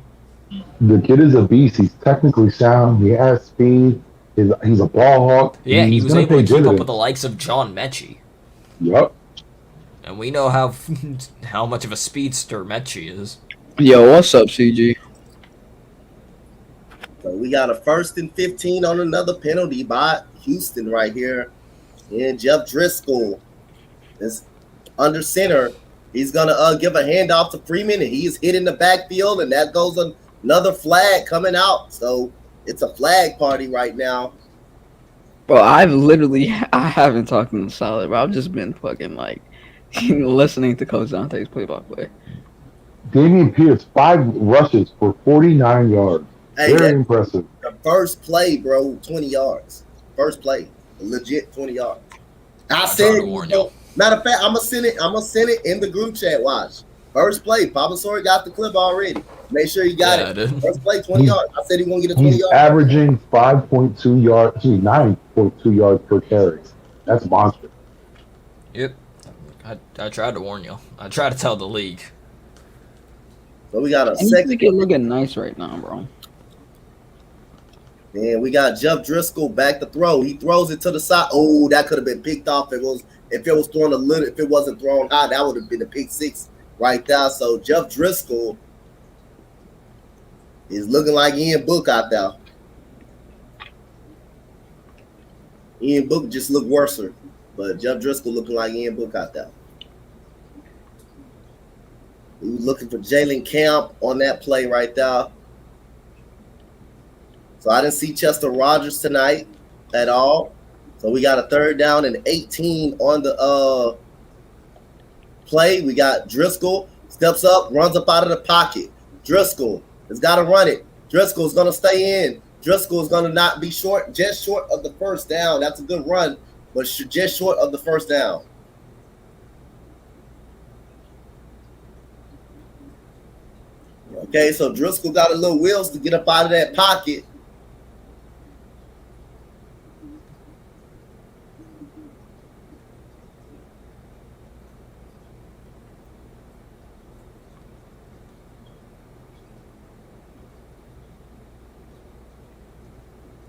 The kid is a beast. He's technically sound. He has speed. He's a ball hawk. Yeah, he He's was gonna able pay to keep up dividends. with the likes of John Mechie. Yep. And we know how much of a speedster Mechie is. Yo, what's up, CG? So we got a 1st and 15 on another penalty by Houston right here. And Jeff Driscoll is under center. He's gonna give a handoff to Freeman, and he's hit in the backfield, and that goes another flag coming out. So it's a flag party right now. Bro, I haven't talked in the solid, bro. I've just been fucking like listening to Coach Donte's play-by-play. Damian Pierce, 5 rushes for 49 yards. Hey, Very that, impressive. the first play, bro, 20 yards. First play, legit 20 yards. I I'm said, trying to warn y'all. matter of fact, I'm gonna send it in the group chat. Watch. First play, Papa Sori got the clip already. Make sure you got Yeah, I it. did. First play, 20 yards. I said he gonna get a 20 He's yards. averaging 5.2 yards, 9.2 yards per carry. That's monster. Yep. I tried to warn you. I tried to tell the league. So we got a And you second. think you're looking nice right now, bro. And we got Jeff Driscoll back to throw. He throws it to the side. Oh, that could have been picked off. If it was thrown a little, if it wasn't thrown high, that would have been a pick 6 right there. So Jeff Driscoll is looking like Ian Book out there. Ian Book just looked worse, but Jeff Driscoll looking like Ian Book out there. He was looking for Jalen Camp on that play right there. So I didn't see Chester Rogers tonight at all. So we got a 3rd down and 18 on the play. We got Driscoll steps up, runs up out of the pocket. Driscoll has got to run it. Driscoll's going to stay in. Driscoll's going to not be short, just short of the 1st down. That's a good run, but just short of the 1st down. Okay, so Driscoll got a little wheels to get up out of that pocket.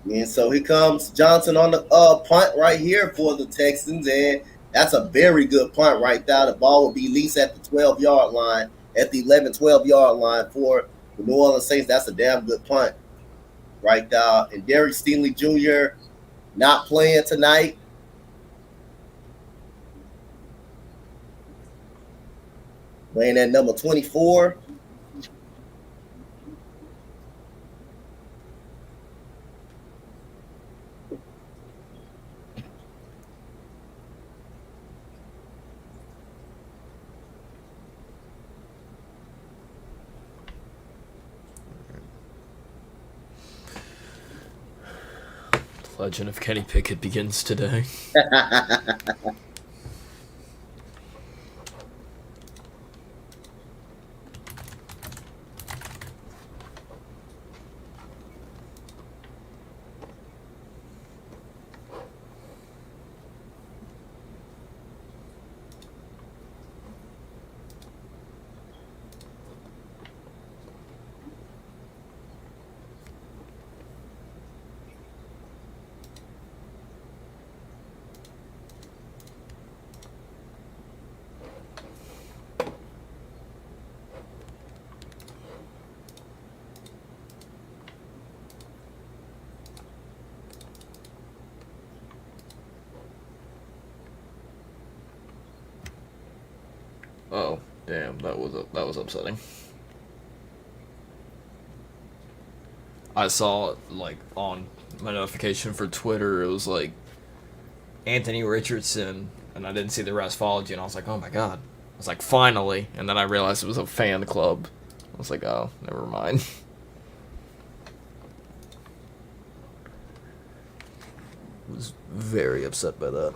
And so here comes Johnson on the punt right here for the Texans, and that's a very good punt right there. The ball will be at least at the 12-yard line, at the 11, 12-yard line for the New Orleans Saints. That's a damn good punt right there. And Derek Stingley Jr. not playing tonight. Playing at number 24. Legend of Kenny Pickett begins today. Oh, damn, that was upsetting. I saw like on my notification for Twitter, it was like Anthony Richardson, and I didn't see the rest followed you, and I was like, oh my god. I was like, finally, and then I realized it was a fan club. I was like, oh, never mind. I was very upset by that.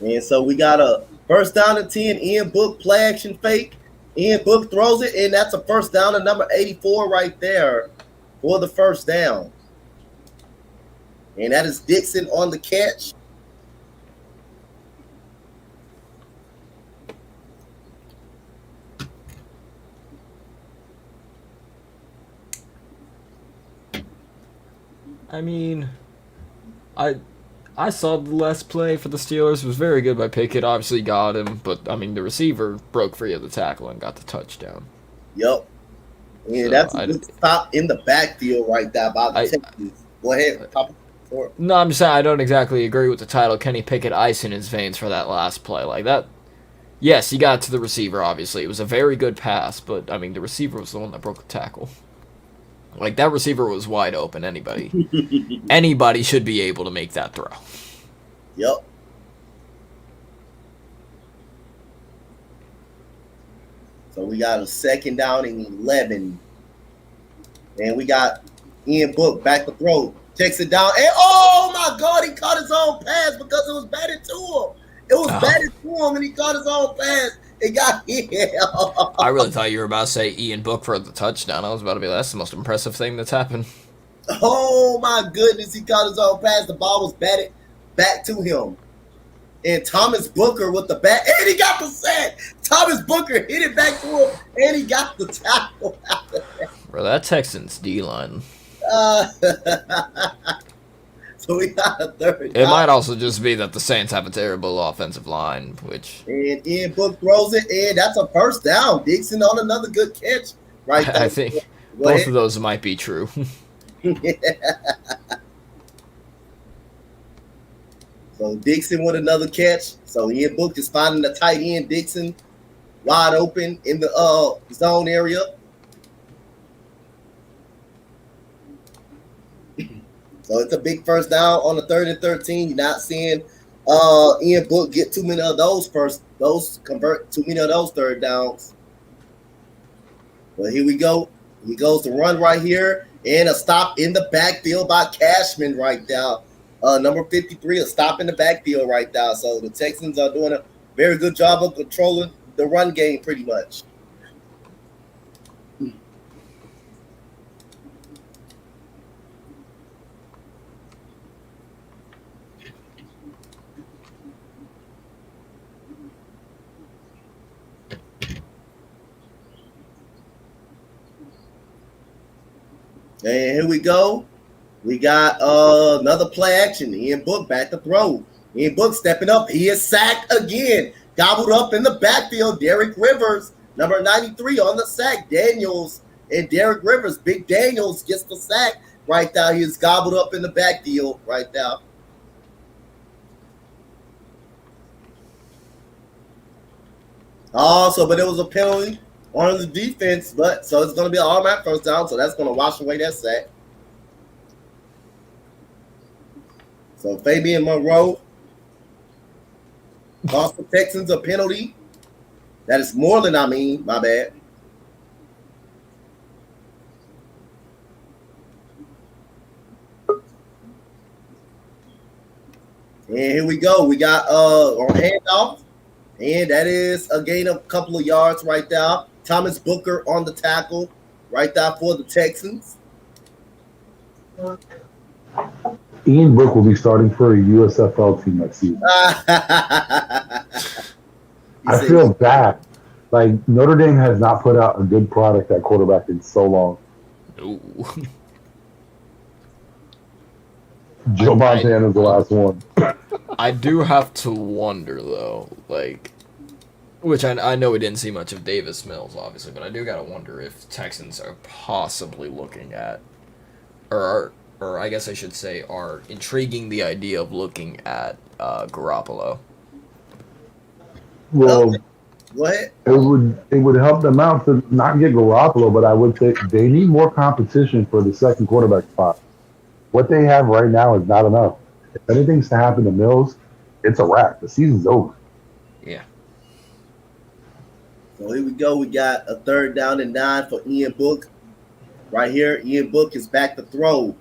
And so we got a first down and 10, Ian Book play action fake. Ian Book throws it, and that's a first down to number 84 right there for the first down. And that is Dixon on the catch. I mean, I saw the last play for the Steelers. It was very good by Pickett. Obviously got him, but I mean the receiver broke free of the tackle and got the touchdown. Yep. Yeah, So, that's a good stop in the backfield right there by the Texans. Go ahead. No, I'm just saying I don't exactly agree with the title. Kenny Pickett ice in his veins for that last play. Like that. Yes, he got to the receiver, obviously. It was a very good pass, but I mean the receiver was the one that broke the tackle. Like, that receiver was wide open. Anybody should be able to make that throw. Yep. So we got a second down and 11. And we got Ian Book back to throw. Takes it down. And, oh, my God, he caught his own pass because it was batted to him. It was batted to him, and he caught his own pass. It got hit. I really thought you were about to say Ian Book for the touchdown. I was about to be like, that's the most impressive thing that's happened. Oh, my goodness. He caught his own pass. The ball was batted back to him. And Thomas Booker with the bat. And he got the sack. Thomas Booker hit it back to him, and he got the tackle. Bro, that Texans D-line. So we got a third. It might also just be that the Saints have a terrible offensive line, which... And Ian Book throws it, and that's a first down. Dixon on another good catch right there. I think both of those might be true. So Dixon with another catch. So Ian Book is finding the tight end Dixon wide open in the zone area. So it's a big first down on the 3rd and 13. You're not seeing Ian Book get too many of those convert too many of those third downs. But here we go. He goes to run right here and a stop in the backfield by Cashman right now. Number 53, a stop in the backfield right now. So the Texans are doing a very good job of controlling the run game pretty much. And here we go. We got another play action. Ian Book back to throw. Ian Book stepping up. He is sacked again. Gobbled up in the backfield. Derek Rivers, number 93 on the sack. Daniels and Derek Rivers. Big Daniels gets the sack right now. He is gobbled up in the backfield right now. Also, but it was a penalty on the defense. But so it's going to be an automatic first down. So that's going to wash away that sack. So Fabian Monroe cost the Texans a penalty. That is Moreland, my bad. And here we go. We got on handoff. And that is a gain of a couple of yards right there. Thomas Booker on the tackle right there for the Texans. Ian Book will be starting for a USFL team next season. I feel bad. Like, Notre Dame has not put out a good product at quarterback in so long. Ooh. Joe Montana is the last one. I do have to wonder, though, like, which I know we didn't see much of Davis Mills, obviously, but I do gotta wonder if Texans are possibly looking at, or I guess I should say, are intriguing the idea of looking at Garoppolo. Well, what? It would help them out to not get Garoppolo, but I would say they need more competition for the second quarterback spot. What they have right now is not enough. If anything's to happen to Mills, it's a wrap. The season's over. Yeah. So here we go. We got a 3rd down and 9 for Ian Book. Right here, Ian Book is back to throw.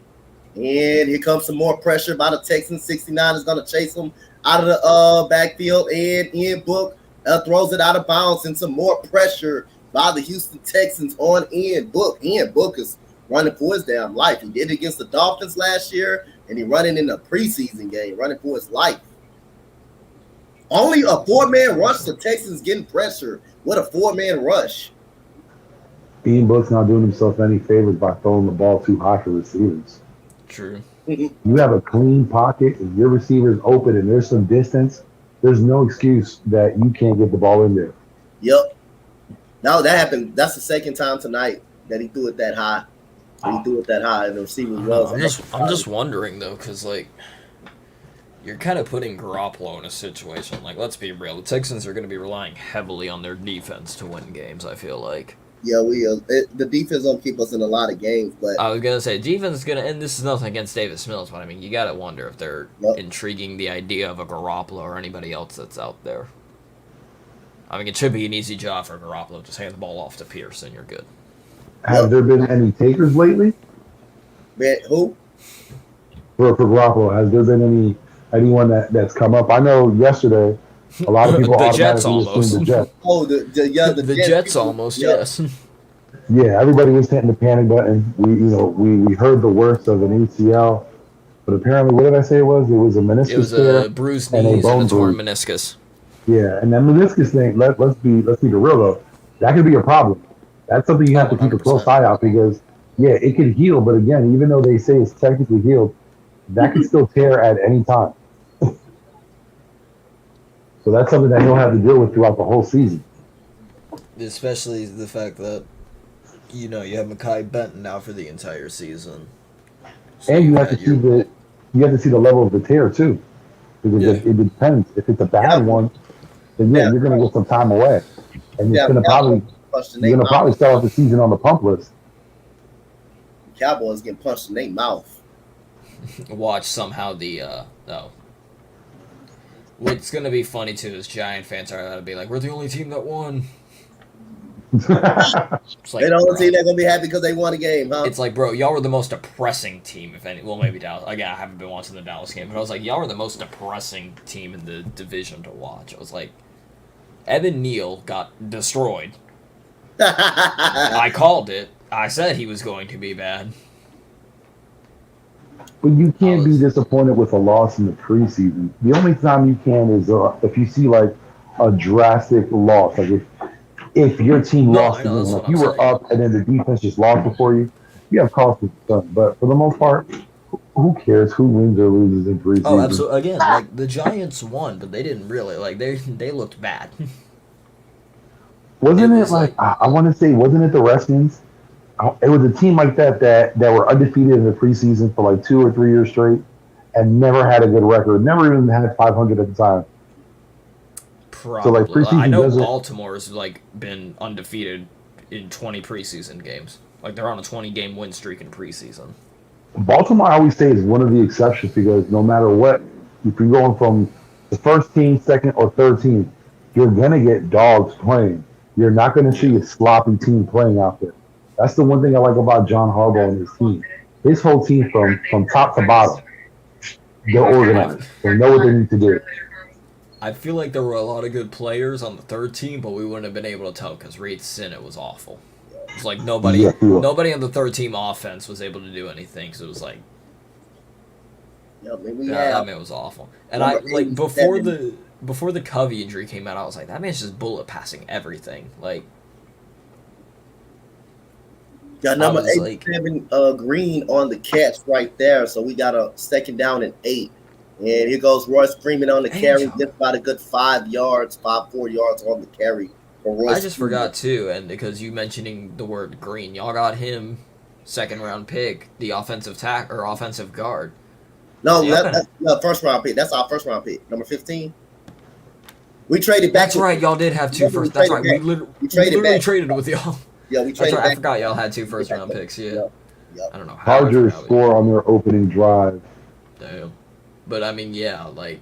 And here comes some more pressure by the Texans. 69 is going to chase him out of the backfield. And Ian Book throws it out of bounds, and some more pressure by the Houston Texans on Ian Book. Ian Book is running for his damn life. He did it against the Dolphins last year, and he running in the preseason game, running for his life. Only a 4-man rush. The Texans getting pressure with a 4-man rush. Ian Book's not doing himself any favors by throwing the ball too high for receivers. True. You have a clean pocket, and your receiver's open, and there's some distance. There's no excuse that you can't get the ball in there. Yep. No, that happened. That's the second time tonight that he threw it that high. He threw it that high, and the receiver was. I'm just wondering, though, because, like, you're kind of putting Garoppolo in a situation. Like, let's be real. The Texans are going to be relying heavily on their defense to win games, I feel like. Yeah, the defense don't keep us in a lot of games, but I was gonna say defense is gonna, and this is nothing against Davis Mills, but I mean you gotta wonder if they're intriguing the idea of a Garoppolo or anybody else that's out there. I mean, it should be an easy job for Garoppolo. Just hand the ball off to Pierce, and you're good. Have there been any takers lately? Man, who? For Garoppolo, has there been anyone that's come up? I know yesterday. A lot of people the Jets automatically assumed the Jets. Oh, the Jets almost, yes. Yeah, everybody was hitting the panic button. We heard the worst of an ACL, but apparently, what did I say it was? It was a meniscus. It was a bruised knees and a torn meniscus. Yeah, and that meniscus thing. Let's be real though. That could be a problem. That's something you have to keep a close eye out because it can heal, but again, even though they say it's technically healed, that can still tear at any time. So that's something that he'll have to deal with throughout the whole season. Especially the fact that, you have Mekhi Benton now for the entire season. So and you have to see the level of the tear too. Because Yeah. it depends. If it's a bad one, then yeah, Yeah. you're gonna get some time away, and it's Yeah, gonna Cowboys probably punched in you're their gonna probably mouth. start off the season on the pump list. Cowboys getting punched in their mouth. Watch somehow the no. What's gonna be funny too is Giant fans are gonna be like, "We're the only team that won." It's They like, don't bro, think they're gonna be happy because they won a game, huh? it's like, bro, y'all were the most depressing team, if any. Well, maybe Dallas. Again, I haven't been watching the Dallas game, but I was like, y'all were the most depressing team in the division to watch. I was like, Evan Neal got destroyed. I called it. I said he was going to be bad. But you can't be was- disappointed with a loss in the preseason. The only time you can is if you see like a drastic loss, like if your team No, lost I the know, game, that's like what I'm you were saying. up and then the defense just lost before you, you have cause for concern. But for the most part, who cares who wins or loses in Oh, preseason? absolutely. Again, like the Giants won, but they didn't really like they looked bad. Wasn't It it was like like I want to say, wasn't it the Redskins? It was a team like that were undefeated in the preseason for like 2 or 3 years straight and never had a good record. Never even had 500 at the time. So like probably. I preseason know doesn't. Baltimore's like been undefeated in 20 preseason games. Like they're on a 20-game win streak in preseason. Baltimore, I always say, is one of the exceptions because no matter what, if you're going from the first team, second, or third team, you're gonna get dogs playing. You're not gonna see Yeah. a sloppy team playing out there. That's the one thing I like about John Harbaugh and his team. His whole team from top to bottom, they're organized. They know what they need to do. I feel like there were a lot of good players on the third team, but we wouldn't have been able to tell because Reed Sinnett was awful. It was like Yeah, nobody on the third team offense was able to do anything. So it was like Yep, and we that have man was awful. And I number like 87. before the Covey injury came out, I was like, that man's just bullet passing everything. Like Got I number was like, 87 Green on the catch right there. So we got a second down and 8. And here goes Royce Freeman on the carry. Angel. Just about a good 4 yards on the carry for Royce. I just forgot too, and because you mentioning the word Green, y'all got him second round pick, the offensive offensive guard. No, Yeah, that's no, first round pick. That's our first round pick, number 15. We traded back. That's right, y'all did have two Remember, first. That's right, back. We traded literally back. traded with y'all. Yeah, we That's traded right, I back. forgot y'all had two first round picks. Yeah, Yep. Yep. I don't know how. I Chargers forgot score on their opening drive. Damn. But I mean, yeah, like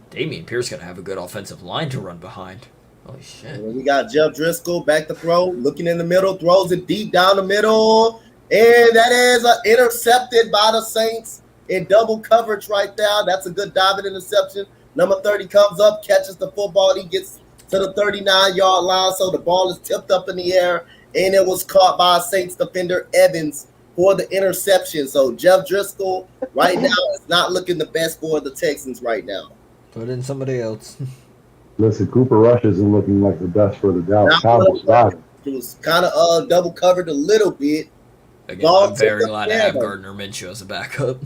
Damian Pierce gonna have a good offensive line to run behind. Holy shit! And we got Jeff Driscoll back to throw, looking in the middle, throws it deep down the middle, and that is intercepted by the Saints in double coverage right there. That's a good diving interception. Number 30 comes up, catches the football, he gets to the 39-yard line, so the ball is tipped up in the air, and it was caught by Saints defender Evans for the interception. So Jeff Driscoll right now is not looking the best for the Texans right now. Put in somebody else. Listen, Cooper Rush isn't looking like the best for the Dallas Not Cowboys. well. Either. It was kind of double covered a little bit. Again, Ball I'm very tipped up glad to there, have though. Gardner Minshew as a backup.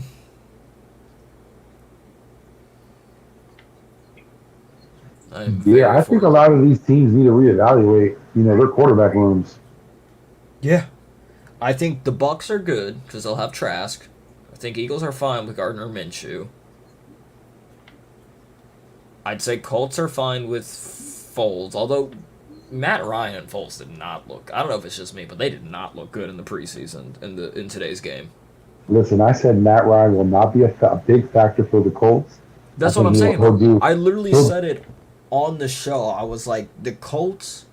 Yeah, I think a lot of these teams need to reevaluate, their quarterback rooms. Yeah. I think the Bucks are good because they'll have Trask. I think Eagles are fine with Gardner Minshew. I'd say Colts are fine with Foles, although Matt Ryan and Foles did not look. I don't know if it's just me, but they did not look good in the preseason in today's game. Listen, I said Matt Ryan will not be a big factor for the Colts. That's what I'm saying. I literally said it on the show. I was like, the Colts.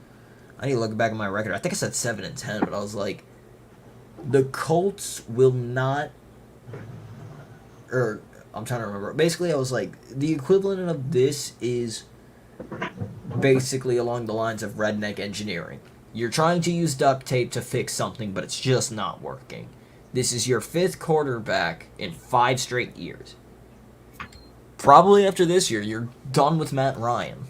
I need to look back at my record. I think I said 7-10, but I was like, the Colts will not. Or I'm trying to remember. Basically, I was like, the equivalent of this is basically along the lines of redneck engineering. You're trying to use duct tape to fix something, but it's just not working. This is your 5th quarterback in 5 straight years. Probably after this year, you're done with Matt Ryan.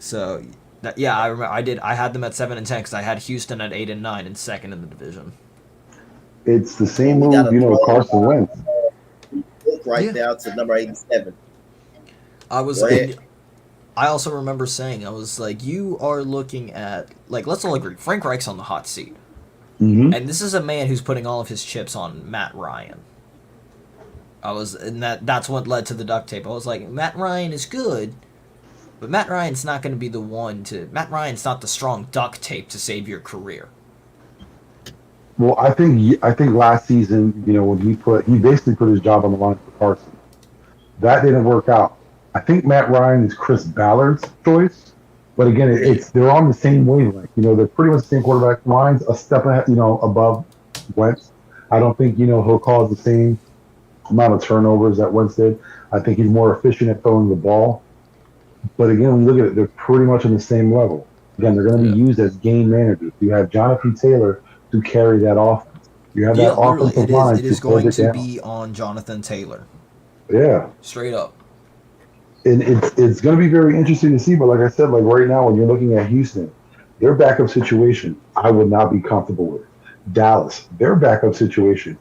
So, yeah, I remember. I had them at 7-10 because I had Houston at 8-9 and second in the division. It's the same move, Carson Wentz. Right there to number 87. I also remember saying, I was like, you are looking at, like, let's all agree, Frank Reich's on the hot seat. Mm-hmm. And this is a man who's putting all of his chips on Matt Ryan. That's what led to the duct tape. I was like, Matt Ryan is good, but Matt Ryan's not going to be the one to. Matt Ryan's not the strong duct tape to save your career. Well, I think last season, when he basically put his job on the line for Carson. That didn't work out. I think Matt Ryan is Chris Ballard's choice, but again, they're on the same wavelength. They're pretty much the same quarterback. Ryan's a step ahead, above Wentz. I don't think he'll cause the same amount of turnovers that Wentz did. I think he's more efficient at throwing the ball. But again, when you look at it, they're pretty much on the same level. Again, they're going to be used as game managers. You have Jonathan Taylor to carry that offense. You have that offensive line. It is going to be on Jonathan Taylor. Yeah. Straight up. And it's going to be very interesting to see. But like I said, like right now, when you're looking at Houston, their backup situation, I would not be comfortable with. Dallas, their backup situation,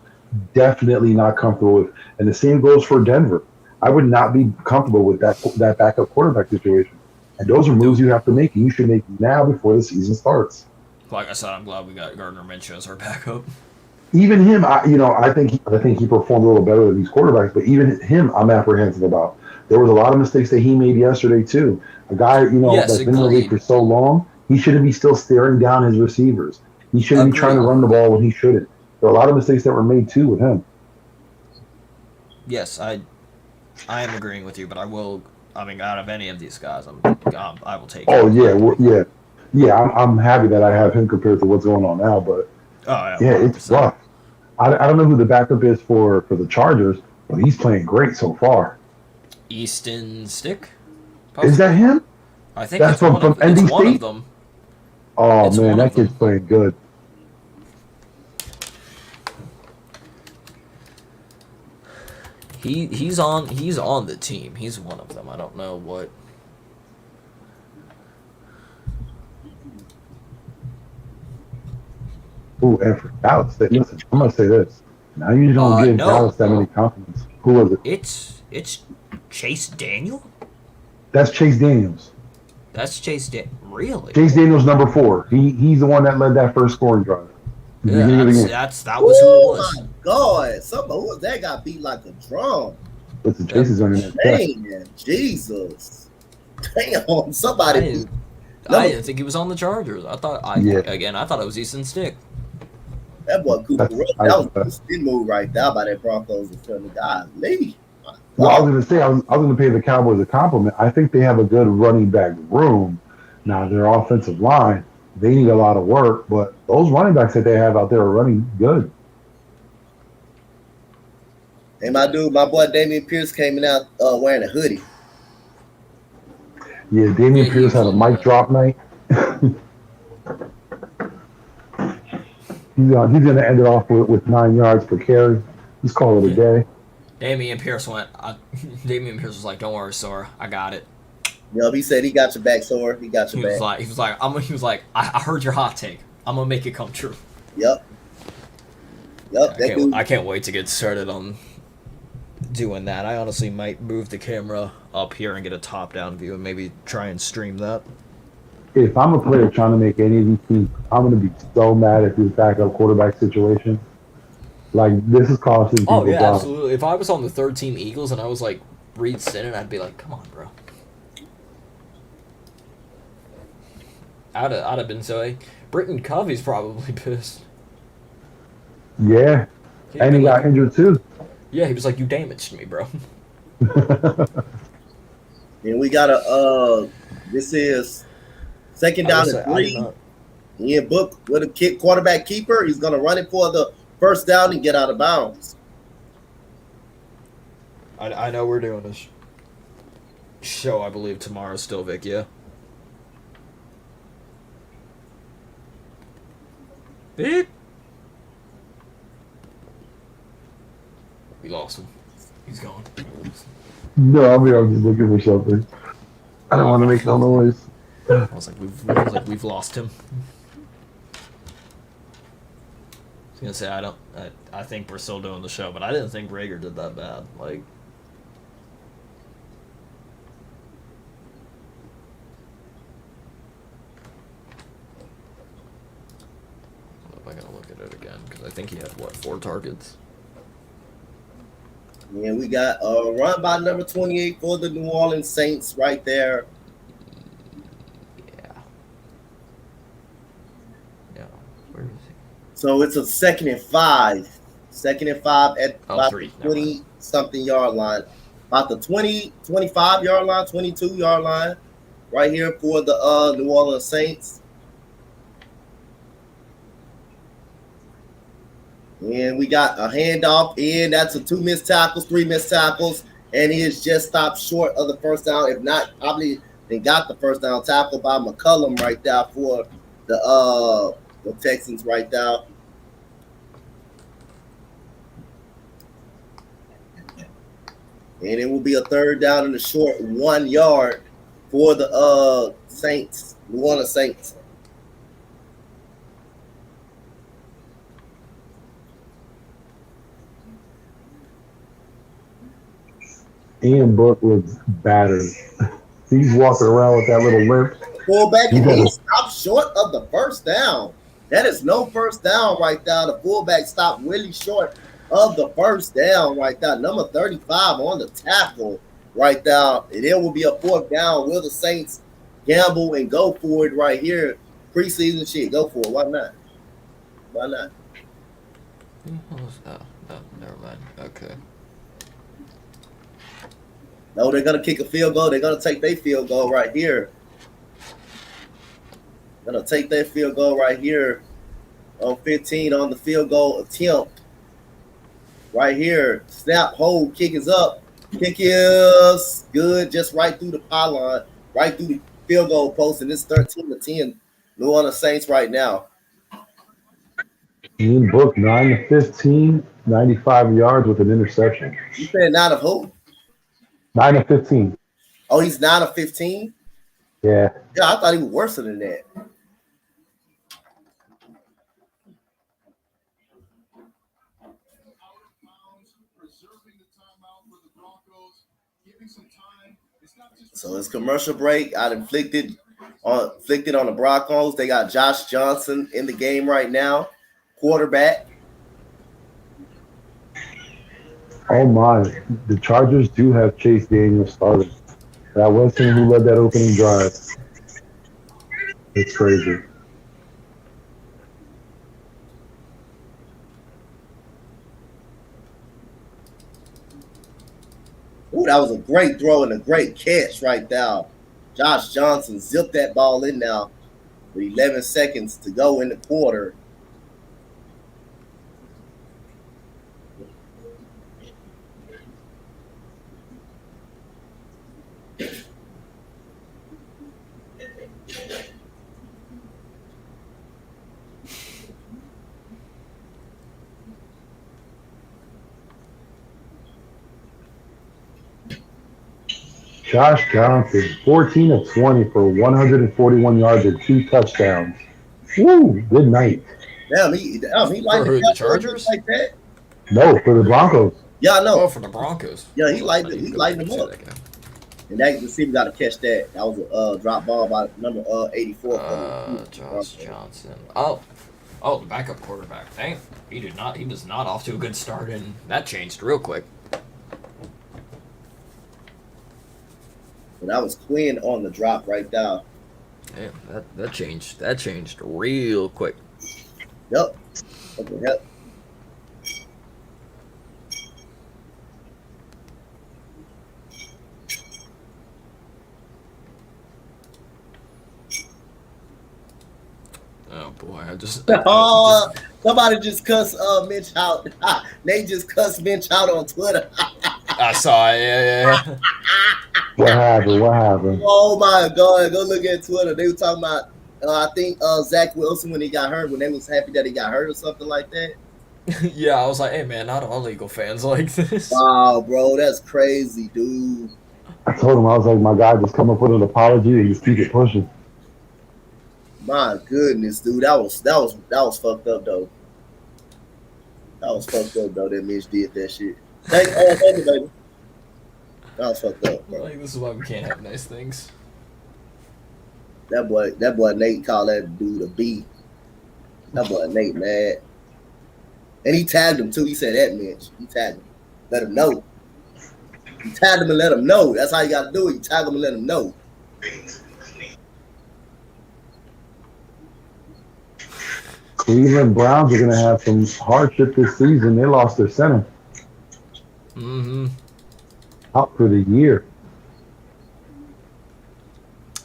definitely not comfortable with. And the same goes for Denver. I would not be comfortable with that backup quarterback situation. And those are moves you have to make, and you should make now before the season starts. Like I said, I'm glad we got Gardner Minshew as our backup. Even him, I think he performed a little better than these quarterbacks. But even him, I'm apprehensive about. There was a lot of mistakes that he made yesterday too. A guy, that's been in the league for so long, he shouldn't be still staring down his receivers. He shouldn't be trying to run the ball when he shouldn't. There are a lot of mistakes that were made too with him. Yes, I am agreeing with you, but out of any of these guys, I will take. Oh yeah. I'm happy that I have him compared to what's going on now, but it's rough. I don't know who the backup is for the Chargers, but he's playing great so far. Easton Stick? Possibly? Is that him? I think that's from ND State? One of them. Oh man, that kid's playing good. He's on the team. He's one of them. I don't know what. Ooh, and for Dallas, listen, I'm gonna say this. Now you don't give Dallas that many compliments. Who was it? It's Chase Daniel. That's Chase Daniels. That's Chase Daniel. Really? Chase Daniels, number 4. He's the one that led that first scoring drive. Yeah, that was who it was. Oh my God! Who was that? Got beat like a drum. Listen, Chase is on that. Dang, Jesus! Damn, somebody. I didn't think he was on the Chargers. I thought it was Easton Stick. That boy Cooper Rush, that was a spin move right there by that Broncos defender. Golly. Well, I was going to say, I was going to pay the Cowboys a compliment. I think they have a good running back room. Now, their offensive line, they need a lot of work, but those running backs that they have out there are running good. And my boy Damian Pierce came out wearing a hoodie. Yeah, Damian Pierce had a mic drop night. He's going to end it off with 9 yards per carry. Just call it a day. Damian Pierce was like, "Don't worry, Sora, I got it." Yep, he said he got your back, Sora. He got your back. He was like, I heard your hot take. I'm gonna make it come true. Yep. I can't wait to get started on doing that. I honestly might move the camera up here and get a top-down view and maybe try and stream that. If I'm a player trying to make any of these teams, I'm going to be so mad at this backup quarterback situation. Like, this is costing people. Oh, yeah, absolutely. If I was on the third-team Eagles and I was like Reed Sinnon, I'd be like, come on, bro. I'd have been so... Britton Covey's probably pissed. Yeah. And he got injured, too. Yeah, he was like, you damaged me, bro. And we got this is second down and 3. Ian Book with a quarterback keeper. He's going to run it for the first down and get out of bounds. I know we're doing this show, I believe, tomorrow still, Vic, yeah? Vic? We lost him. He's gone. No, I mean, I'm just looking for something. I don't want to make no noise. I was like, we've lost him. I was gonna say I think we're still doing the show, but I didn't think Rager did that bad. Like, I gotta look at it again because I think he had 4 targets. And we got a run by number 28 for the New Orleans Saints right there. Yeah. Where is he? So it's a 2nd and 5. 2nd and 5 at about 3. the 20-something yard line. About the 20, 25-yard line, 22-yard line right here for the New Orleans Saints. And we got a handoff in. That's a 2 missed tackles, 3 missed tackles. And he has just stopped short of the first down. If not, probably they got the first down tackle by McCullum right there for the Texans right there. And it will be a 3rd down in the short 1 yard for the Saints, New Orleans Saints. Ian Book was battered. He's walking around with that little limp. Fullback, and he stopped short of the first down. That is no first down right there. The fullback stopped really short of the first down right there. Number 35 on the tackle right there. And it will be a 4th down. Will the Saints gamble and go for it right here? Preseason shit. Go for it. Why not? Why not? Oh, never mind. Okay. No, they're going to kick a field goal. They're going to take their field goal right here. Going to take that field goal right here on 15 on the field goal attempt. Right here. Snap, hold, kick is up. Kick is good. Just right through the pylon. Right through the field goal post. And it's 13-10. New Orleans Saints right now. Ian Book, 9 of 15, 95 yards with an interception. You said 9 of who? 9 of 15. Oh, he's 9 of 15? Yeah. Yeah, I thought he was worse than that. So it's commercial break. I inflicted on the Broncos. They got Josh Johnson in the game right now, quarterback. Oh my, the Chargers do have Chase Daniel starting. That was him who led that opening drive. It's crazy. Ooh, that was a great throw and a great catch right there. Josh Johnson zipped that ball in now with 11 seconds to go in the quarter. Josh Johnson, 14 of 20 for 141 yards and 2 touchdowns. Woo, good night. Damn, he liked the Chargers like that. No, for the Broncos. Yeah, I know. Oh, for the Broncos. Yeah, he liked it. He lightened them up. And that receiver got to catch that. That was a drop ball by number 84. Josh Johnson. Oh, the backup quarterback. Dang, he does not off to a good start, and that changed real quick. And that was Quinn on the drop right there. Damn, that changed real quick. Yep. Okay, yep. Oh boy, I just somebody just cussed Mitch out. They just cussed Mitch out on Twitter. I saw it. Yeah. What happened? Oh my God! Go look at Twitter. They were talking about. I think Zach Wilson when he got hurt, when they was happy that he got hurt or something like that. Yeah, I was like, hey man, not all Eagle fans like this. Wow, bro, that's crazy, dude. I told him, I was like, my guy, just come up with an apology and just keep it pushing. My goodness, dude, that was fucked up though. That was fucked up though. That Mitch did that shit. Thank you, baby. That was fucked up, bro. Like, this is why we can't have nice things. That boy Nate called that dude a B. That boy Nate mad. And he tagged him too. He said that Mitch. He tagged him. Let him know. You tag him and let him know. That's how you got to do it. You tag him and let him know. Cleveland Browns are going to have some hardship this season. They lost their center. Mm-hmm. Out for the year.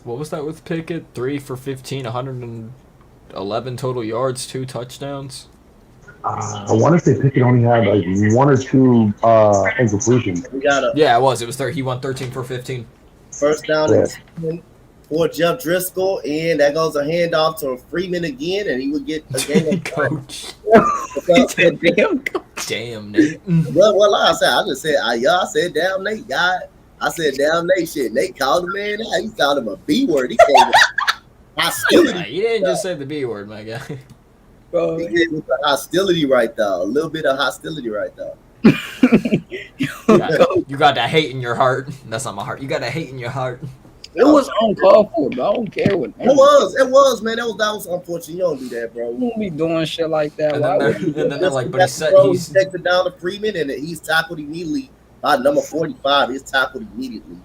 What was that with Pickett? 3 for 15, 111 total yards, 2 touchdowns. I want to say Pickett only had like 1 or 2 incompletions. Yeah, it was. It was 30. He won 13 for 15. First down and 10 for Jeff Driscoll, and that goes a handoff to Freeman again, and he would get a game. Coach. Damn, Nate. What I said? I just said, I said, damn, Nate. God, I said, damn, Nate. Shit, Nate called him, man. He called him a B word. He called him hostility. Nah, you didn't just say the B word, my guy. Bro, He did with the hostility right there. A little bit of hostility right there. You got that hate in your heart. That's not my heart. You got that hate in your heart. it was uncalled for, bro. I don't care what. It was, man. That was unfortunate. You don't do that, bro. You won't be doing shit like that. And Why then, would you and then they're like, but he said bro, he's. checked it down to Freeman, and he's tackled immediately by number 45. He's tackled immediately.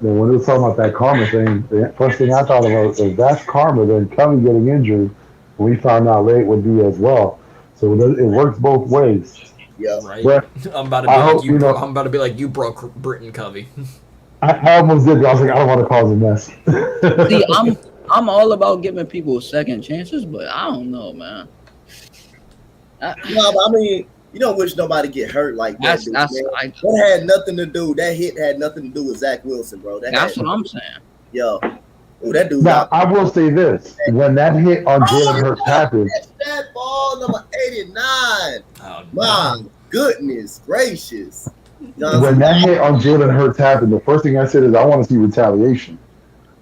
When we were talking about that karma thing, the first thing I thought about was if that's karma, then Kelly getting injured, we found out late would be as well. So it works both ways. Yeah, Right. But I'm about to be I like hope, you. you know- I'm about to be like you broke Britton Covey. I almost did, but I was like, I don't want to cause a mess. See, I'm all about giving people second chances, but I don't know, man. no, but I mean, you don't wish nobody get hurt like that. That's That had nothing to do. That hit had nothing to do with Zach Wilson, bro. that's what I'm saying. Yo, ooh, that dude. Now, I will say this. When that hit on Jalen Hurts happened, That ball number 89. Oh, My goodness gracious. when that hit on Jalen Hurts happened, the first thing I said is I want to see retaliation.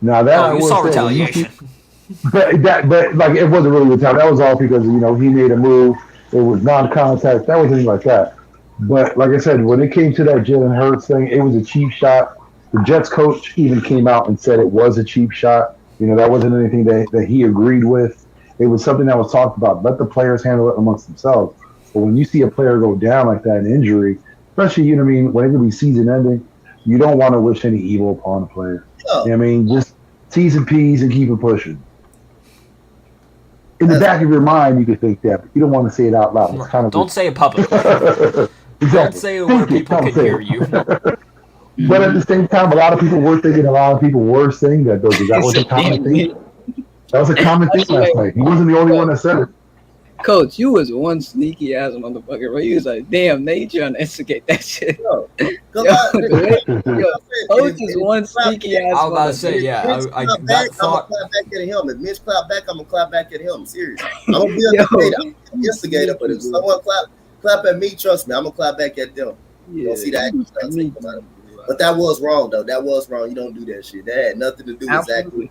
Now that I Oh, you will saw say, retaliation. but like it wasn't really retaliation. That was all because he made a move. It was non-contact. That wasn't anything like that. But like I said, when it came to that Jalen Hurts thing, it was a cheap shot. The Jets coach even came out and said it was a cheap shot. That wasn't anything that he agreed with. It was something that was talked about. Let the players handle it amongst themselves. But when you see a player go down like that, an injury, especially, when it could be season ending, you don't want to wish any evil upon a player. Just T's and P's and keep it pushing. In the back of your mind, you could think that, but you don't want to say it out loud. It's kind of Don't say it publicly. exactly. Don't say it where people can hear you. But at the same time, a lot of people were thinking, a lot of people were saying that, though, because that was a common thing. That was a common thing last night. He wasn't the only one that said it. Coach, you was one sneaky ass motherfucker, bro. You was like, damn, they trying to instigate that shit. Coach is one sneaky ass. I was about to say, yeah. I'm gonna clap back at him. If Mitch clap back, I'm gonna clap back at him. Seriously, I'm gonna be an instigator, but if someone clap at me, trust me, I'm gonna clap back at them. You don't see that? But that was wrong, though. That was wrong. You don't do that shit. That had nothing to do with Zach Wilson.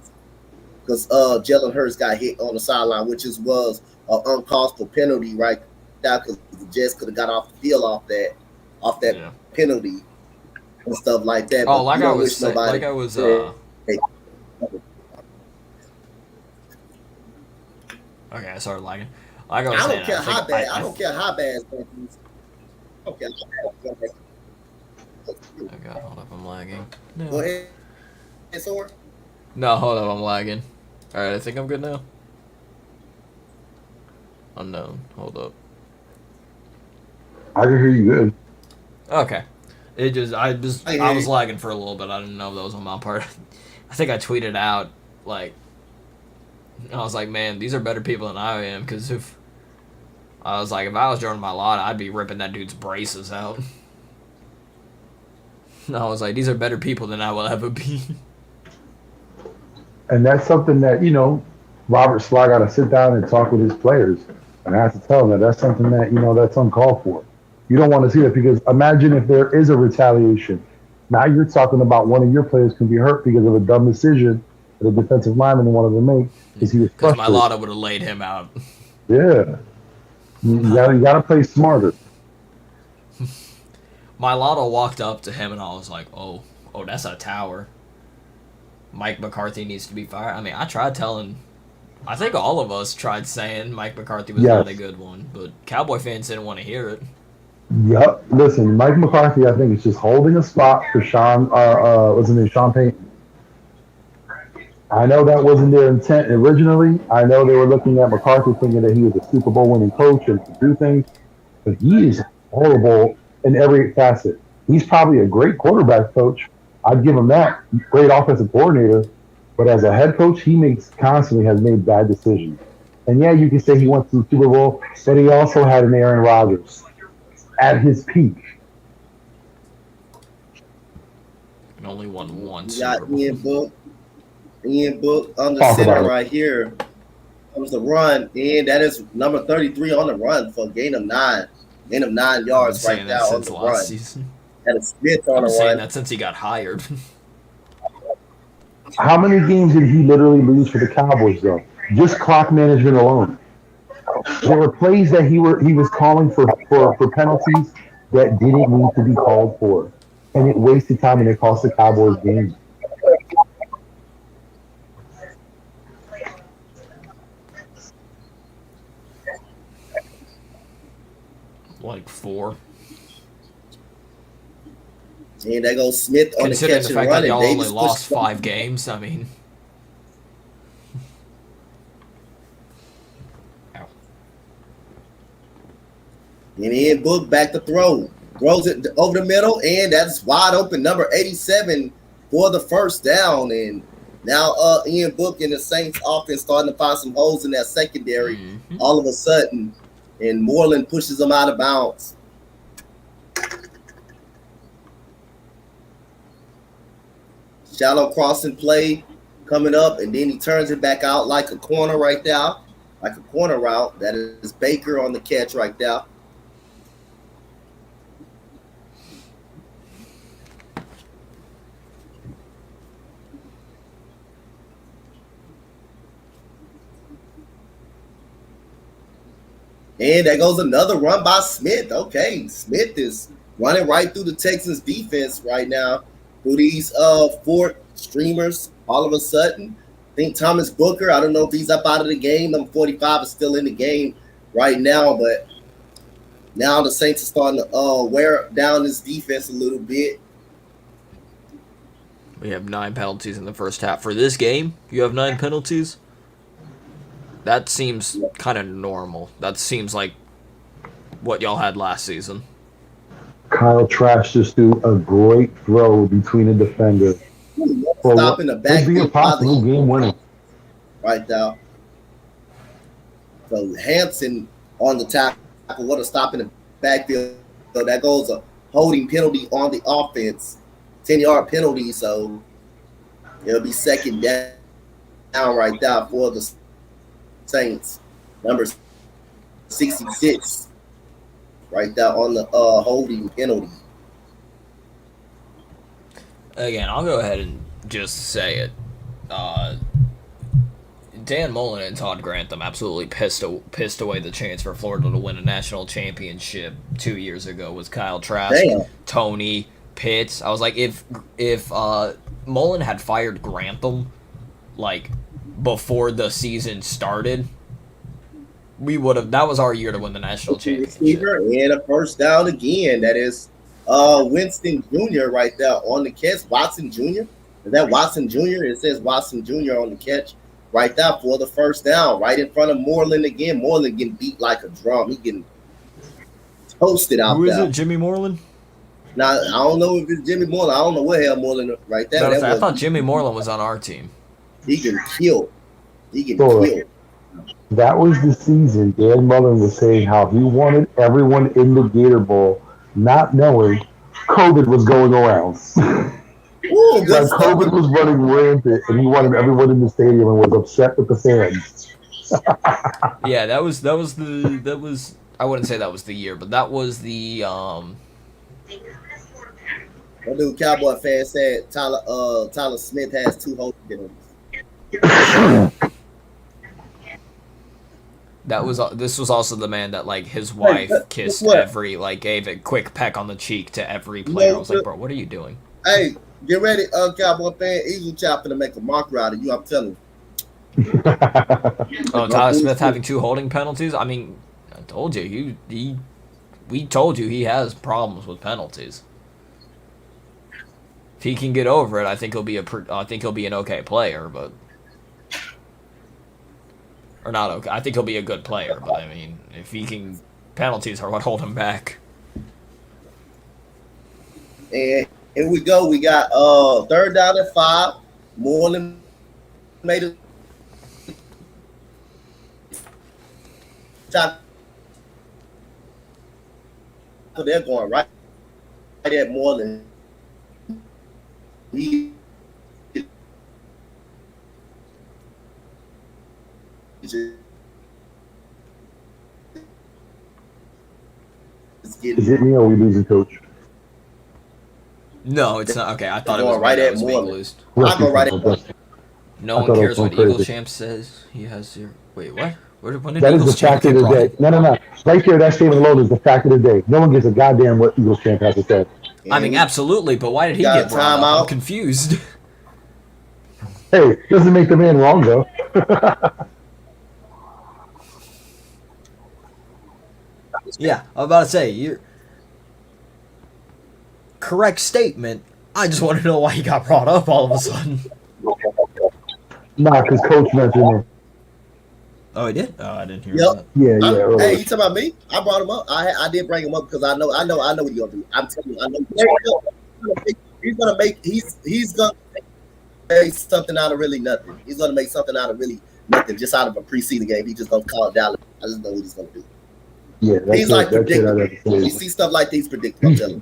Because Jalen Hurts got hit on the sideline, which was an uncalled for penalty right now, because the Jets could have got off the field off that penalty and stuff like that. Oh, like I was saying, okay, I started lagging. Like I was saying, I don't care how bad it's going to be. Okay. Okay, hold up, I'm lagging. No. Go ahead. Sor. No, hold up, I'm lagging. Alright, I think I'm good now. Unknown, hold up. I can hear you good. Okay. I was lagging for a little bit. I didn't know if that was on my part. I think I tweeted out, I was like, man, these are better people than I am, because if I was Jordan Mailata, I'd be ripping that dude's braces out. I was like, these are better people than I will ever be. And that's something that, Robert Sly got to sit down and talk with his players. And I have to tell them that's something that, that's uncalled for. You don't want to see that, because imagine if there is a retaliation. Now you're talking about one of your players can be hurt because of a dumb decision that a defensive lineman wanted to make because he was frustrated. Because Mailata would have laid him out. Yeah. You gotta play smarter. Mailata walked up to him and I was like, oh, that's a tower. Mike McCarthy needs to be fired. I mean, I tried telling I think all of us tried saying Mike McCarthy was Yes. not a good one, but Cowboy fans didn't want to hear it. Yep. Listen, Mike McCarthy, I think, is just holding a spot for Sean. What's his name? Sean Payton. I know that wasn't their intent originally. I know they were looking at McCarthy thinking that he was a Super Bowl winning coach and could do things, but he is horrible in every facet. He's probably a great quarterback coach. I'd give him that. Great offensive coordinator. But as a head coach, he constantly has made bad decisions. And yeah, you can say he went to the Super Bowl, but he also had an Aaron Rodgers at his peak. And only won one We Super got Bowl. Ian Book on the Talk center about it. right here. Comes the run, and that is number 33 on the run for a gain of 9. Gain of 9 I've been yards saying right that now on since the last run. season. That is Smith I've on been the saying run. that since he got hired. How many games did he literally lose for the Cowboys, though? Just clock management alone. There were plays that he was calling for penalties that didn't need to be called for, and it wasted time and it cost the Cowboys games. Like 4. And there goes Smith on the Considering catch the and fact run, that and y'all Davis only lost pushed 5 games, I mean. Ow. And Ian Book back to throw. Throws it over the middle, and that's wide open. Number 87 for the first down. And now Ian Book and the Saints offense starting to find some holes in that secondary all of a sudden. And Moreland pushes them out of bounds. Shallow crossing play coming up, and then he turns it back out like a corner right there. Like a corner route. That is Baker on the catch right there. And there goes another run by Smith. Okay, Smith is running right through the Texans defense right now. Through these 4 streamers all of a sudden. I think Thomas Booker, I don't know if he's up out of the game. Number 45 is still in the game right now, but now the Saints are starting to wear down this defense a little bit. We have 9 penalties in the first half. For this game, you have 9 penalties? That seems kind of normal. That seems like what y'all had last season. Kyle Trask just threw a great throw between the defender. Stopping the It'd be a backfield possible game winner. right now. So Hampson on the tackle, what a stop in the backfield. So that goes a holding penalty on the offense, 10-yard penalty. So it'll be second down right there for the Saints. Number 66 right there on the holding penalty. Again, I'll go ahead and just say it. Dan Mullen and Todd Grantham absolutely pissed away the chance for Florida to win a national championship 2 years ago with Kyle Trask, Damn. Tony, Pitts. I was like, if Mullen had fired Grantham like before the season started, we would have. That was our year to win the national championship. Receiver and a first down again. That is Winston Jr. right there on the catch. Watson Jr. Is that Watson Jr.? It says Watson Jr. on the catch right there for the first down, right in front of Moreland again. Moreland getting beat like a drum. He getting toasted out Who is there. it? Jimmy Moreland? Now, I don't know if it's Jimmy Moreland. I don't know what hell Moreland right there. I thought Jimmy Moreland was on our team. He getting killed. He getting Sure. killed. That was the season Dan Mullen was saying how he wanted everyone in the Gator Bowl, not knowing COVID was going around. Ooh, good Like stuff. COVID was running rampant, and he wanted everyone in the stadium and was upset with the fans. Yeah, that was I wouldn't say that was the year, but that was the That dude Cowboy fan said Tyler Smith has 2 holding penalties. this was also the man that like his wife kissed what? every gave a quick peck on the cheek to every player. I was like, bro, what are you doing? Hey, get ready, Cowboy fan. Eagle Chop to make a mockery out of you. I'm telling you. Oh, Tyler Smith having 2 holding penalties. I mean, I told you we told you he has problems with penalties. If he can get over it, I think he'll be an okay player, but or not okay. I think he'll be a good player, but I mean, if he can, penalties are what hold him back. And here we go. We got 3rd down and 5. Moreland made it. So they're going right at Moreland. He is it me or are we losing, Coach? No, it's not. Okay, I thought it was right right at at being Moreland. loosed. I'll go right at No I one thought it cares was what so Eagle crazy. Champ says. He has 0. Wait, what? When did That is Eagles the Champ fact of get the brought day. up? No. Right there, that statement alone is the fact of the day. No one gives a goddamn what Eagles Champ has to say. I mean, absolutely, but why did he got get a brought up? timeout. I'm confused. Hey, doesn't make the man wrong though. Yeah, I was about to say, you're correct statement. I just want to know why he got brought up all of a sudden. Nah, because Coach mentioned it. Oh, he did? Oh, I didn't hear Yep. that. Yeah. Hey, earlier. you talking about me? I brought him up. I did bring him up because I know what he's gonna do. I'm telling you, I know he's gonna make something out of really nothing. He's gonna make something out of really nothing, just out of a preseason game. He's just gonna call it Dallas. I just know what he's gonna do. Yeah, that's He's like that's it. predictable. You see stuff like these predictable. I'm telling you.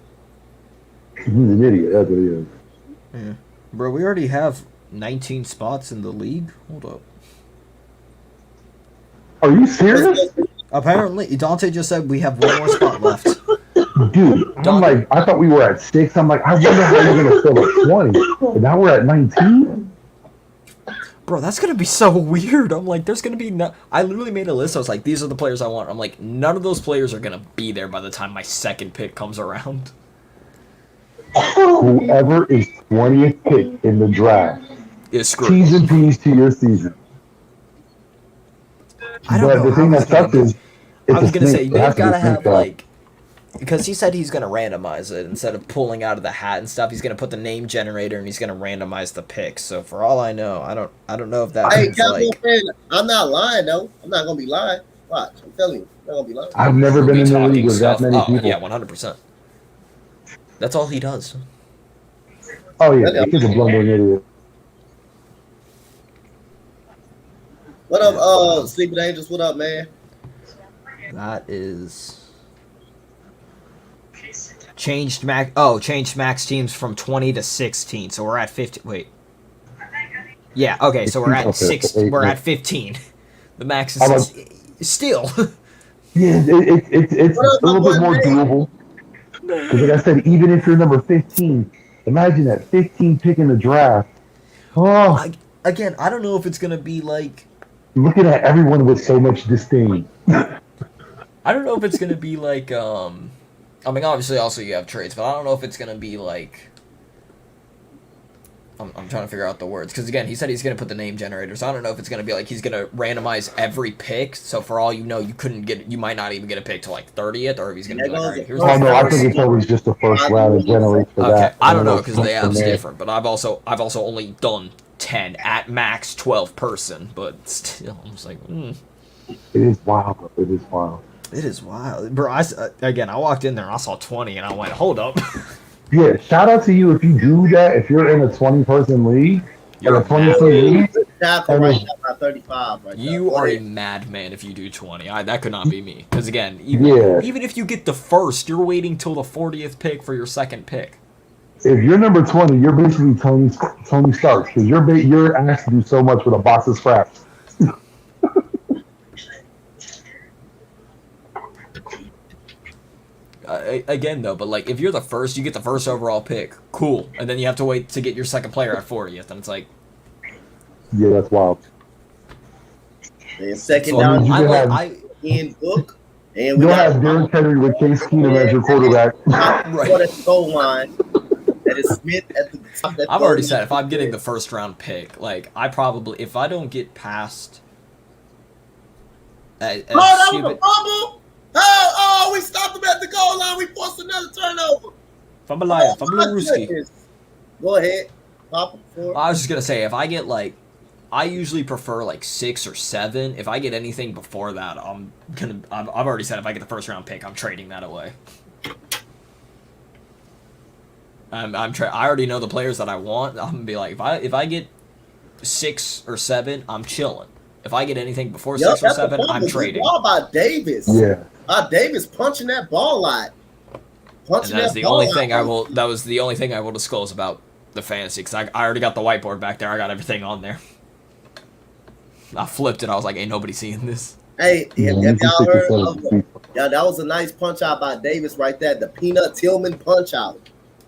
He's an idiot. That's what he is. Yeah. Bro, we already have 19 spots in the league. Hold up. Are you serious? Apparently, Dante just said we have 1 more spot left. Dude, I'm like, I thought we were at 6. I'm like, I wonder how you're going to fill at 20. But now we're at 19? Bro, that's going to be so weird. I'm like, there's going to be no... I literally made a list. I was like, these are the players I want. I'm like, none of those players are going to be there by the time my second pick comes around. Whoever is 20th pick in the draft, Is screwed. T's and P's to your season. I don't But know the how thing he's that gonna sucks do- is, I was going to say, it they've has to got be to have, snake draft. like... Because he said he's going to randomize it. Instead of pulling out of the hat and stuff, he's going to put the name generator and he's going to randomize the picks. So for all I know, I don't know if that Hey, means, Cowboy like... fan, I'm not lying though. I'm not gonna be lying. Watch, I'm telling you, I'm not gonna be lying. I've never been in the league with that many people. Yeah, 100%. That's all he does. Oh, yeah, the kid's a blundering idiot. What up, Sleeping Angels? What up, man? That is... Changed max teams from 20 to 16. So we're at 15. Wait. Yeah, okay, so we're at Okay, 6. so We're eight. at 15. The max How is still. Yeah, it's What up, a little my bit boy more Nate? doable. Because like I said, even if you're number 15, imagine that 15 pick in the draft. Oh, Again, I don't know if it's going to be like... looking at everyone with so much disdain. I don't know if it's going to be like... I mean, obviously, also you have trades, but I don't know if it's going to be like... I'm trying to figure out the words. Because, again, he said he's going to put the name generator, so I don't know if it's going to be like he's going to randomize every pick, so for all you know, you might not even get a pick till, like, 30th, or if he's going to be like, all right, here's Oh, no, I the think first. it's always just the first round and generates for Okay, that. I don't know, And because then the it's from app's there. different, but I've also only done 10, at max 12 person, but still, I'm just like, It is wild, bro. It is wild. It is wild. Bro, I walked in there and I saw 20 and I went, hold up. Yeah, shout out to you if you do that. If you're in a 20-person league, You're or a a 20-team league, Tackle right now by 35. Right You now. are a madman if you do 20. That could not be me. Because again, Yeah. even if you get the first, you're waiting till the 40th pick for your second pick. if you're number 20, you're basically Tony Stark because you're asked to do so much with a box of scraps. Again, though, but like if you're the first, you get the first overall pick. Cool. And then you have to wait to get your second player at 40th. And it's like... Yeah, that's wild. And second So, down, you I, can like, have- I, in book, and You we don't got have Derrick Henry with Case Keenum as your quarterback. for the goal line. That is Smith at the top. I've already said if I'm getting the first round pick, like I probably if I don't get past. That was a fumble. Oh, we stopped him at the goal line. We forced another turnover. Fumble Ruski. Go ahead. Pop it. I was just gonna say if I get like, I usually prefer like 6 or 7. If I get anything before that, I've already said if I get the first round pick, I'm trading that away. I already know the players that I want. I'm gonna be like if I get 6 or 7, I'm chilling. If I get anything before 6 or 7, I'm trading. Ball by Davis. Yeah. Davis punching that ball a lot. And that's the only thing I will. That was the only thing I will disclose about the fantasy because I already got the whiteboard back there. I got everything on there. I flipped it. I was like, "Ain't nobody seeing this." Hey, have y'all heard? Yeah, that was a nice punch out by Davis right there. The Peanut Tillman punch out.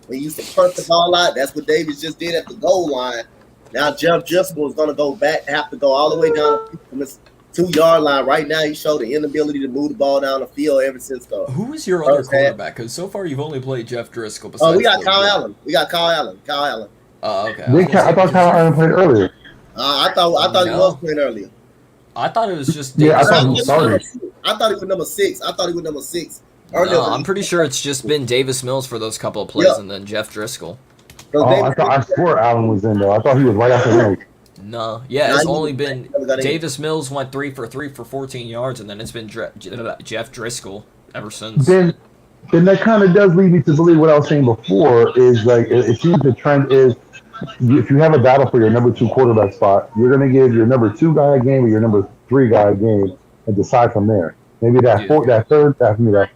When he used to punch the ball out, that's what Davis just did at the goal line. Now Jeff Driscoll is going to go back, have to go all the way down from his 2-yard line. Right now, he showed the inability to move the ball down the field ever since the. Who is your other quarterback? Because so far you've only played Jeff Driscoll. Oh, we got Kyle Allen. Kyle Allen. Oh, okay. I thought Kyle Allen played earlier. I thought he was playing earlier. I thought it was just. Yeah, I thought he started. I thought he was number 6. No, I'm pretty sure it's just been Davis Mills for those couple of plays and then Jeff Driscoll. I swore Allen was in though. I thought he was right after him. No, yeah, it's only been Davis Mills went 3 for 3 for 14 yards, and then it's been Jeff Driscoll ever since. Then that kind of does lead me to believe what I was saying before is like it seems the trend is if you have a battle for your number 2 quarterback spot, you're going to give your number 2 guy a game or your number 3 guy a game and decide from there. Maybe that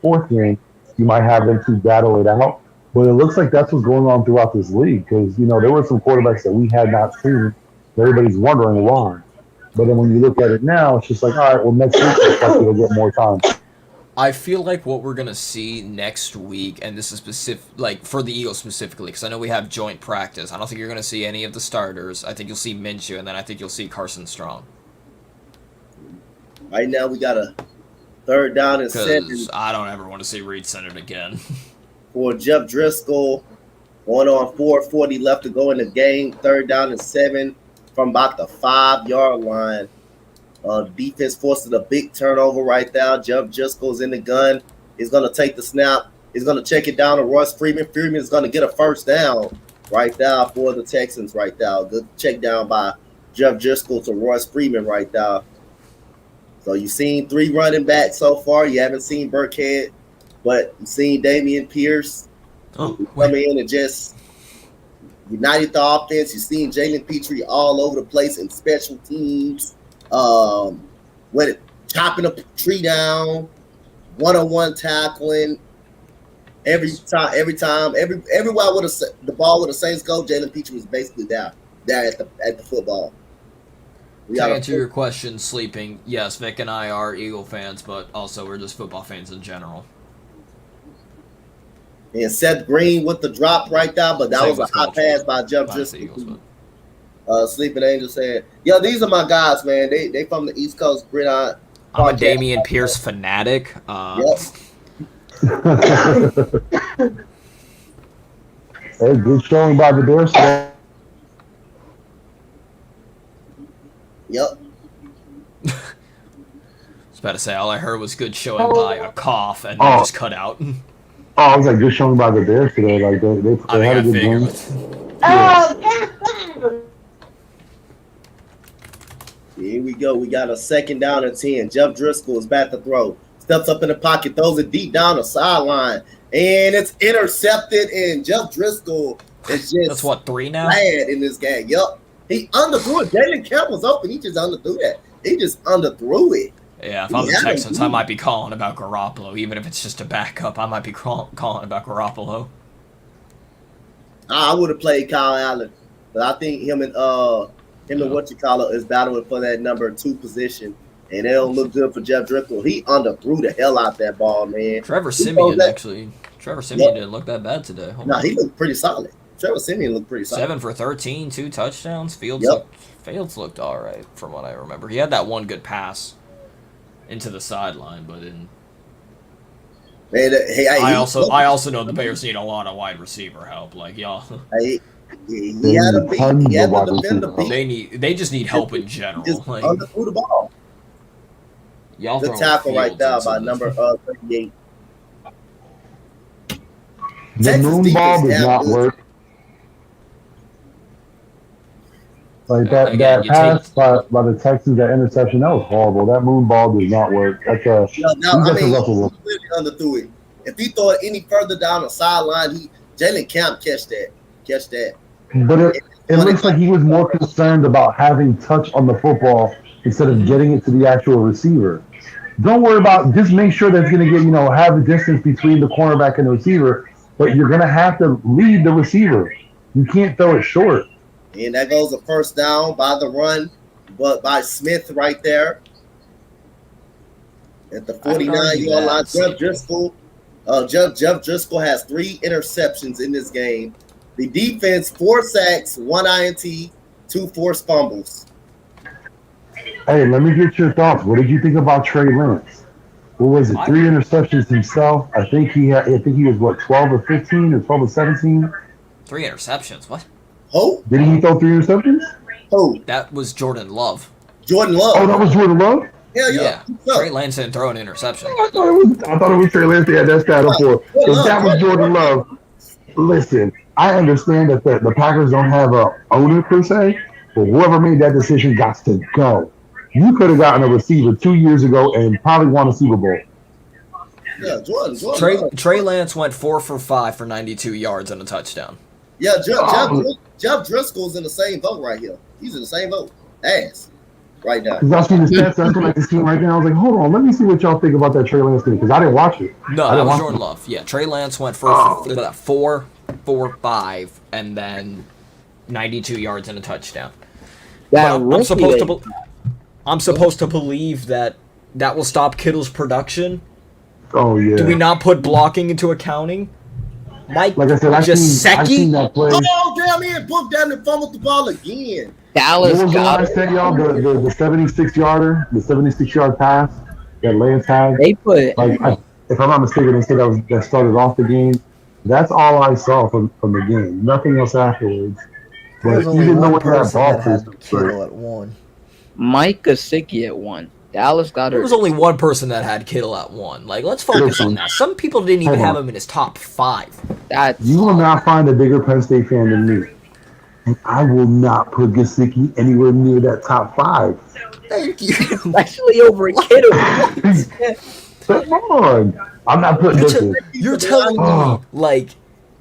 fourth game, you might have them 2 battle it out. But it looks like that's what's going on throughout this league because, there were some quarterbacks that we had not seen. Everybody's wondering why. But then when you look at it now, it's just like, all right, well, next week, it's likely to get more time. I feel like what we're going to see next week, and this is specific, like for the Eagles specifically, because I know we have joint practice. I don't think you're going to see any of the starters. I think you'll see Minshew, and then I think you'll see Carson Strong. Right now, we got a 3rd down and 7. Because I don't ever want to see Reed centered again. For Jeff Driscoll, 1 on 4:40 left to go in the game. 3rd down and 7 from about the 5-yard line. Defense forces a big turnover right there. Jeff Driscoll's in the gun. He's going to take the snap. He's going to check it down to Royce Freeman. Freeman is going to get a 1st down right there for the Texans right there. Good check down by Jeff Driscoll to Royce Freeman right there. So you've seen 3 running backs so far. You haven't seen Burkhead, but you've seen Dameon Pierce come in and just united the offense. You've seen Jalen Petrie all over the place in special teams. When chopping a tree down, one-on-one tackling, everywhere with the ball with the Saints go, Jalen Petrie was basically there at the football. To answer your question, sleeping, yes, Vic and I are Eagle fans, but also we're just football fans in general. And Seth Green with the drop right there, but that was a hot pass by Jeff Driscoll. Sleeping Angel said, "Yo, these are my guys, man. They from the East Coast gridiron." I'm a Dameon Pierce fanatic. Yep. Hey, good showing by the Bears. Yep. I was about to say, all I heard was good showing by a cough and then just cut out. Oh, I was like, good showing by the Bears today. Like they had a good game. Here we go. We got a 2nd down and 10. Jeff Driscoll is back to throw. Steps up in the pocket, throws it deep down the sideline, and it's intercepted. And Jeff Driscoll is just that's what 3 now. Bad in this game. Yup. He underthrew it. Jalen Campbell's open. He just underthrew that. He just underthrew it. Yeah, if I'm the Texans, I might be calling about Garoppolo. Even if it's just a backup, I might be calling about Garoppolo. I would have played Kyle Allen, but I think him and is battling for that number 2 position, and it don't look good for Jeff Driscoll. He underthrew the hell out that ball, man. Trevor Siemian didn't look that bad today. He looked pretty solid. Trevor Siemian looked pretty solid. 7 for 13, 2 touchdowns. Fields looked all right from what I remember. He had that one good pass into the sideline, but Man, I also know the Bears need a lot of wide receiver help. Like y'all, he had to beat. He had to defend the beat. they just need help in general. Just Like underthrew the ball. y'all The throwing tackle right Fields there into by this. number 38. The Texas moon defense ball does damn not good. work. Like Again, that you pass by the Texans, that interception, that was horrible. That moon ball does not work. That's I mean, Russell he Wilson. clearly underthrew it. If he throw it any further down the sideline, Jalen Camp catch that. But it looks like he was more concerned about having touch on the football instead of getting it to the actual receiver. Don't worry about, just make sure that it's going to get, have the distance between the cornerback and the receiver, but you're going to have to lead the receiver. You can't throw it short. And that goes a first down by the run, but by Smith right there at the 49-yard line. Jeff Driscoll has 3 interceptions in this game. The defense, 4 sacks, 1 INT, 2 forced fumbles. Hey, let me get your thoughts. What did you think about Trey Lance? What was it? 3 interceptions himself. I think he was what, 12 or 15 or 12 or 17? 3 interceptions. What? Who? Did he throw 3 interceptions? Who? That was Jordan Love. Jordan Love. Oh, that was Jordan Love? Hell yeah. Trey Lance didn't throw an interception. I thought it was Trey Lance. Yeah, that's that up for. If that was Jordan Love, listen, I understand that the Packers don't have a owner per se, but whoever made that decision got to go. You could have gotten a receiver 2 years ago and probably won a Super Bowl. Yeah, Jordan. Trey Lance went 4 for 5 for 92 yards and a touchdown. Yeah, Jeff Driscoll's in the same boat right here. He's in the same boat. Ass. Right now. Because I seen the stats, that's what I just seen right now. I was like, hold on, let me see what y'all think about that Trey Lance thing, because I didn't watch it. No, that was Jordan Love. Yeah, Trey Lance went for 4 for 5 and then 92 yards and a touchdown. I'm supposed to believe that will stop Kittle's production. Oh yeah. Do we not put blocking into accounting? Like I said, I've seen that play. Oh damn! He booked down and fumbled the ball again. Dallas what was got the one I said, y'all? The 76-yarder, the 76-yard pass that Lance had. They put if I'm not mistaken, they said that started off the game. That's all I saw from the game. Nothing else afterwards. There's But only even though one it had person ball that had placement, Kittle at 1. Mike Gesicki at 1. Dallas got There was only one person that had Kittle at 1. Like, let's focus on that. Some people didn't even have him in his top 5. You will not find a bigger Penn State fan than me. And I will not put Gesicki anywhere near that top 5. Thank you. Especially over Kittle. Come on. I'm not putting this in. You're telling me, like,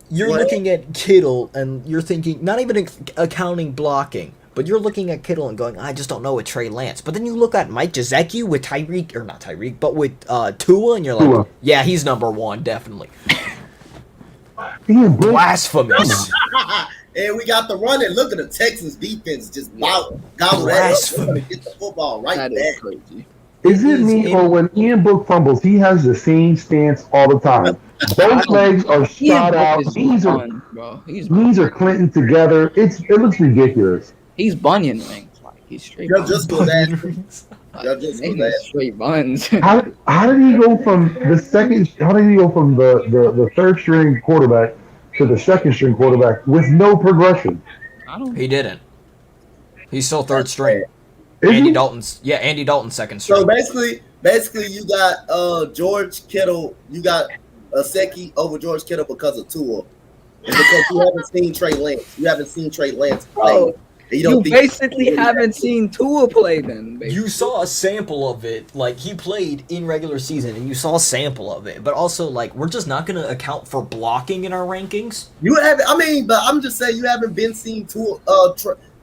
you're looking at Kittle and you're thinking, not even accounting blocking, but you're looking at Kittle and going, I just don't know with Trey Lance. But then you look at Mike Gesicki with Tua, and you're like, yeah, he's number 1, definitely. Blasphemous. And we got the run, and look at the Texans defense just gobble Blasphemy. get the football right That back. is crazy. Is it me or when Ian Book fumbles, he has the same stance all the time? Both legs are shot out. Knees are clinton together. It looks ridiculous. He's bunion rings. Like he's straight. Straight buns. How did he go from the second? How did he go from the third string quarterback to the second string quarterback with no progression? He didn't. He's still third string. Andy Dalton's second string. So basically, you got George Kittle. You got Gesicki over George Kittle because of Tua, and because you haven't seen Trey Lance. You haven't seen Trey Lance play. You basically haven't seen Tua play then. Basically. You saw a sample of it. Like, he played in regular season, and you saw a sample of it. But also, like, we're just not going to account for blocking in our rankings. But I'm just saying you haven't been seeing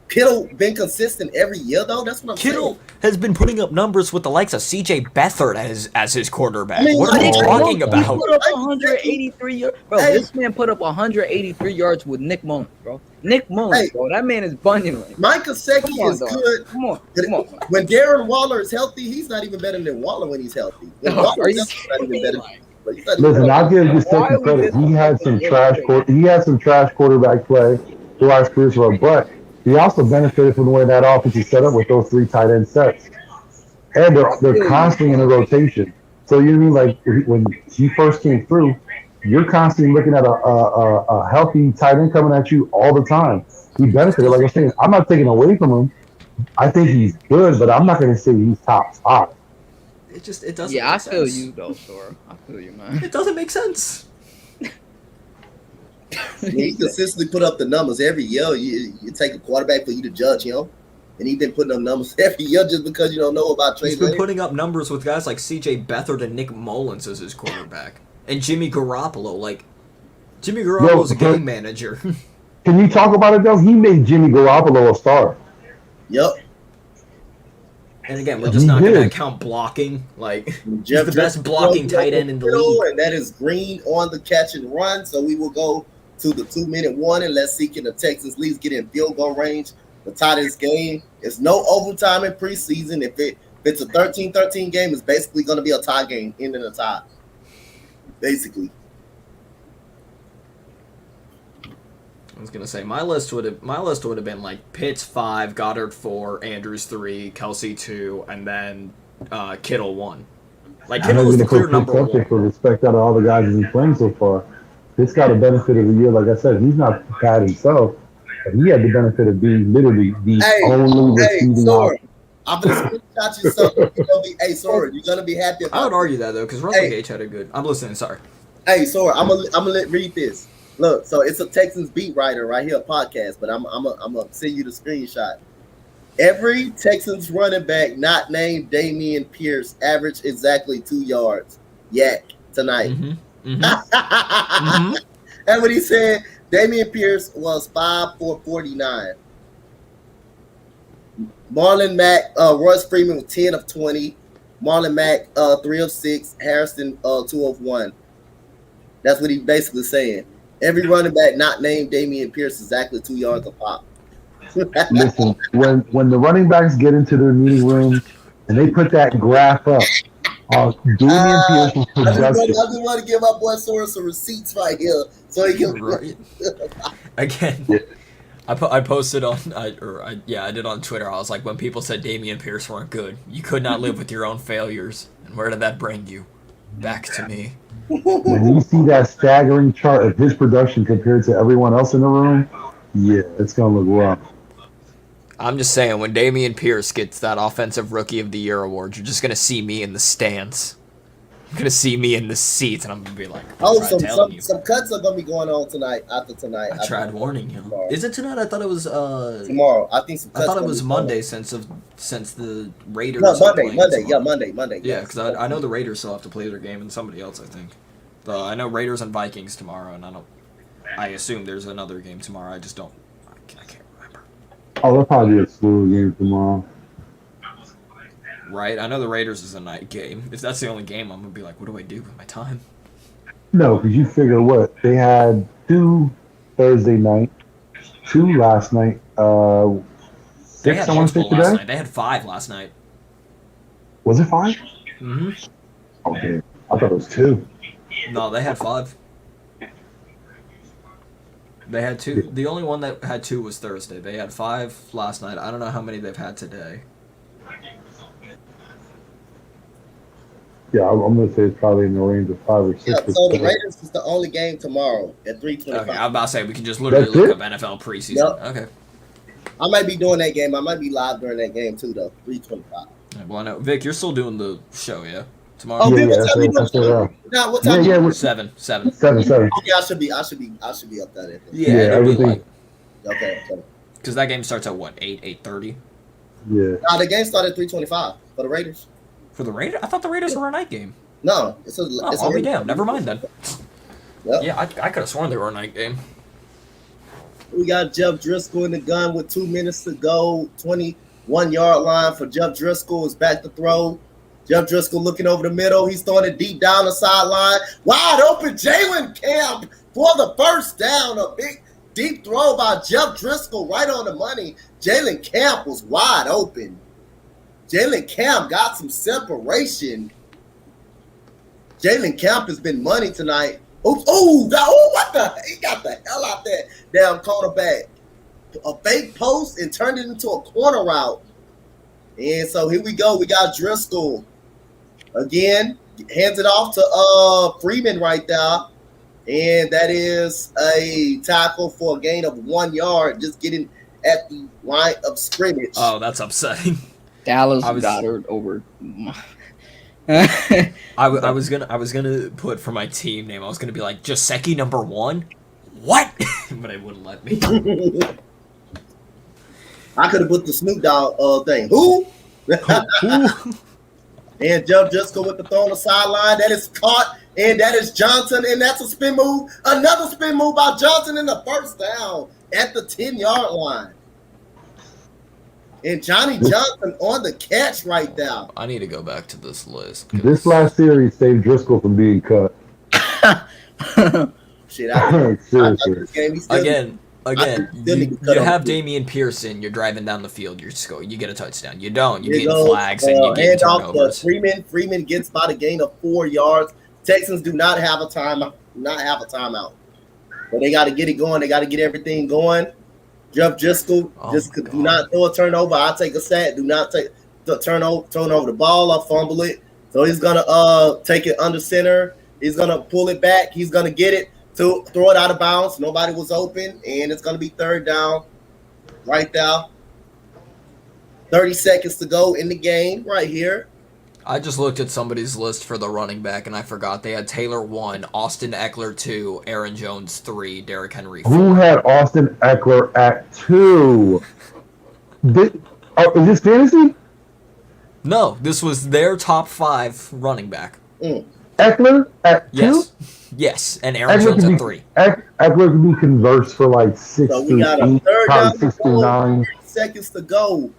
Kittle been consistent every year, though. That's what I'm saying. Kittle has been putting up numbers with the likes of C.J. Beathard as his quarterback. What are you talking about? He put up 183 yards. Bro, this man put up 183 yards with Nick Mullins, bro. Nick Mullins, bro. That man is bunion. Mike Gesicki is good. Come on. When Darren Waller is healthy, he's not even better than Waller when he's healthy. Listen, I'll give Gesicki credit. He had some trash quarterback play throughout his career, but he also benefited from the way that offense is set up with those 3 tight end sets. And they're constantly in a rotation. So you know what I mean? Like when he first came through, you're constantly looking at a healthy tight end coming at you all the time. He benefited. Like I'm saying, I'm not taking away from him. I think he's good, but I'm not going to say he's top five. It doesn't Yeah, make I feel sense. you though, Sora. I feel you, man. It doesn't make sense. He consistently put up the numbers every year. You take a quarterback for you to judge him, and he's been putting up numbers every year just because you don't know about Trey He's been Lance. putting up numbers with guys like C.J. Beathard and Nick Mullins as his quarterback, and Jimmy Garoppolo. Like Jimmy Garoppolo's a game manager. Can you talk about it though? He made Jimmy Garoppolo a star. Yep. And again, we're just not going to count blocking. Like he's the best blocking tight end in the league. And that is Green on the catch and run. So we will go to the 2-minute warning. Let's see can the Texans at least get in field goal range to tie this game. It's no overtime in preseason. If it's a 13-13 game, it's basically going to be a tie game, ending a tie. Basically. I was gonna say my list would have been like Pitts 5, Goddard 4, Andrews 3, Kelsey 2, and then Kittle 1. Like Kittle is the clear number 1. For respect out of all the guys he's been playing so far, it's got a benefit of the year. Like I said, he's not bad himself, but he had the benefit of being literally the only receiving option. I'm gonna screenshot you something. Hey, Sora, you're gonna be happy. I would argue that though, because Russell Gage had a good. I'm listening. Sorry. Hey, Sora, I'm gonna read this. Look, so it's a Texans beat writer right here, podcast, but I'm gonna send you the screenshot. Every Texans running back not named Dameon Pierce averaged exactly 2 yards. Yak tonight. Mm-hmm. Mm-hmm. That's what he said. Dameon Pierce was 5 for 49. Marlon Mack, Royce Freeman was 10 of 20. Marlon Mack, 3 of 6. Harrison, 2 of 1. That's what he basically saying. Every running back not named Dameon Pierce exactly 2 yards a pop. Listen, when the running backs get into their meeting room and they put that graph up, Dameon Pierce was productive. I just want to give my boy Sora some receipts right here, so he can. Right. Again, yeah. I posted on I did on Twitter. I was like, when people said Dameon Pierce weren't good, you could not live with your own failures. And where did that bring you? Back to me. When you see that staggering chart of his production compared to everyone else in the room, yeah, it's gonna look rough. I'm just saying, when Dameon Pierce gets that Offensive Rookie of the Year award, you're just gonna see me in the stands. You're gonna see me in the seats, and I'm gonna be like, some cuts are gonna be going on tonight. After tonight, I tried warning you. Tomorrow. Is it tonight? I thought it was tomorrow. I think some cuts. I thought it was Monday since the Raiders. No, Monday. Yeah, because I know the Raiders still have to play their game, and somebody else, I think. I know Raiders and Vikings tomorrow, and I assume there's another game tomorrow. I just don't. I can't remember. Oh, there'll probably be a slew of games tomorrow. Right, I know the Raiders is a night game. If that's the only game, I'm gonna be like, what do I do with my time? No, because you figure what they had 2 Thursday night, 2 last night. They had multiple last night. They had 5 last night. Was it 5? Mm-hmm. Okay, I thought it was 2. No, they had 5. They had 2. The only one that had 2 was Thursday. They had 5 last night. I don't know how many they've had today. Yeah, I'm going to say it's probably in the range of 5 or 6. Yeah, so the Raiders is the only game tomorrow at 3:25. Okay, I'm about to say we can just literally look up NFL preseason. Yep. Okay. I might be doing that game. I might be live during that game too, though. 3:25. Well, I know. Vic, you're still doing the show, yeah? Tomorrow. Oh, Vic, what time you doing? Now, what time? Yeah, 7. 7. Okay, I should be up there. Yeah, everything. Okay. Because that game starts at what? 8:30. Yeah. Nah, the game started at 3:25 for the Raiders. For the Raiders? I thought the Raiders were a night game. No, I'll be damned. Never mind then. Yep. Yeah, I could have sworn they were a night game. We got Jeff Driscoll in the gun with 2 minutes to go. 21-yard line for Jeff Driscoll is back to throw. Jeff Driscoll looking over the middle. He's throwing it deep down the sideline. Wide open Jalen Camp for the first down. A big deep throw by Jeff Driscoll right on the money. Jalen Camp was wide open. Jalen Camp got some separation. Jalen Camp has been money tonight. What the? He got the hell out there. Damn cornerback. A fake post and turned it into a corner route. And so here we go. We got Driscoll again. hands it off to Freeman right there. And that is a tackle for a gain of 1 yard, just getting at the line of scrimmage. Oh, that's upsetting. Dallas I was- Goddard over. I was gonna put for my team name. I was gonna be like Joseki number 1. What? But it wouldn't let me. I could have put the Snoop Dogg thing. Who? And Jeff Jusko with the throw on the sideline. That is caught, and that is Johnson, and that's a spin move. Another spin move by Johnson in the first down at the 10-yard line. And Johnny Johnson on the catch right now. I need to go back to this list. This last series saved Driscoll from being cut. Shit, I Seriously. this game. He still Again, still need to cut you off have the- Damian Pearson. You're driving down the field. You get a touchdown. You don't. You Here get goes, flags and you get hand off to turnovers. Freeman. Freeman gets by the gain of 4 yards. Texans do not have a timeout. But they got to get it going. They got to get everything going. Jeff Driscoll do not throw a turnover. I'll take a sack. Do not take the turn over the ball or fumble it. So he's gonna take it under center. He's gonna pull it back. He's gonna get it to throw it out of bounds. Nobody was open, and it's gonna be third down right there. 30 seconds to go in the game right here. I just looked at somebody's list for the running back, and I forgot they had Taylor 1, Austin Eckler 2, Aaron Jones 3, Derrick Henry 4. Who had Austin Eckler at 2? Is this fantasy? No, this was their top 5 running back. Eckler at 2? Yes, and Aaron Jones at 3. Eckler could be conversed for like 6 So to we got a 8, third probably down 6 to 9. 30 seconds to go.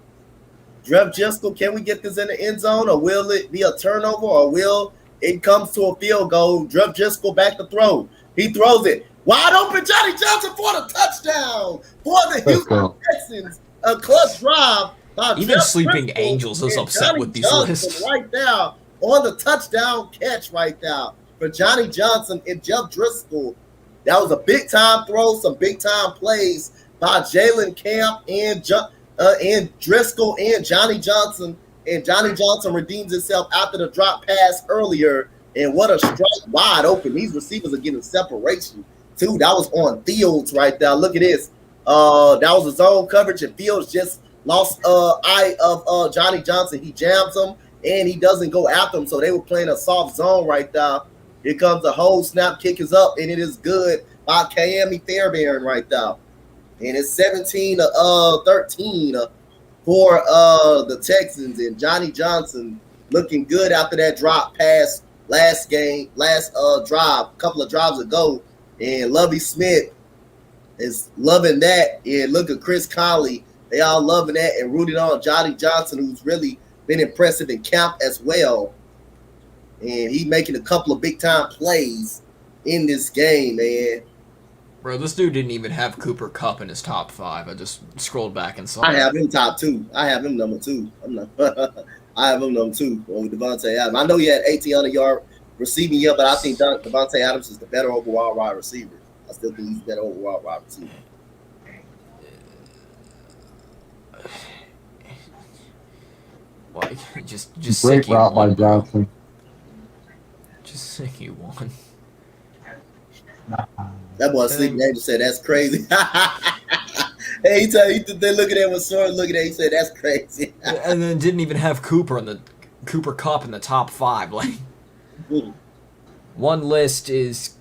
Jeff Driscoll, can we get this in the end zone, or will it be a turnover, or will it come to a field goal? Jeff Driscoll back to throw. He throws it. Wide open, Johnny Johnson for the touchdown for the Houston Texans. A clutch drive by Even Jeff Sleeping Driscoll Angels is and upset Johnny with these Johnson lists. right there on the touchdown catch right there for Johnny Johnson and Jeff Driscoll. That was a big-time throw, some big-time plays by Jalen Camp and Driscoll and Johnny Johnson. And Johnny Johnson redeems himself after the drop pass earlier. And what a strike, wide open. These receivers are getting separation, too. That was on Fields right there. Look at this. That was a zone coverage, and Fields just lost eye of Johnny Johnson. He jams him, and he doesn't go after him. So they were playing a soft zone right there. Here comes the hold, snap, kick is up, and it is good by Kami Fairbairn right there. And it's 17-13 for the Texans, and Johnny Johnson looking good after that drop pass last drive, a couple of drives ago. And Lovie Smith is loving that. And look at Chris Conley. They all loving that and rooting on Johnny Johnson, who's really been impressive in camp as well. And he's making a couple of big-time plays in this game, man. Bro, this dude didn't even have Cooper Kupp in his top 5. I just scrolled back and saw I it. have him top 2. I have him number 2. I have him number 2 with Devontae Adams. I know he had 1,800-yard receiving year, but I think Devontae Adams is the better overall wide receiver. I still think he's the better overall wide receiver. Why? Just Great sick you route by won, bro. Johnson. Just sick you won. That boy Sleeping Angel said, that's crazy. Hey, they looking at what Soren looking at. He said, that's crazy. And then didn't even have Cooper Kupp in the top 5. Like, one list is.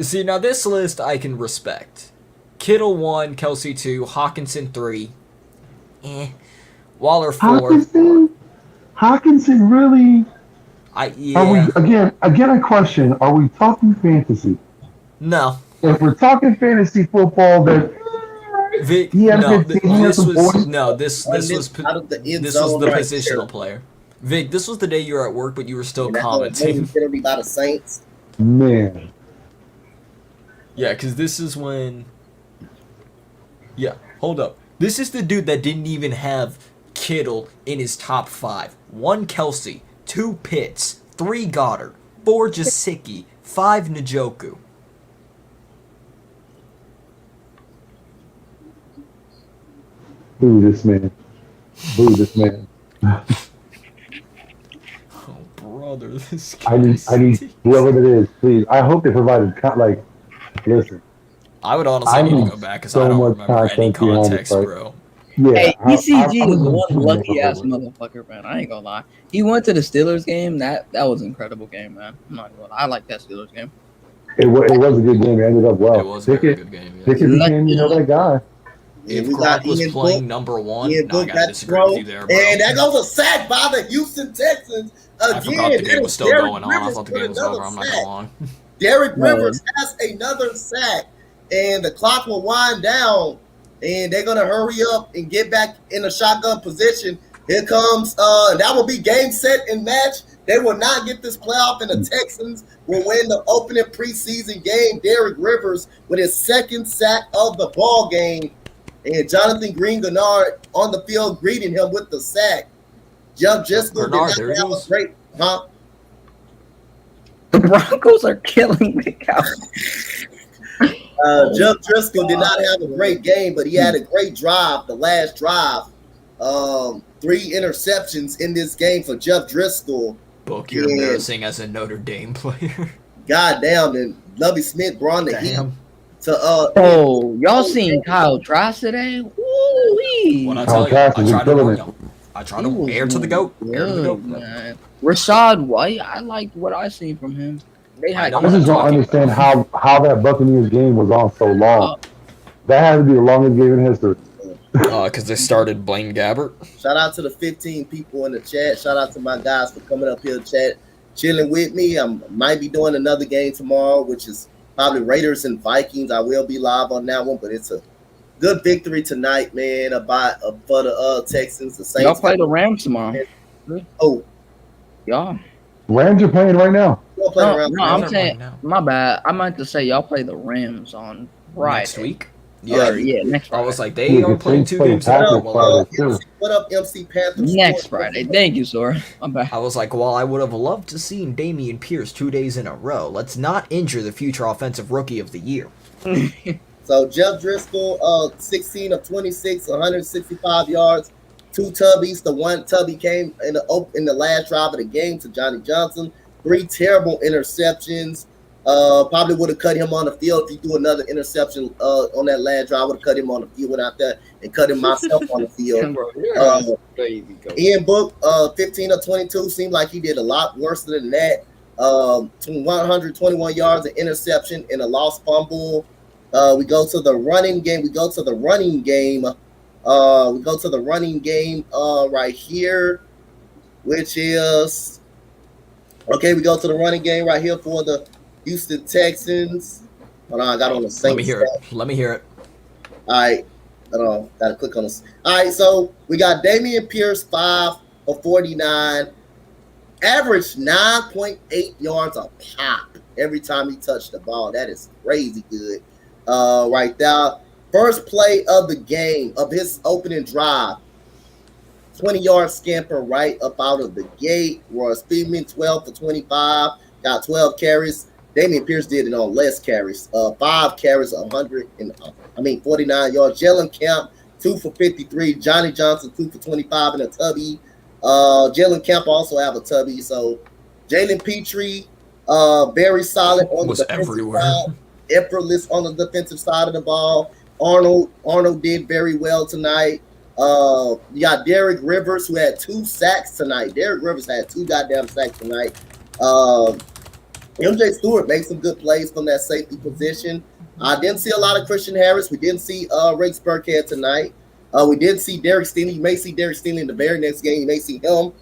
See, now this list I can respect. Kittle 1, Kelsey 2, Hawkinson 3. Waller 4. Hawkinson really? Yeah. Are we again? I question. Are we talking fantasy? No. If we're talking fantasy football, then Vic, he had no, 15, he had this some was 40. no, this was Out of the end this was zone the right positional there. player. Vic, this was the day you were at work, but you were still And that commenting. penalty by the Saints. Man, Yeah, because this is when. Yeah, hold up. This is the dude that didn't even have Kittle in his top 5. 1 Kelsey, 2 Pitts, 3 Goddard, 4 Gesicki, 5 Njoku. boo this man. Oh, bro. Oh, they're this I need whoever it is, please. I hope they provided listen. I would honestly I need to need go back because I so don't much remember any content behind this, context, right? bro. Yeah, Hey, ECG I'm was gonna one do lucky ass it. motherfucker, man. I ain't gonna lie. He went to the Steelers game. That was an incredible game, man. I'm not gonna lie. I like that Steelers game. It was a good game. It ended up It well. was a very good game, yes. Pickett became, that guy. And If we got Gronk was Ian Book. playing number one, Ian no, I Book gotta got to disagree with throw. you there, bro. And that goes a sack by the Houston Texans. I forgot the Again, game that was is still Derek going on. I Rivers thought the with game was another over. I'm not sack. gonna lie. Derek No. Rivers has another sack, and the clock will wind down, and they're gonna hurry up and get back in a shotgun position. Here comes, that will be game, set, and match. They will not get this playoff, and the Texans will win the opening preseason game. Derek Rivers with his second sack of the ball game, and Jonathan Green-Gennard on the field greeting him with the sack. Jeff Driscoll did Bernard, there not he have goes. a great, The Broncos are killing the Cowboys. Jeff Driscoll did not have a great game, but he had a great drive, the last drive. 3 interceptions in this game for Jeff Driscoll. Book, you're embarrassing as a Notre Dame player. Goddamn, and Lovie Smith brought the heat Damn. to Oh, y'all seen Kyle Trask today? Woo-wee. What I Kyle tell you, Trask I is tried to killing warn it. you. I tried He to was air to the goat. Air to the goat. good, man. Rashad White, I liked what I seen from him. They had I I just don't talking understand how that Buccaneers game was on so long. That had to be the longest game in history. Because they started Blaine Gabbert. Shout out to the 15 people in the chat. Shout out to my guys for coming up here to chat, chilling with me. I might be doing another game tomorrow, which is probably Raiders and Vikings. I will be live on that one, but it's a good victory tonight, man, for the Texans. The Saints. Y'all play the Rams tomorrow. Oh, Y'all. Rams are playing right now. we'll play No, around. no, I'm Rams are saying, playing now. my bad. I meant to say y'all play the Rams on Friday. Next week? Yeah, next I Friday. was like, they are playing 2 games in a row. Well, What up, MC Panthers? Next Friday. Thank you, sir. My bad. I was like, well, I would have loved to seen Damian Pierce 2 days in a row. Let's not injure the future offensive rookie of the year. So Jeff Driscoll, 16 of 26, 165 yards, 2 tubbies. The one tubby came in the last drive of the game to Johnny Johnson. 3 terrible interceptions. Probably would have cut him on the field if he threw another interception on that last drive. Would have cut him on the field, went out there and cut him myself on the field. Ian Book, 15 of 22, seemed like he did a lot worse than that. 121 yards, an interception, and a lost fumble. We go to the running game. We go to the running game right here, which is okay. We go to the running game right here for the Houston Texans. Hold on, I got on the same. Let me hear it. All right. Gotta click on this. All right, so we got Dameon Pierce, 5 of 49. Averaged 9.8 yards a pop every time he touched the ball. That is crazy good. Right there. First play of the game, of his opening drive. 20-yard scamper right up out of the gate. Royce Freeman, 12 for 25. Got 12 carries. Dameon Pierce did it on less carries. 5 carries, 49 yards. Jalen Camp, 2 for 53. Johnny Johnson, 2 for 25 in a tubby. Jalen Camp also have a tubby. So Jalen Petrie, very solid on the defensive side. Effortless on the defensive side of the ball. Arnold did very well tonight. You got Derek Rivers, who had 2 sacks tonight. Derek Rivers had 2 goddamn sacks tonight. MJ Stewart made some good plays from that safety position. I didn't see a lot of Christian Harris. We didn't see Rex Burkhead tonight. We did see Derek Stingley. You may see Derek Stingley in the very next game. You may see him.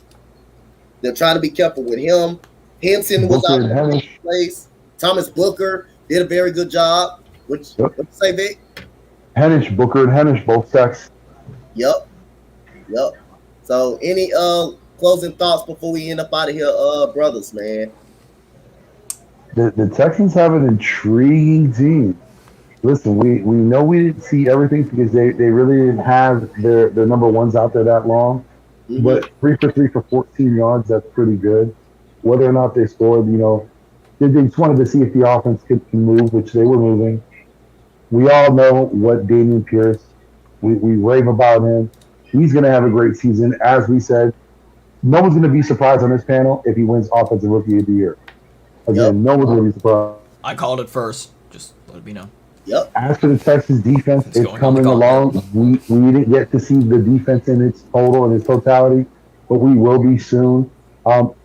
They're trying to be careful with him. Henson was out in the place. Thomas Booker did a very good job. What you say, Vic? Hennish, Booker, and Hennish both sacks. Yep. So any closing thoughts before we end up out of here, brothers, man? The Texans have an intriguing team. Listen, we know we didn't see everything because they really didn't have their number ones out there that long. Mm-hmm. But 3 for 3 for 14 yards, that's pretty good. Whether or not they scored, they just wanted to see if the offense can move, which they were moving. We all know what Dameon Pierce, we rave about him. He's going to have a great season. As we said, no one's going to be surprised on this panel if he wins Offensive Rookie of the Year. Yep. Again, no one's going to be surprised. I called it first. Just let it be known. Yep. As for the Texans defense, It's it's going on the coming gauntlet. along. We didn't get to see the defense in its total and its totality, but we will be soon.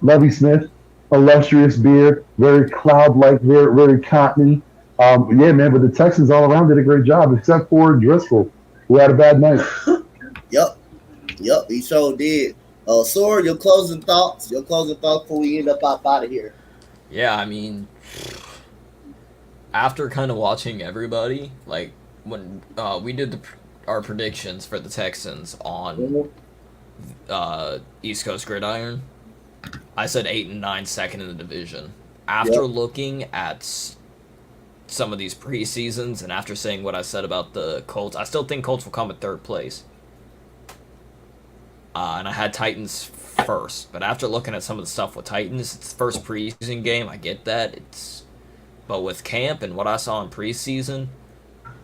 Levy Smith, illustrious beard, very cloud-like, very cottony. Yeah, man, but the Texans all around did a great job, except for Driscoll, who had a bad night. Yep. Yep. He sure did. Sword, your closing thoughts. Your closing thoughts before we end up out of here. Yeah, I mean, after kind of watching everybody, like when we did our predictions for the Texans on East Coast Gridiron, I said 8 and 9 second in the division. After looking at some of these preseasons and after saying what I said about the Colts, I still think Colts will come in third place. And I had Titans first, but after looking at some of the stuff with Titans, it's the first preseason game. I get that. But with camp and what I saw in preseason,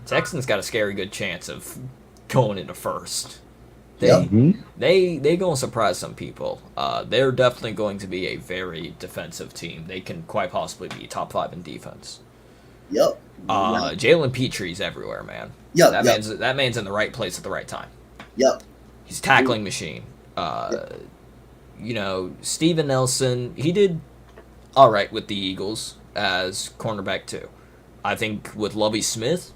Texans got a scary good chance of going into first. They gonna surprise some people. They're definitely going to be a very defensive team. They can quite possibly be top 5 in defense. Yep. Jalen Petre's everywhere, man. Yep. That man's in the right place at the right time. Yep. He's a tackling machine. Steven Nelson, he did all right with the Eagles as cornerback too. I think with Lovie Smith,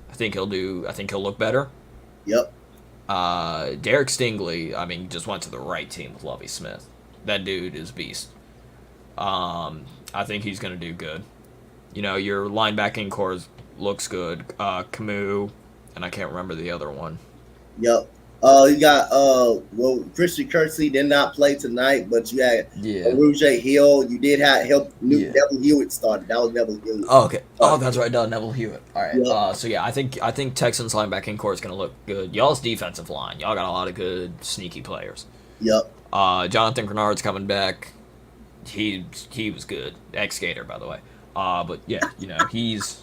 I think he'll look better. Yep. Derek Stingley, I mean, just went to the right team with Lovie Smith. That dude is beast. I think he's gonna do good. Your linebacking core looks good. Camus, and I can't remember the other one. Yep. You got Christian Kirksey did not play tonight, but you had Rouge Hill. You did have Neville Hewitt started. That was Neville Hewitt. Oh, okay. Oh, that's right. No, Neville Hewitt. All right. Yep. I think Texans linebacking core is gonna look good. Y'all's defensive line. Y'all got a lot of good sneaky players. Yep. Jonathan Grenard's coming back. He was good. Ex-skater, by the way. But yeah, he's.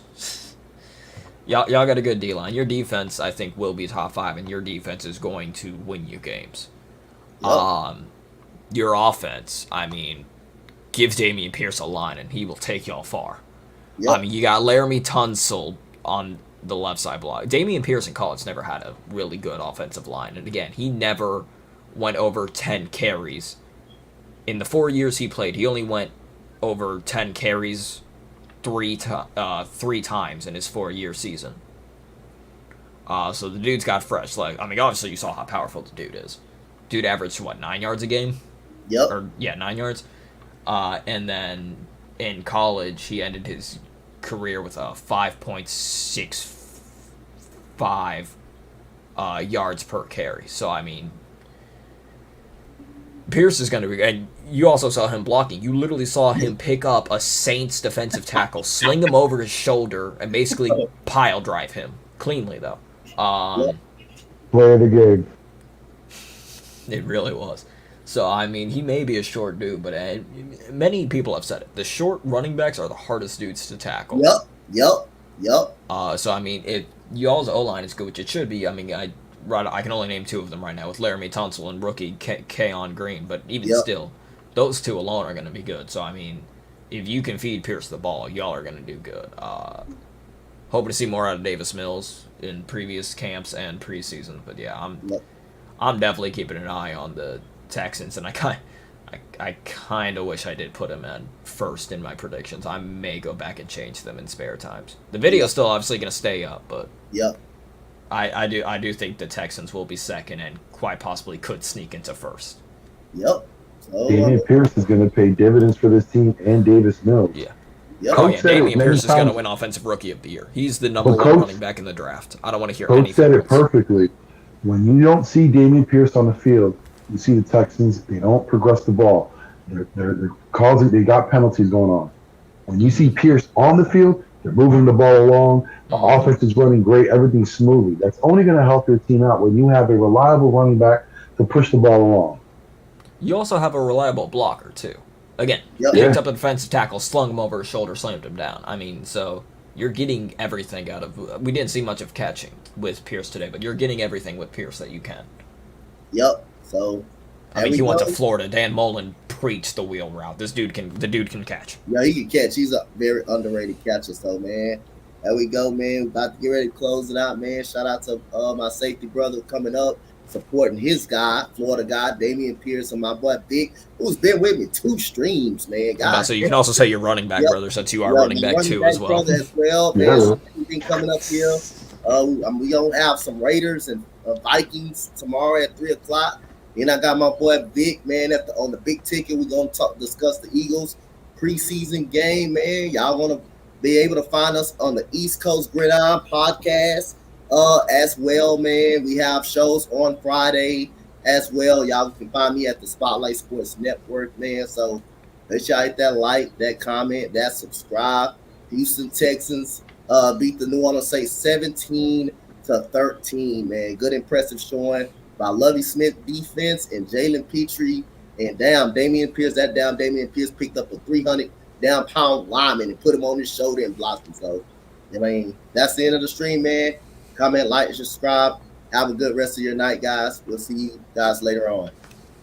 Y'all got a good D-line. Your defense, I think, will be top 5, and your defense is going to win you games. Yep. Your offense, I mean, give Damian Pierce a line, and he will take y'all far. Yep. I mean, you got Laramie Tunsil on the left side block. Damian Pierce in college never had a really good offensive line, and again, he never went over 10 carries. In the 4 years he played, he only went over 10 carries three times in his 4-year season. So the dude's got fresh legs. I mean, obviously you saw how powerful the dude is. Dude averaged 9 yards a game? Yep. 9 yards. And then in college he ended his career with a 5.65 yards per carry. So I mean, Pierce is going to be, and you also saw him blocking. You literally saw him pick up a Saints defensive tackle, sling him over his shoulder, and basically pile drive him cleanly, though. Play of the game. It really was. So I mean, he may be a short dude, but many people have said it. The short running backs are the hardest dudes to tackle. Yep. So I mean, if y'all's O-line is good, which it should be. I mean, I can only name 2 of them right now with Laramie Tunsil and rookie Keon Green, but even still, those 2 alone are going to be good. So, I mean, if you can feed Pierce the ball, y'all are going to do good. Hoping to see more out of Davis Mills in previous camps and preseason. But, yeah, I'm definitely keeping an eye on the Texans, and I kind of wish I did put them in first in my predictions. I may go back and change them in spare times. The video's still obviously going to stay up, but... Yep. I do think the Texans will be second and quite possibly could sneak into first. Yep. Damian Pierce is going to pay dividends for this team and Davis Mills. Yep. Damian Pierce is going to win Offensive Rookie of the Year. He's the number 1 running back in the draft. I don't want to hear anything. Coach said it perfectly. When you don't see Damian Pierce on the field, you see the Texans, they don't progress the ball. They're causing, they got penalties going on. When you see Pierce on the field, they're moving the ball along. The offense is running great. Everything's smoothly. That's only going to help your team out when you have a reliable running back to push the ball along. You also have a reliable blocker, too. Again, picked up a defensive tackle, slung him over his shoulder, slammed him down. I mean, so you're getting everything out of... We didn't see much of catching with Pierce today, but you're getting everything with Pierce that you can. Yep. So, I mean, he went to Florida. Dan Mullen preached the wheel route. The dude can catch. Yeah, he can catch. He's a very underrated catcher. So, man, there we go, man. We're about to get ready to close it out, man. Shout out to my safety brother coming up, supporting his guy, Florida guy, Damian Pierce, and my boy Vic, who's been with me 2 streams, man. So you can also say your running back brother, since you are running back too as well. Man. So anything coming up here. We gonna have some Raiders and Vikings tomorrow at 3:00. Then I got my boy Vic, man, on the big ticket. We're gonna discuss the Eagles preseason game, man. Y'all wanna be able to find us on the East Coast Gridiron podcast as well, man. We have shows on Friday as well. Y'all can find me at the Spotlight Sports Network, man. So make sure y'all hit that like, that comment, that subscribe. Houston Texans beat the New Orleans Saints 17-13, man. Good, impressive showing by Lovie Smith defense and Jalen Petrie. And Damian Pierce picked up a 300-pound lineman and put him on his shoulder and blocked him. So, I mean, that's the end of the stream, man. Comment, like, and subscribe. Have a good rest of your night, guys. We'll see you guys later on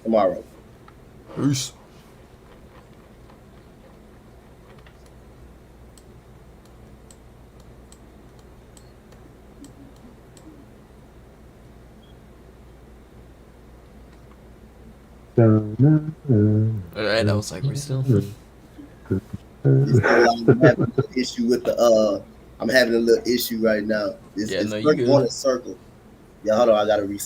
tomorrow. Peace. Alright, I was like, we're still. I'm having a little issue with I'm having a little issue right now. It's you good. on a circle. Yeah, hold on, I gotta reset.